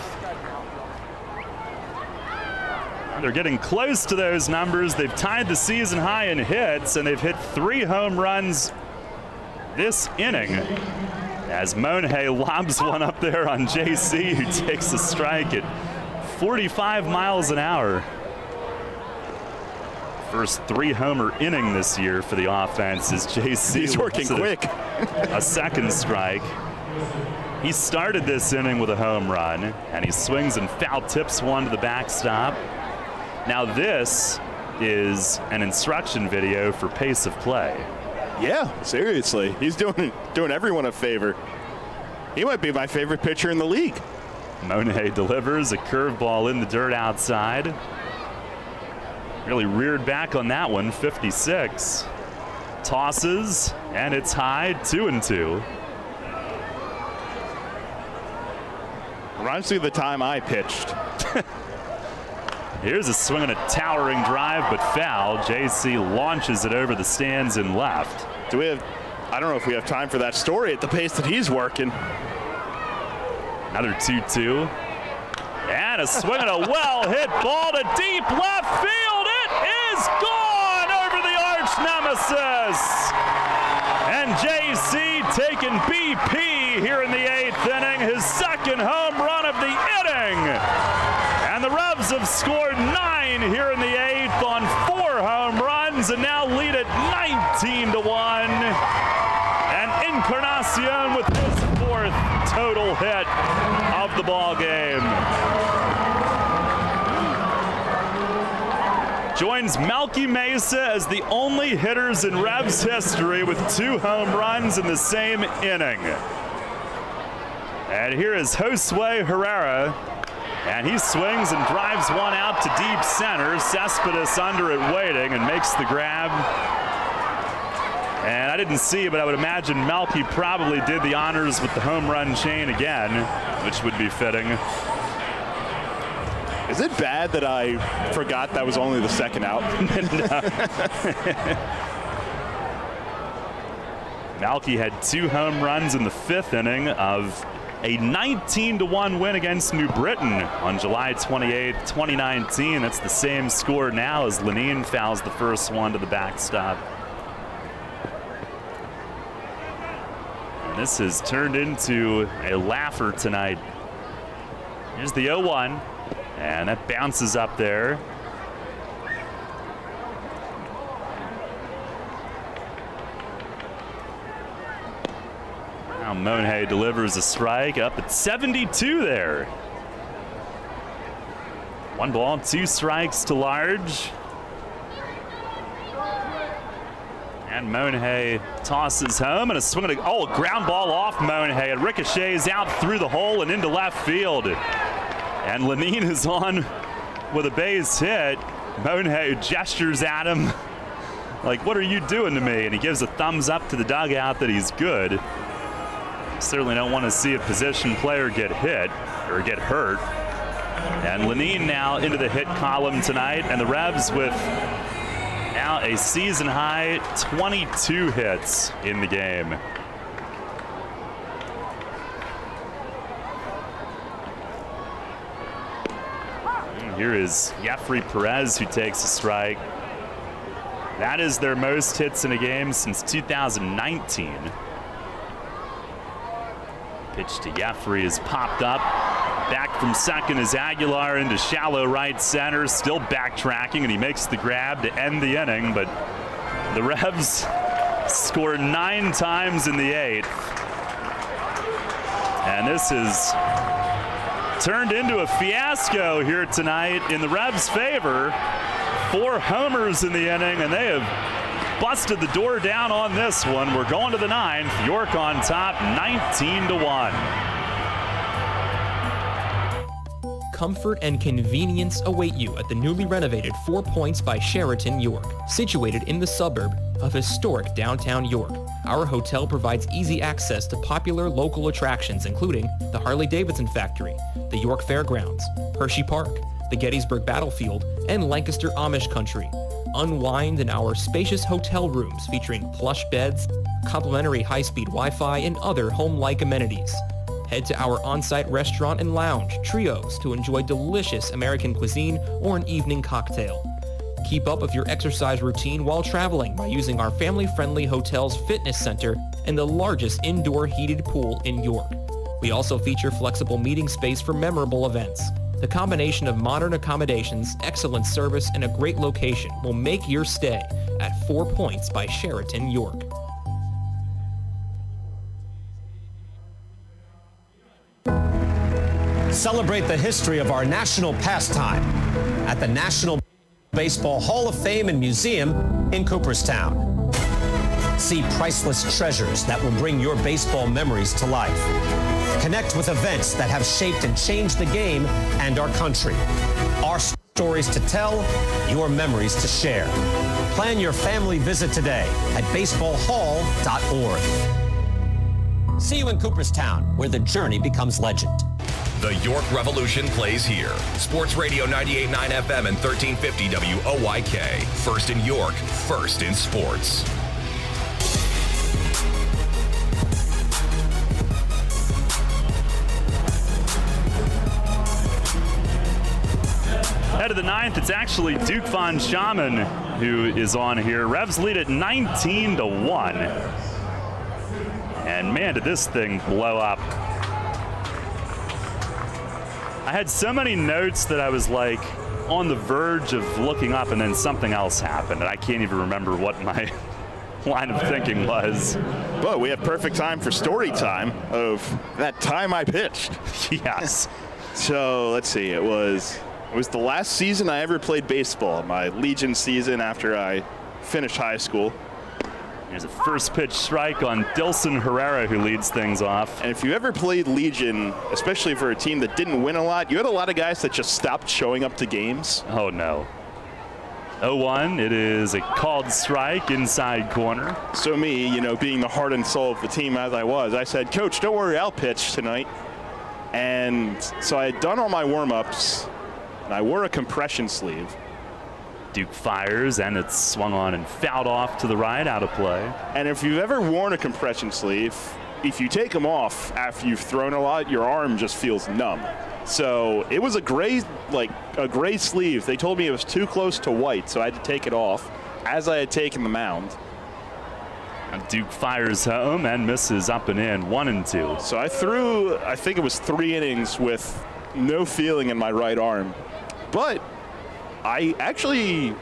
They're getting close to those numbers. They've tied the season high in hits, and they've hit 3 home runs this inning as Monhay lobs one up there on JC, who takes a strike at 45 miles an hour. First 3-homer inning this year for the offense is JC. He's working quick. A second strike. He started this inning with a home run, and he swings and foul tips one to the backstop. Now this is an instruction video for pace of play. Yeah, seriously. He's doing everyone a favor. He might be my favorite pitcher in the league. Monhay delivers a curveball in the dirt outside. Really reared back on that one, 56. Tosses, and it's high, 2-2. Reminds me of the time I pitched. Here's a swing and a towering drive, but foul. JC launches it over the stands and left. I don't know if we have time for that story at the pace that he's working. Another 2-2. And a swing and a well-hit ball to deep left field. It is gone over the arch nemesis. And JC taking BP here in the 8th inning, his second home run of the inning. And the Revs have scored 9 here in the 8th on 4 home runs and now lead it 19-1. And Encarnacion with his 4th total hit of the ball game. Joins Melky Mesa as the only hitters in Revs history with 2 home runs in the same inning. And here is Josue Herrera, and he swings and drives one out to deep center. Cespedes under it waiting and makes the grab. And I didn't see, but I would imagine Melky probably did the honors with the home run chain again, which would be fitting. Is it bad that I forgot that was only the second out? Melky had 2 home runs in the 5th inning of a 19-1 win against New Britain on July 28th, 2019. That's the same score now as Lenine fouls the first one to the backstop. And this has turned into a laugher tonight. Here's the 0-1, and that bounces up there. Now Monhay delivers a strike up at 72 there. 1 ball, 2 strikes to Large. And Monhay tosses home, and a swing and a ground ball off Monhay. It ricochets out through the hole and into left field. And Lenine is on with a base hit. Monhay gestures at him like, "What are you doing to me?" And he gives a thumbs up to the dugout that he's good. Certainly don't want to see a position player get hit or get hurt. And Lenine now into the hit column tonight, and the Revs with now a season high 22 hits in the game. And here is Jeffrey Perez, who takes a strike. That is their most hits in a game since 2019. Pitch to Jeffrey is popped up. Back from second is Aguilar into shallow right center, still backtracking, and he makes the grab to end the inning, but the Revs score 9 times in the 8th. And this is turned into a fiasco here tonight in the Revs' favor. 4 homers in the inning, and they have busted the door down on this one. We're going to the 9th. York on top, 19-1. Comfort and convenience await you at the newly renovated 4 Points by Sheraton York, situated in the suburb of historic downtown York. Our hotel provides easy access to popular local attractions, including the Harley-Davidson Factory, the York Fairgrounds, Hershey Park, the Gettysburg Battlefield, and Lancaster Amish Country. Unwind in our spacious hotel rooms featuring plush beds, complimentary high-speed Wi-Fi, and other home-like amenities. Head to our on-site restaurant and lounge, Trios, to enjoy delicious American cuisine or an evening cocktail. Keep up with your exercise routine while traveling by using our family-friendly hotel's fitness center and the largest indoor heated pool in York. We also feature flexible meeting space for memorable events. The combination of modern accommodations, excellent service, and a great location will make your stay at 4 Points by Sheraton York. Celebrate the history of our national pastime at the National Baseball Hall of Fame and Museum in Cooperstown. See priceless treasures that will bring your baseball memories to life. Connect with events that have shaped and changed the game and our country. Our stories to tell, your memories to share. Plan your family visit today at baseballhall.org. See you in Cooperstown, where the journey becomes legend. The York Revolution plays here. Sports Radio 98.9 FM and 1350 WOYK. First in York, first in sports. Head of the 9th, it's actually Duke Von Schaman who is on here. Revs lead at 19-1. And man, did this thing blow up. I had so many notes that I was like on the verge of looking up, and then something else happened, and I can't even remember what my line of thinking was. But we have perfect time for story time of that time I pitched. Yes. So let's see. It was the last season I ever played baseball, my Legion season after I finished high school. There's a first pitch strike on Dilson Herrera, who leads things off. And if you ever played Legion, especially for a team that didn't win a lot, you had a lot of guys that just stopped showing up to games. Oh, no. 0-1, it is a called strike inside corner. So me, being the heart and soul of the team as I was, I said, "Coach, don't worry, I'll pitch tonight." And so I had done all my warm-ups, and I wore a compression sleeve. Duke fires, and it's swung on and fouled off to the right, out of play. And if you've ever worn a compression sleeve, if you take them off after you've thrown a lot, your arm just feels numb. So it was a gray sleeve. They told me it was too close to white, so I had to take it off as I had taken the mound. And Duke fires home and misses up and in, 1-2. So I threw, I think it was 3 innings with no feeling in my right arm. But I actually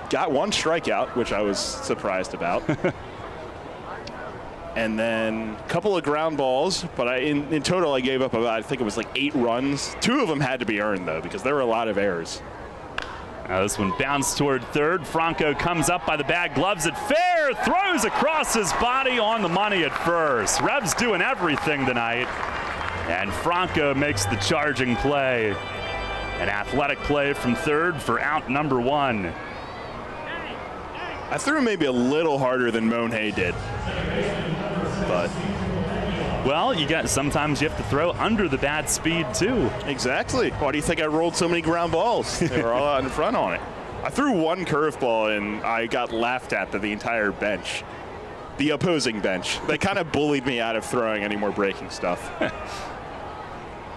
got 1 strikeout, which I was surprised about. and then a couple of ground balls. But in total, I gave up about, I think it was like 8 runs. 2 of them had to be earned, though, because there were a lot of errors. Now this one bounced toward third. Franco comes up by the bag, gloves it fair, throws across his body on the money at first. Revs doing everything tonight. And Franco makes the charging play. An athletic play from third for out number 1. I threw maybe a little harder than Monhay did. But well, sometimes you have to throw under the bat speed too. Exactly. Why do you think I rolled so many ground balls? They were all out in front on it. I threw one curveball and I got laughed at by the entire bench. The opposing bench. They kind of bullied me out of throwing any more breaking stuff.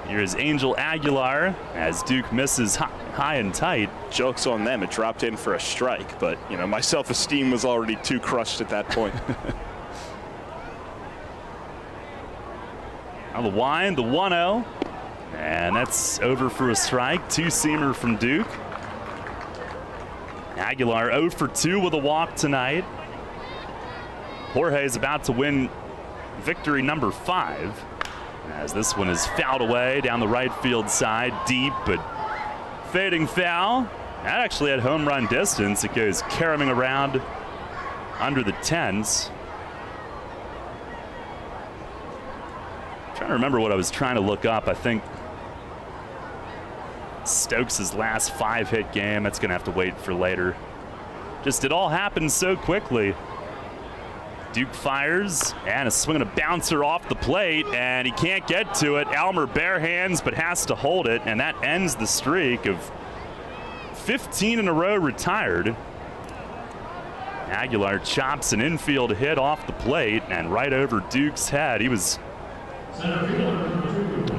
Here's Angel Aguilar as Duke misses high and tight. Joke's on them. It dropped in for a strike, but my self-esteem was already too crushed at that point. Now the wind, the 1-0, and that's over for a strike. 2-seamer from Duke. Aguilar 0 for 2 with a walk tonight. Jorge's about to win victory number 5, as this one is fouled away down the right field side, deep, but fading foul. That actually had home run distance. It goes caroming around under the tents. Trying to remember what I was trying to look up. I think Stokes' last 5-hit game. That's going to have to wait for later. Just it all happened so quickly. Duke fires, and a swing and a bouncer off the plate, and he can't get to it. Elmer bare hands, but has to hold it, and that ends the streak of 15 in a row retired. Aguilar chops an infield hit off the plate and right over Duke's head. He was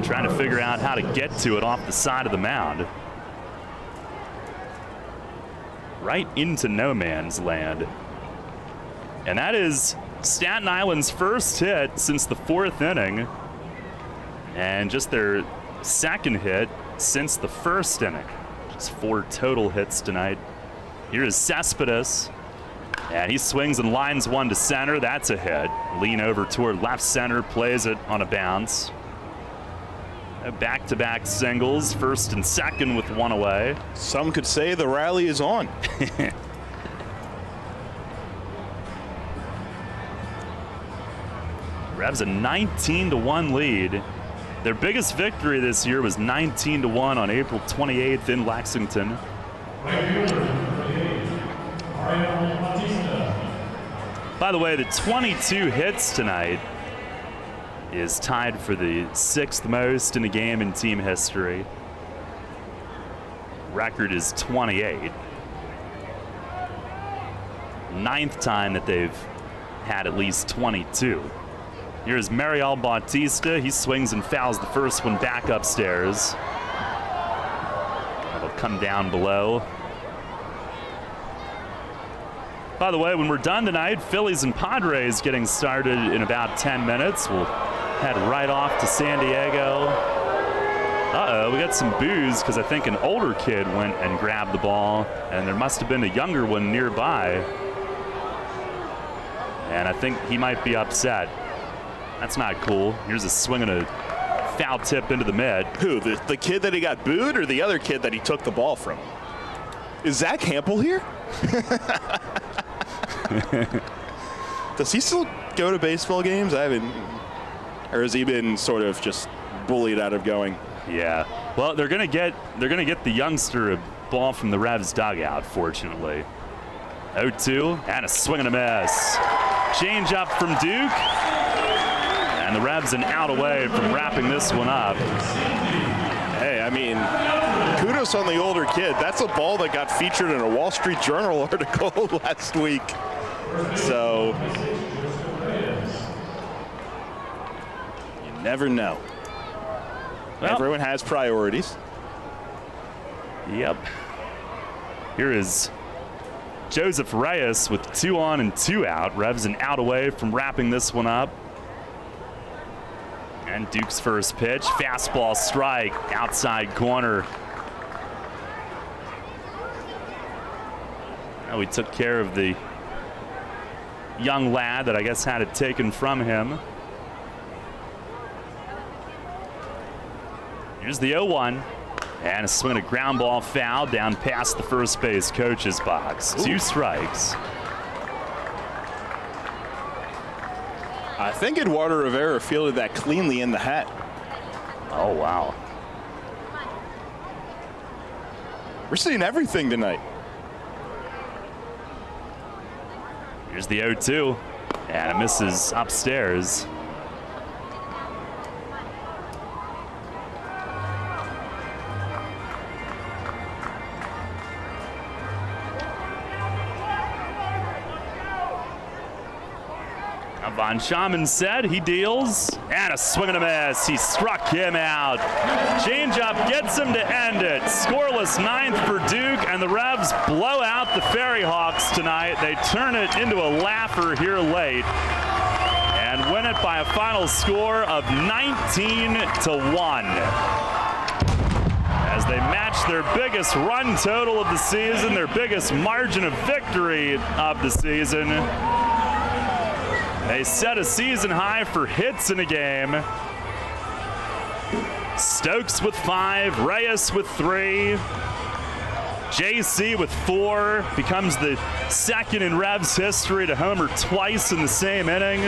trying to figure out how to get to it off the side of the mound. Right into no man's land. And that is Staten Island's first hit since the 4th inning, and just their second hit since the 1st inning. Just 4 total hits tonight. Here is Cespedes, and he swings and lines one to center. That's a hit. Lean over toward left center, plays it on a bounce. Back-to-back singles, first and second with one away. Some could say the rally is on. Revs a 19-1 lead. Their biggest victory this year was 19-1 on April 28th in Lexington. By the way, the 22 hits tonight is tied for the 6th most in a game in team history. Record is 28. 9th time that they've had at least 22. Here's Mariel Bautista. He swings and fouls the first one back upstairs. That'll come down below. By the way, when we're done tonight, Phillies and Padres getting started in about 10 minutes. We'll head right off to San Diego. Uh-oh, we got some boos because I think an older kid went and grabbed the ball, and there must have been a younger one nearby. And I think he might be upset. That's not cool. Here's a swing and a foul tip into the mid. Who, the kid that he got booed or the other kid that he took the ball from? Is Zach Hampel here? Does he still go to baseball games? I haven't. Or has he been sort of just bullied out of going? Yeah. Well, they're gonna get the youngster a ball from the Revs dugout, fortunately. 0-2 and a swing and a miss. Change up from Duke. And the Revs an out away from wrapping this one up. Hey, I mean, kudos on the older kid. That's a ball that got featured in a Wall Street Journal article last week. So, you never know. Well, everyone has priorities. Yep. Here is Joseph Reyes with 2 on and 2 out. Revs an out away from wrapping this one up. And Duke's first pitch, fastball strike, outside corner. Now we took care of the young lad that I guess had it taken from him. Here's the 0-1. And a swing and a ground ball foul down past the first base coach's box. 2 strikes. I think Eduardo Rivera fielded that cleanly in the hat. Oh, wow. We're seeing everything tonight. Here's the 0-2. And it misses upstairs. Von Schaman said he deals, and a swing and a miss. He struck him out. Changeup gets him to end it. Scoreless 9th for Duke, and the Revs blow out the Ferryhawks tonight. They turn it into a laugher here late and win it by a final score of 19-1. As they match their biggest run total of the season, their biggest margin of victory of the season. They set a season high for hits in a game. Stokes with 5, Reyes with 3, JC with 4, becomes the second in Revs history to homer twice in the same inning.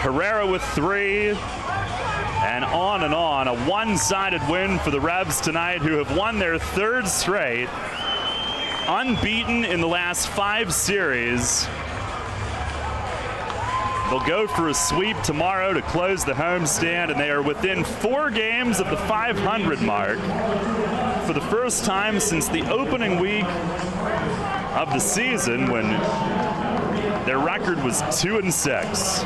Herrera with 3, and on and on. A one-sided win for the Revs tonight, who have won their 3rd straight, unbeaten in the last 5 series. They'll go for a sweep tomorrow to close the homestand, and they are within 4 games of the 500 mark for the first time since the opening week of the season, when their record was 2-6.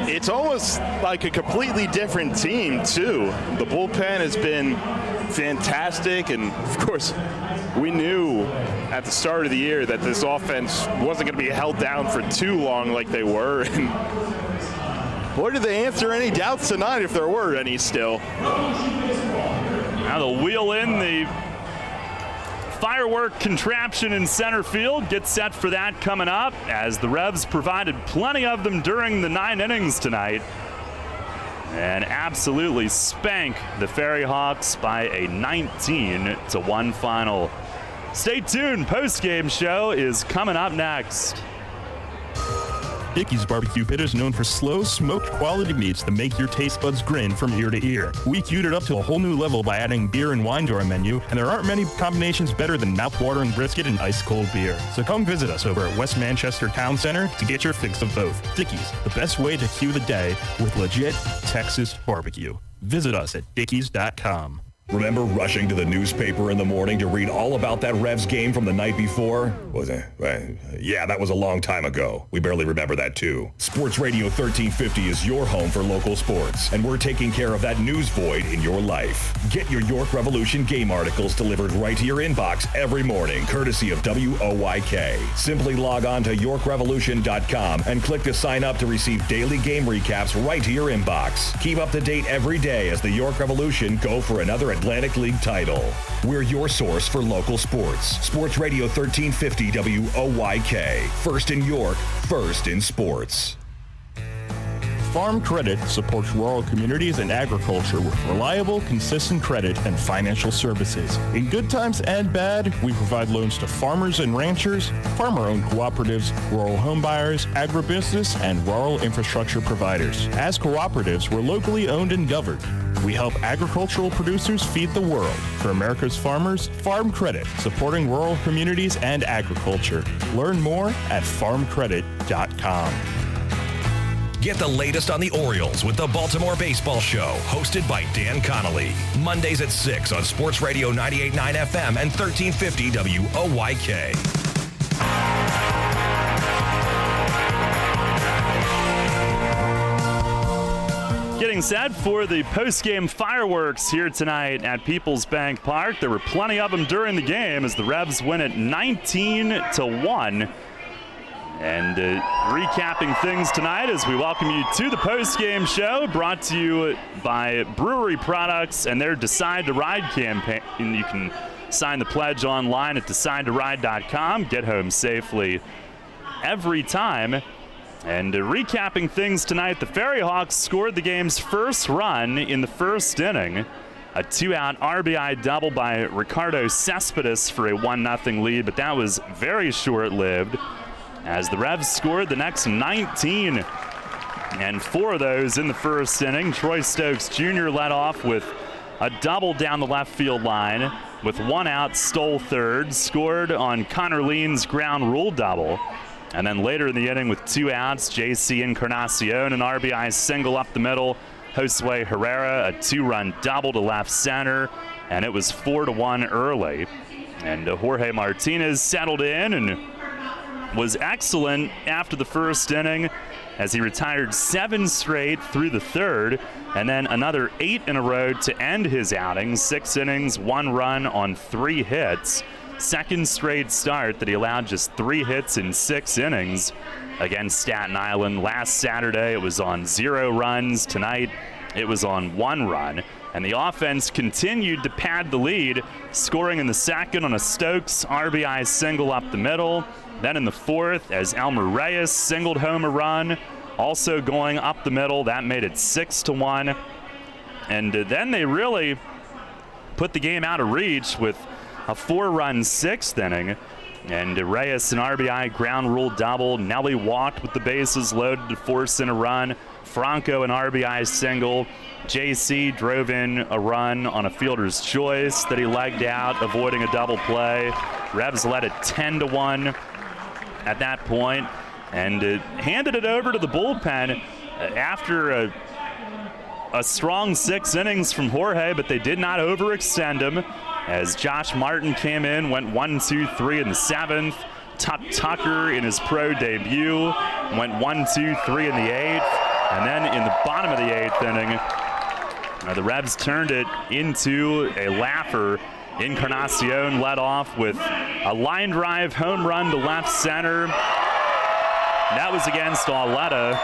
It's almost like a completely different team, too. The bullpen has been fantastic, and of course, we knew at the start of the year that this offense wasn't going to be held down for too long like they were. And boy, did they answer any doubts tonight, if there were any still. Now they'll wheel in the firework contraption in center field. Get set for that coming up, as the Revs provided plenty of them during the 9 innings tonight, and absolutely spank the Ferryhawks by a 19-1 final. Stay tuned. Post-game show is coming up next. Dickey's Barbecue Pit is known for slow, smoked quality meats that make your taste buds grin from ear to ear. We queued it up to a whole new level by adding beer and wine to our menu, and there aren't many combinations better than mouth-watering brisket and ice-cold beer. So come visit us over at West Manchester Town Center to get your fix of both. Dickey's, the best way to cue the day with legit Texas barbecue. Visit us at dickeys.com. Remember rushing to the newspaper in the morning to read all about that Revs game from the night before? Was it? Yeah, that was a long time ago. We barely remember that too. Sports Radio 1350 is your home for local sports, and we're taking care of that news void in your life. Get your York Revolution game articles delivered right to your inbox every morning, courtesy of WOYK. Simply log on to YorkRevolution.com and click to sign up to receive daily game recaps right to your inbox. Keep up to date every day as the York Revolution go for another Atlantic League title. We're your source for local sports. Sports Radio 1350 WOYK. First in York, first in sports. Farm Credit supports rural communities and agriculture with reliable, consistent credit and financial services. In good times and bad, we provide loans to farmers and ranchers, farmer-owned cooperatives, rural home buyers, agribusiness, and rural infrastructure providers. As cooperatives, we're locally owned and governed. We help agricultural producers feed the world. For America's farmers, Farm Credit, supporting rural communities and agriculture. Learn more at farmcredit.com. Get the latest on the Orioles with the Baltimore Baseball Show, hosted by Dan Connolly. Mondays at 6 on Sports Radio 98.9 FM and 1350 WOYK. Getting set for the post-game fireworks here tonight at Peoples Bank Park. There were plenty of them during the game as the Revs win it 19-1. And recapping things tonight as we welcome you to the post-game show, brought to you by Brewery Products and their Decide to Ride campaign. You can sign the pledge online at decidetoride.com. Get home safely every time. And recapping things tonight, the Ferryhawks scored the game's first run in the first inning. A 2-out RBI double by Ricardo Cespedes for a 1-0 lead, but that was very short-lived as the Revs scored the next 19. And 4 of those in the first inning. Troy Stokes Jr. led off with a double down the left field line. With 1 out, stole third, scored on Connor Lean's ground rule double. And then later in the inning with 2 outs, J.C. Encarnacion, an RBI single up the middle. Josue Herrera, a 2-run double to left center, and it was 4-1 early. And Jorge Martinez settled in and was excellent after the first inning as he retired 7 straight through the third, and then another 8 in a row to end his outing. 6 innings, 1 run on 3 hits. Second straight start that he allowed just 3 hits in 6 innings against Staten Island. Last Saturday it was on 0 runs. Tonight it was on 1 run. And the offense continued to pad the lead, scoring in the second on a Stokes RBI single up the middle. Then in the fourth, as Elmer Reyes singled home a run, also going up the middle, that made it 6-1. And then they really put the game out of reach with a 4-run 6th inning. And Reyes an RBI ground rule double. Nelly walked with the bases loaded to force in a run. Franco an RBI single. JC drove in a run on a fielder's choice that he legged out, avoiding a double play. Revs led it 10-1 at that point, and handed it over to the bullpen after a strong 6 innings from Jorge, but they did not overextend him as Josh Martin came in, went 1-2-3 in the 7th. Tucker in his pro debut went 1-2-3 in the 8th, and then in the bottom of the 8th inning, the Revs turned it into a laugher. Encarnacion led off with a line drive home run to left center. That was against Auletta.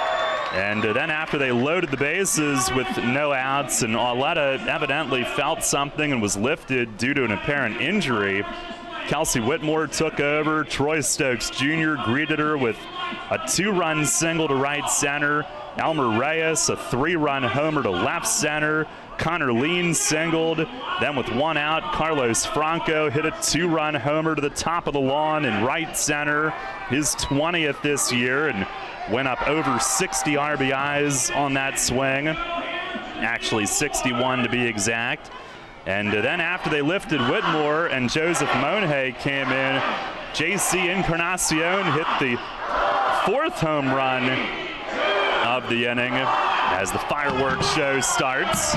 And then after they loaded the bases with no outs, and Auletta evidently felt something and was lifted due to an apparent injury, Kelsey Whitmore took over. Troy Stokes Jr. greeted her with a 2-run single to right center. Elmer Reyes, a 3-run homer to left center. Connor Lean singled. Then with 1 out, Carlos Franco hit a 2-run homer to the top of the lawn in right center. His 20th this year, and went up over 60 RBIs on that swing. Actually 61 to be exact. And then after they lifted Whitmore and Joseph Monhay came in, J.C. Encarnacion hit the 4th home run of the inning as the fireworks show starts.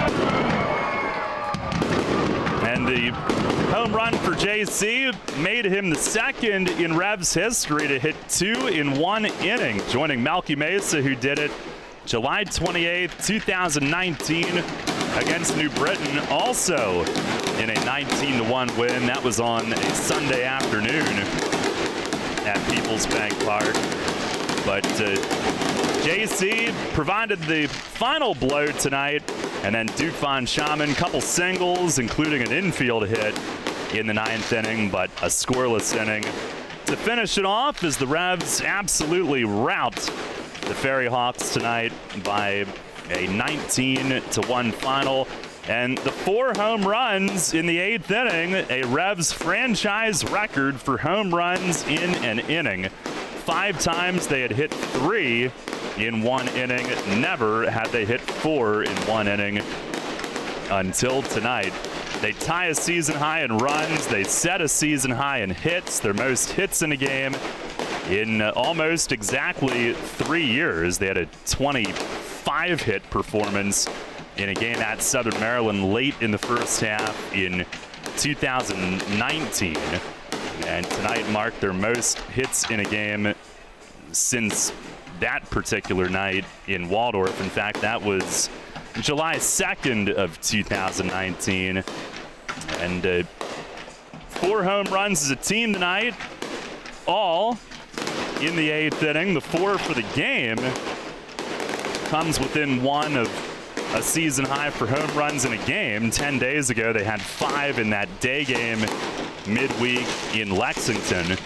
And the home run for JC made him the second in Revs history to hit 2 in 1 inning, joining Melky Mesa, who did it July 28th, 2019 against New Britain, also in a 19-1 win. That was on a Sunday afternoon at People's Bank Park. But JC provided the final blow tonight, and then Duke Von Schaman, couple singles, including an infield hit in the 9th inning, but a scoreless inning to finish it off as the Revs absolutely rout the Ferryhawks tonight by a 19-1 final. And the 4 home runs in the 8th inning, a Revs franchise record for home runs in an inning. 5 times they had hit 3 in 1 inning. Never had they hit 4 in 1 inning until tonight. They tie a season high in runs. They set a season high in hits, their most hits in a game in almost exactly 3 years. They had a 25-hit performance in a game at Southern Maryland late in the first half in 2019. And tonight marked their most hits in a game since that particular night in Waldorf. In fact, that was July 2nd of 2019. And 4 home runs as a team tonight, all in the 8th inning. The 4 for the game comes within 1 of a season high for home runs in a game. 10 days ago, they had 5 in that day game midweek in Lexington.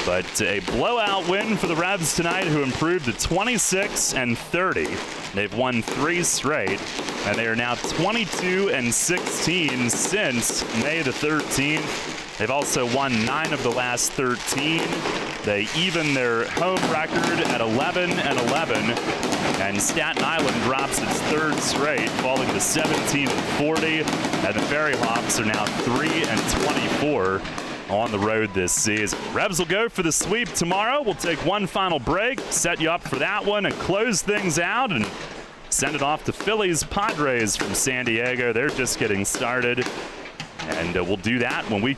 But a blowout win for the Revs tonight, who improved to 26-30. They've won 3 straight, and they are now 22-16 since May the 13th. They've also won 9 of the last 13. They even their home record at 11-11. And Staten Island drops its 3rd straight, falling to 17-40. And the Ferryhawks are now 3-24 on the road this season. Revs will go for the sweep tomorrow. We'll take one final break, set you up for that one, and close things out and send it off to Phillies Padres from San Diego. They're just getting started. And we'll do that when we come